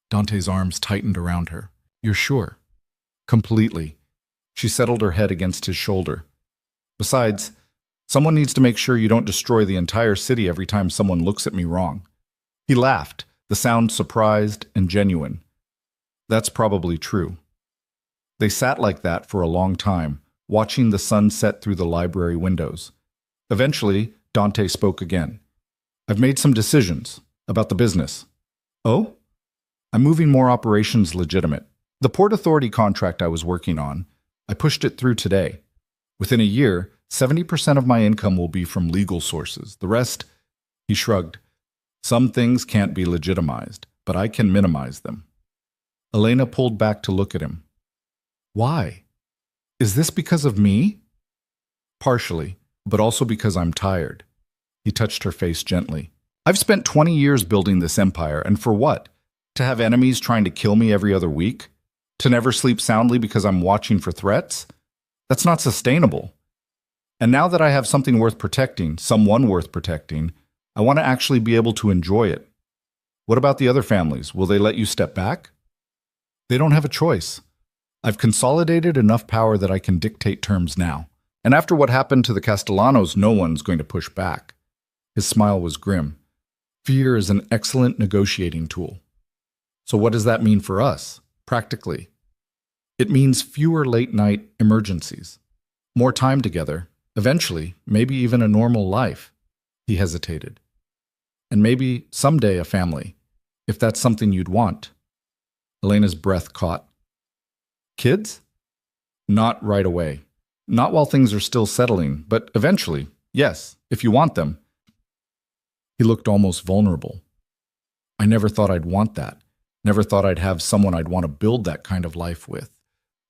Dante's arms tightened around her. "You're sure?" "Completely." She settled her head against his shoulder. "Besides, someone needs to make sure you don't destroy the entire city every time someone looks at me wrong." He laughed, the sound surprised and genuine. "That's probably true." They sat like that for a long time, watching the sun set through the library windows. Eventually, Dante spoke again. "I've made some decisions about the business." "Oh?" "I'm moving more operations legitimate. The Port Authority contract I was working on, I pushed it through today. Within a year, 70% of my income will be from legal sources. The rest," he shrugged. "Some things can't be legitimized, but I can minimize them." Elena pulled back to look at him. "Why? Is this because of me?" "Partially, but also because I'm tired." He touched her face gently. "I've spent 20 years building this empire, and for what? To have enemies trying to kill me every other week? To never sleep soundly because I'm watching for threats? That's not sustainable. And now that I have something worth protecting, someone worth protecting, I want to actually be able to enjoy it. What about the other families? Will they let you step back?" "They don't have a choice. I've consolidated enough power that I can dictate terms now. And after what happened to the Castellanos, no one's going to push back." His smile was grim. "Fear is an excellent negotiating tool." "So what does that mean for us, practically?" "It means fewer late-night emergencies. More time together. Eventually, maybe even a normal life." He hesitated. "And maybe someday a family, if that's something you'd want." Elena's breath caught. "Kids?" "Not right away. Not while things are still settling, but eventually, yes, if you want them." He looked almost vulnerable. "I never thought I'd want that. Never thought I'd have someone I'd want to build that kind of life with.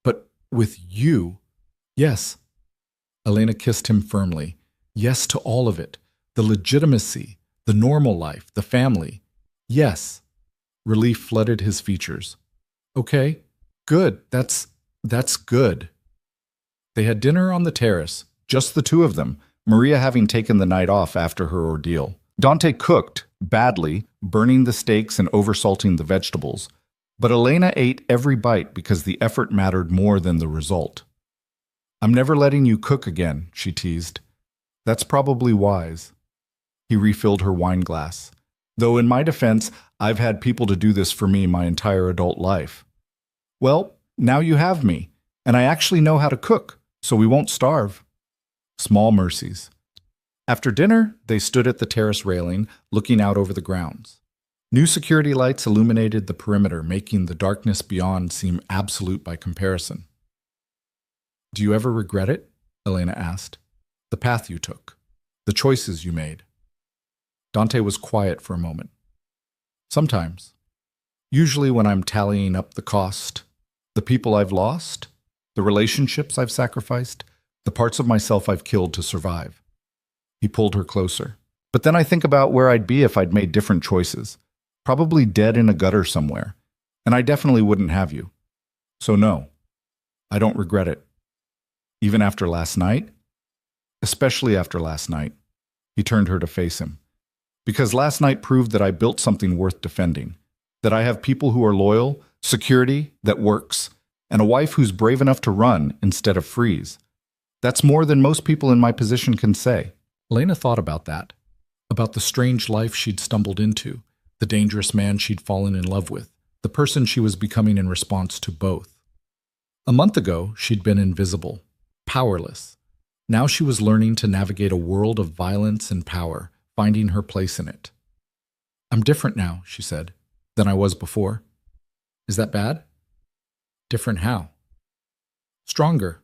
But with you, yes." Elena kissed him firmly. "Yes to all of it. The legitimacy, the normal life, the family. Yes." Relief flooded his features. "Okay, good. That's good." They had dinner on the terrace, just the two of them, Maria having taken the night off after her ordeal. Dante cooked, badly, burning the steaks and oversalting the vegetables, but Elena ate every bite because the effort mattered more than the result. "I'm never letting you cook again," she teased. "That's probably wise." He refilled her wine glass. "Though in my defense, I've had people to do this for me my entire adult life." "Well, now you have me, and I actually know how to cook, so we won't starve." Small mercies. After dinner, they stood at the terrace railing, looking out over the grounds. New security lights illuminated the perimeter, making the darkness beyond seem absolute by comparison. "Do you ever regret it?" Elena asked. "The path you took, the choices you made." Dante was quiet for a moment. "Sometimes. Usually when I'm tallying up the cost, the people I've lost, The relationships I've sacrificed, the parts of myself I've killed to survive. He pulled her closer. But then I think about where I'd be if I'd made different choices. Probably dead in a gutter somewhere. And I definitely wouldn't have you. So no, I don't regret it. Even after last night? Especially after last night. He turned her to face him. Because last night proved that I built something worth defending. That I have people who are loyal, security that works, and a wife who's brave enough to run instead of freeze. That's more than most people in my position can say. Elena thought about that. About the strange life she'd stumbled into, the dangerous man she'd fallen in love with, the person she was becoming in response to both. A month ago, she'd been invisible, powerless. Now she was learning to navigate a world of violence and power, finding her place in it. I'm different now, she said, than I was before. Is that bad? Different how? Stronger,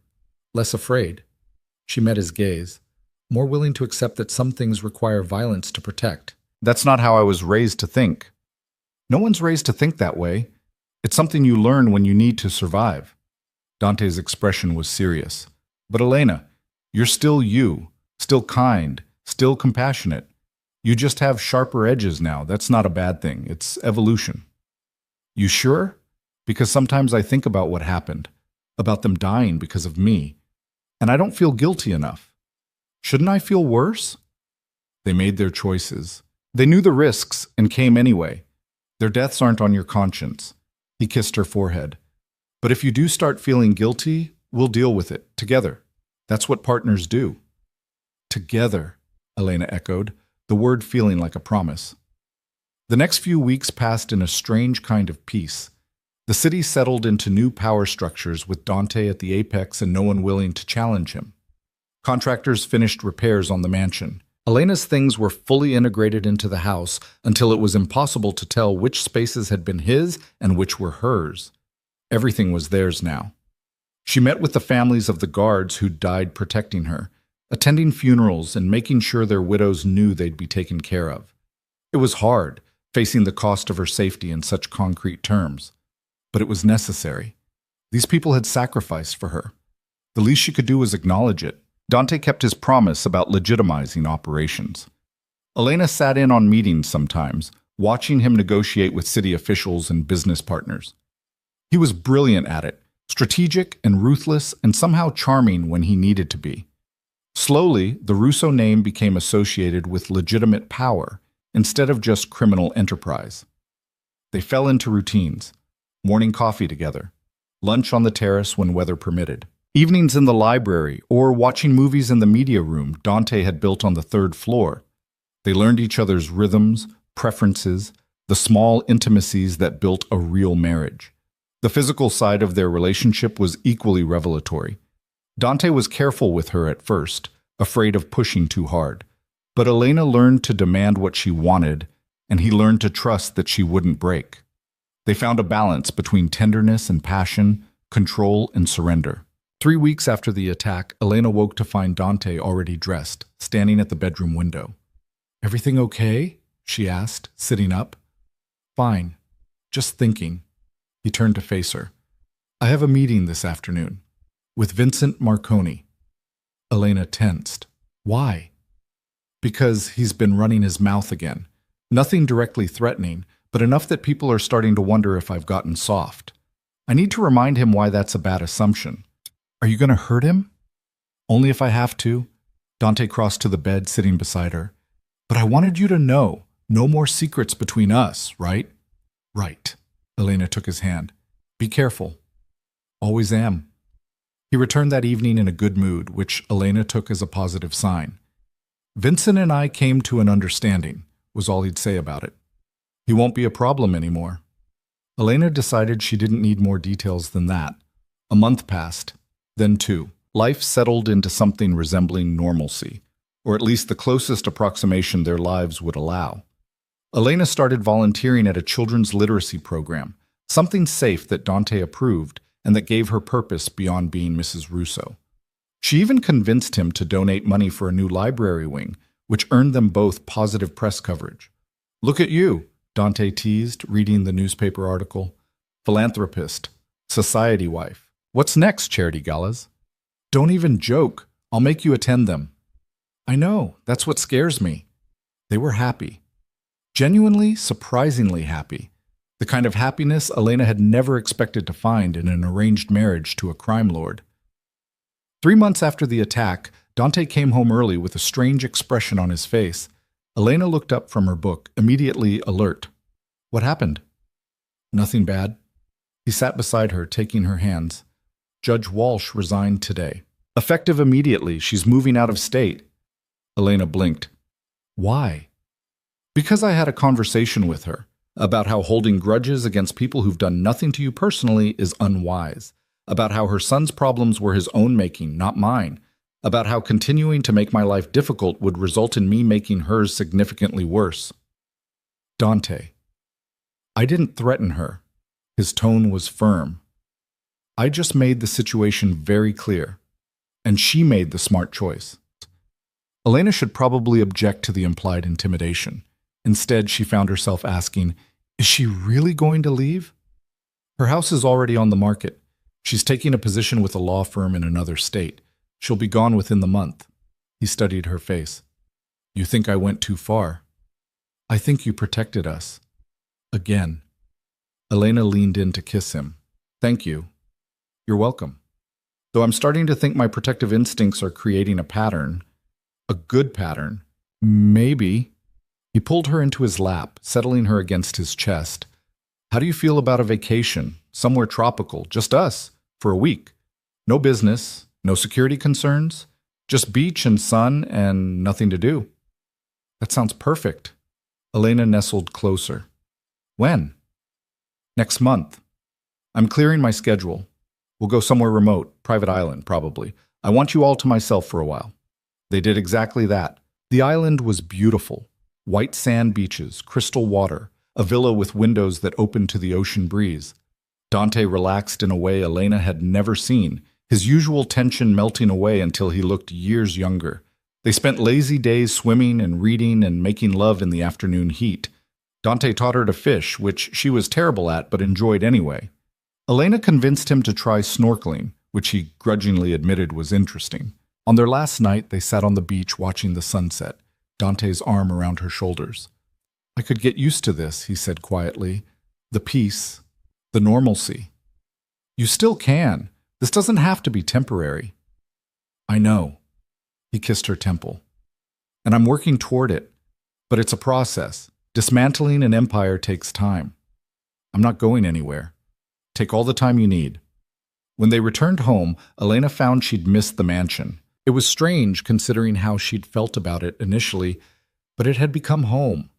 less afraid. She met his gaze, more willing to accept that some things require violence to protect. That's not how I was raised to think. No one's raised to think that way. It's something you learn when you need to survive. Dante's expression was serious. But Elena, you're still you, still kind, still compassionate. You just have sharper edges now. That's not a bad thing. It's evolution. You sure? Because sometimes I think about what happened, about them dying because of me, and I don't feel guilty enough. Shouldn't I feel worse? They made their choices. They knew the risks and came anyway. Their deaths aren't on your conscience. He kissed her forehead. But if you do start feeling guilty, we'll deal with it, together. That's what partners do. Together, Elena echoed, the word feeling like a promise. The next few weeks passed in a strange kind of peace. The city settled into new power structures with Dante at the apex and no one willing to challenge him. Contractors finished repairs on the mansion. Elena's things were fully integrated into the house until it was impossible to tell which spaces had been his and which were hers. Everything was theirs now. She met with the families of the guards who'd died protecting her, attending funerals and making sure their widows knew they'd be taken care of. It was hard, facing the cost of her safety in such concrete terms. But it was necessary. These people had sacrificed for her. The least she could do was acknowledge it. Dante kept his promise about legitimizing operations. Elena sat in on meetings sometimes, watching him negotiate with city officials and business partners. He was brilliant at it, strategic and ruthless and somehow charming when he needed to be. Slowly, the Russo name became associated with legitimate power instead of just criminal enterprise. They fell into routines. Morning coffee together, lunch on the terrace when weather permitted, evenings in the library, or watching movies in the media room Dante had built on the third floor. They learned each other's rhythms, preferences, the small intimacies that built a real marriage. The physical side of their relationship was equally revelatory. Dante was careful with her at first, afraid of pushing too hard. But Elena learned to demand what she wanted, and he learned to trust that she wouldn't break. They found a balance between tenderness and passion, control and surrender. 3 weeks after the attack, Elena woke to find Dante already dressed, standing at the bedroom window. "Everything okay?" she asked, sitting up. "Fine. Just thinking." He turned to face her. "I have a meeting this afternoon. With Vincent Marconi." Elena tensed. "Why?" "Because he's been running his mouth again. Nothing directly threatening, but enough that people are starting to wonder if I've gotten soft. I need to remind him why that's a bad assumption." "Are you going to hurt him?" "Only if I have to." Dante crossed to the bed, sitting beside her. "But I wanted you to know. No more secrets between us, right?" "Right." Elena took his hand. "Be careful." "Always am." He returned that evening in a good mood, which Elena took as a positive sign. "Vincent and I came to an understanding," was all he'd say about it. "He won't be a problem anymore." Elena decided she didn't need more details than that. A month passed, then 2. Life settled into something resembling normalcy, or at least the closest approximation their lives would allow. Elena started volunteering at a children's literacy program, something safe that Dante approved and that gave her purpose beyond being Mrs. Russo. She even convinced him to donate money for a new library wing, which earned them both positive press coverage. "Look at you," Dante teased, reading the newspaper article. "Philanthropist, society wife, What's next, charity galas? Don't even joke. I'll make you attend them. I know, that's what scares me. They were happy. Genuinely, surprisingly happy. The kind of happiness Elena had never expected to find in an arranged marriage to a crime lord. 3 months after the attack, Dante came home early with a strange expression on his face. Elena looked up from her book, immediately alert. What happened? Nothing bad. He sat beside her, taking her hands. Judge Walsh resigned today. Effective immediately, she's moving out of state. Elena blinked. Why? Because I had a conversation with her about how holding grudges against people who've done nothing to you personally is unwise, about how her son's problems were his own making, not mine, about how continuing to make my life difficult would result in me making hers significantly worse. Dante. I didn't threaten her. His tone was firm. I just made the situation very clear, and she made the smart choice. Elena should probably object to the implied intimidation. Instead, she found herself asking, is she really going to leave? Her house is already on the market. She's taking a position with a law firm in another state. She'll be gone within the month. He studied her face. You think I went too far? I think you protected us. Again. Elena leaned in to kiss him. Thank you. You're welcome. Though I'm starting to think my protective instincts are creating a pattern. A good pattern. Maybe. He pulled her into his lap, settling her against his chest. How do you feel about a vacation, somewhere tropical, just us, for a week? No business, no security concerns, just beach and sun and nothing to do. That sounds perfect. Elena nestled closer. When? Next month. I'm clearing my schedule. We'll go somewhere remote, private island, probably. I want you all to myself for a while. They did exactly that. The island was beautiful. White sand beaches, crystal water, a villa with windows that opened to the ocean breeze. Dante relaxed in a way Elena had never seen, his usual tension melting away until he looked years younger. They spent lazy days swimming and reading and making love in the afternoon heat. Dante taught her to fish, which she was terrible at but enjoyed anyway. Elena convinced him to try snorkeling, which he grudgingly admitted was interesting. On their last night, they sat on the beach watching the sunset, Dante's arm around her shoulders. I could get used to this, he said quietly. The peace, the normalcy. You still can. This doesn't have to be temporary. I know. He kissed her temple. And I'm working toward it. But it's a process. Dismantling an empire takes time. I'm not going anywhere. Take all the time you need. When they returned home, Elena found she'd missed the mansion. It was strange considering how she'd felt about it initially, but it had become home.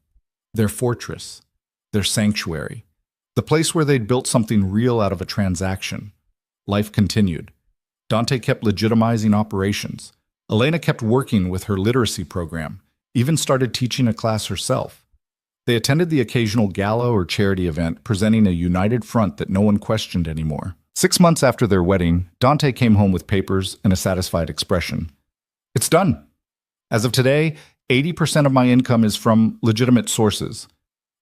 Their fortress, their sanctuary, the place where they'd built something real out of a transaction. Life continued. Dante kept legitimizing operations. Elena kept working with her literacy program, even started teaching a class herself. They attended the occasional gala or charity event, presenting a united front that no one questioned anymore. 6 months after their wedding, Dante came home with papers and a satisfied expression. It's done. As of today, 80% of my income is from legitimate sources.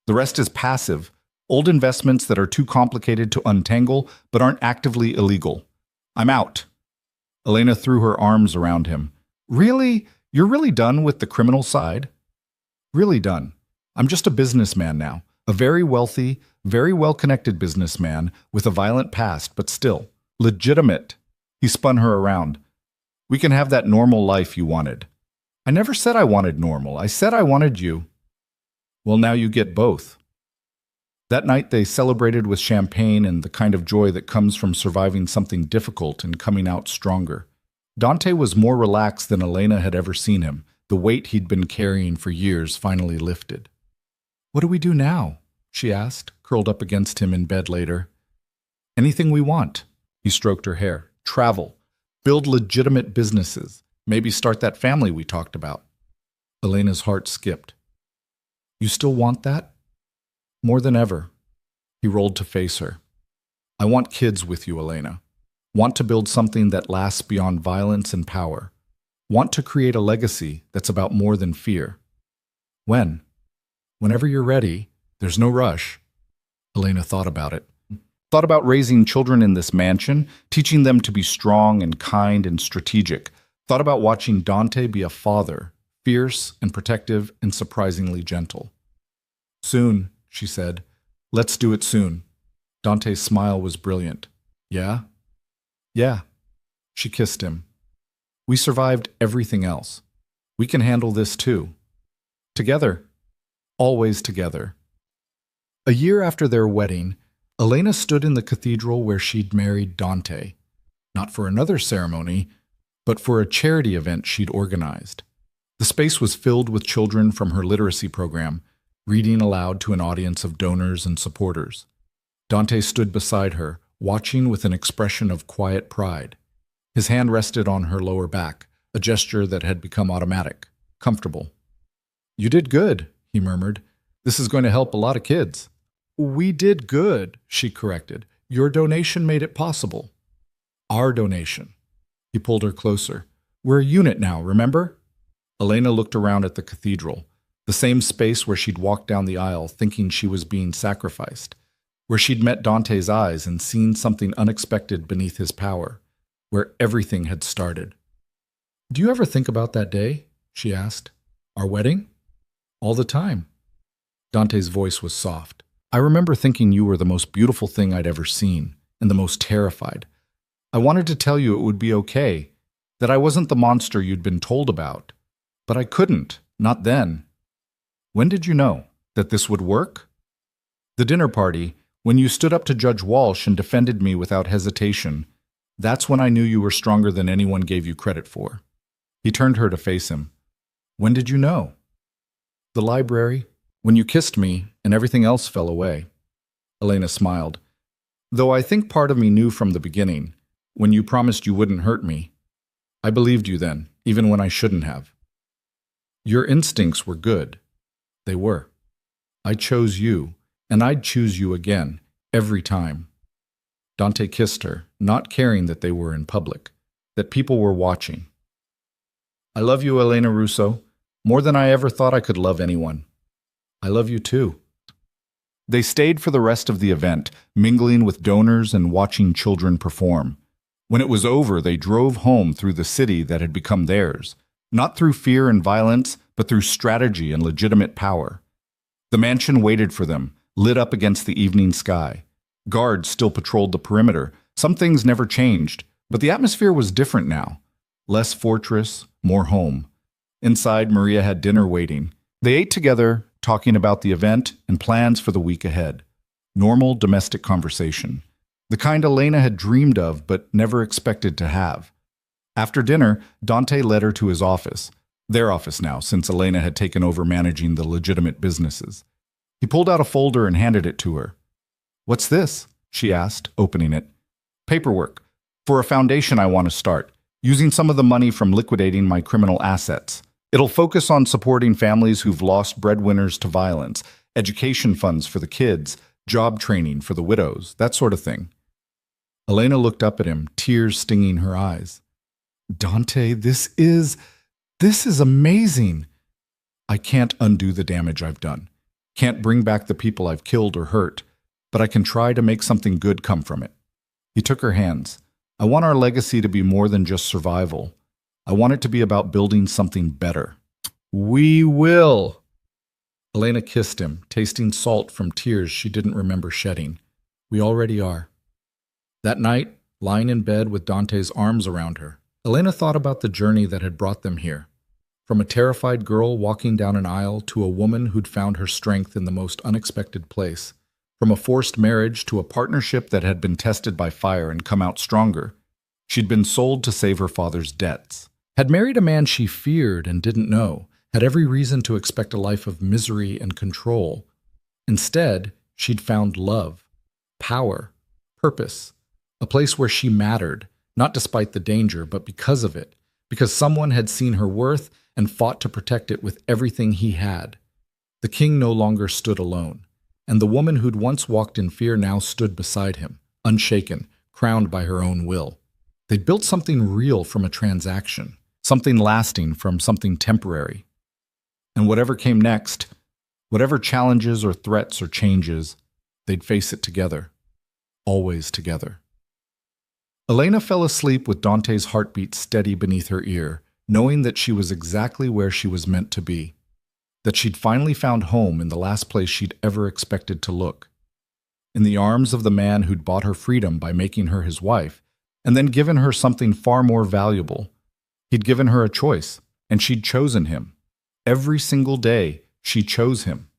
The rest is passive, old investments that are too complicated to untangle but aren't actively illegal. I'm out. Elena threw her arms around him. Really? You're really done with the criminal side? Really done. I'm just a businessman now. A very wealthy, very well-connected businessman with a violent past, but still legitimate. He spun her around. We can have that normal life you wanted. I never said I wanted normal. I said I wanted you. Well, now you get both. That night they celebrated with champagne and the kind of joy that comes from surviving something difficult and coming out stronger. Dante was more relaxed than Elena had ever seen him. The weight he'd been carrying for years finally lifted. What do we do now? She asked, curled up against him in bed later. Anything we want. He stroked her hair. Travel. Build legitimate businesses. Maybe start that family we talked about. Elena's heart skipped. You still want that? More than ever. He rolled to face her. I want kids with you, Elena. Want to build something that lasts beyond violence and power. Want to create a legacy that's about more than fear. When? Whenever you're ready. There's no rush. Elena thought about it. Thought about raising children in this mansion, teaching them to be strong and kind and strategic. Thought about watching Dante be a father, fierce and protective and surprisingly gentle. Soon, she said. Let's do it soon. Dante's smile was brilliant. Yeah? Yeah. She kissed him. We survived everything else. We can handle this too. Together. Always together. A year after their wedding, Elena stood in the cathedral where she'd married Dante, not for another ceremony, but for a charity event she'd organized. The space was filled with children from her literacy program, reading aloud to an audience of donors and supporters. Dante stood beside her, watching with an expression of quiet pride. His hand rested on her lower back, a gesture that had become automatic, comfortable. You did good, he murmured. This is going to help a lot of kids. We did good, she corrected. Your donation made it possible. Our donation. He pulled her closer. We're a unit now, remember? Elena looked around at the cathedral, the same space where she'd walked down the aisle thinking she was being sacrificed, where she'd met Dante's eyes and seen something unexpected beneath his power, where everything had started. Do you ever think about that day? She asked. Our wedding? All the time. Dante's voice was soft. I remember thinking you were the most beautiful thing I'd ever seen, and the most terrified. I wanted to tell you it would be okay, that I wasn't the monster you'd been told about. But I couldn't, not then. When did you know that this would work? The dinner party, when you stood up to Judge Walsh and defended me without hesitation, that's when I knew you were stronger than anyone gave you credit for. He turned her to face him. When did you know? The library, when you kissed me and everything else fell away. Elena smiled. Though I think part of me knew from the beginning, when you promised you wouldn't hurt me. I believed you then, even when I shouldn't have. Your instincts were good. They were. I chose you, and I'd choose you again, every time. Dante kissed her, not caring that they were in public, that people were watching. I love you, Elena Russo, more than I ever thought I could love anyone. I love you too. They stayed for the rest of the event, mingling with donors and watching children perform. When it was over, they drove home through the city that had become theirs, not through fear and violence, but through strategy and legitimate power. The mansion waited for them, lit up against the evening sky. Guards still patrolled the perimeter. Some things never changed, but the atmosphere was different now. Less fortress, more home. Inside, Maria had dinner waiting. They ate together, talking about the event and plans for the week ahead. Normal domestic conversation. The kind Elena had dreamed of but never expected to have. After dinner, Dante led her to his office. Their office now, since Elena had taken over managing the legitimate businesses. He pulled out a folder and handed it to her. What's this? She asked, opening it. Paperwork. For a foundation I want to start, using some of the money from liquidating my criminal assets. It'll focus on supporting families who've lost breadwinners to violence, education funds for the kids, job training for the widows, that sort of thing. Elena looked up at him, tears stinging her eyes. Dante, this is amazing. I can't undo the damage I've done. Can't bring back the people I've killed or hurt, but I can try to make something good come from it. He took her hands. I want our legacy to be more than just survival. I want it to be about building something better. We will. Elena kissed him, tasting salt from tears she didn't remember shedding. We already are. That night, lying in bed with Dante's arms around her, Elena thought about the journey that had brought them here. From a terrified girl walking down an aisle to a woman who'd found her strength in the most unexpected place. From a forced marriage to a partnership that had been tested by fire and come out stronger. She'd been sold to save her father's debts. Had married a man she feared and didn't know. Had every reason to expect a life of misery and control. Instead, she'd found love, power, purpose. A place where she mattered, not despite the danger, but because of it. Because someone had seen her worth and fought to protect it with everything he had. The king no longer stood alone, and the woman who'd once walked in fear now stood beside him, unshaken, crowned by her own will. They'd built something real from a transaction, something lasting from something temporary. And whatever came next, whatever challenges or threats or changes, they'd face it together. always together. Elena fell asleep with Dante's heartbeat steady beneath her ear, knowing that she was exactly where she was meant to be, that she'd finally found home in the last place she'd ever expected to look, in the arms of the man who'd bought her freedom by making her his wife, and then given her something far more valuable. He'd given her a choice, and she'd chosen him. Every single day, she chose him.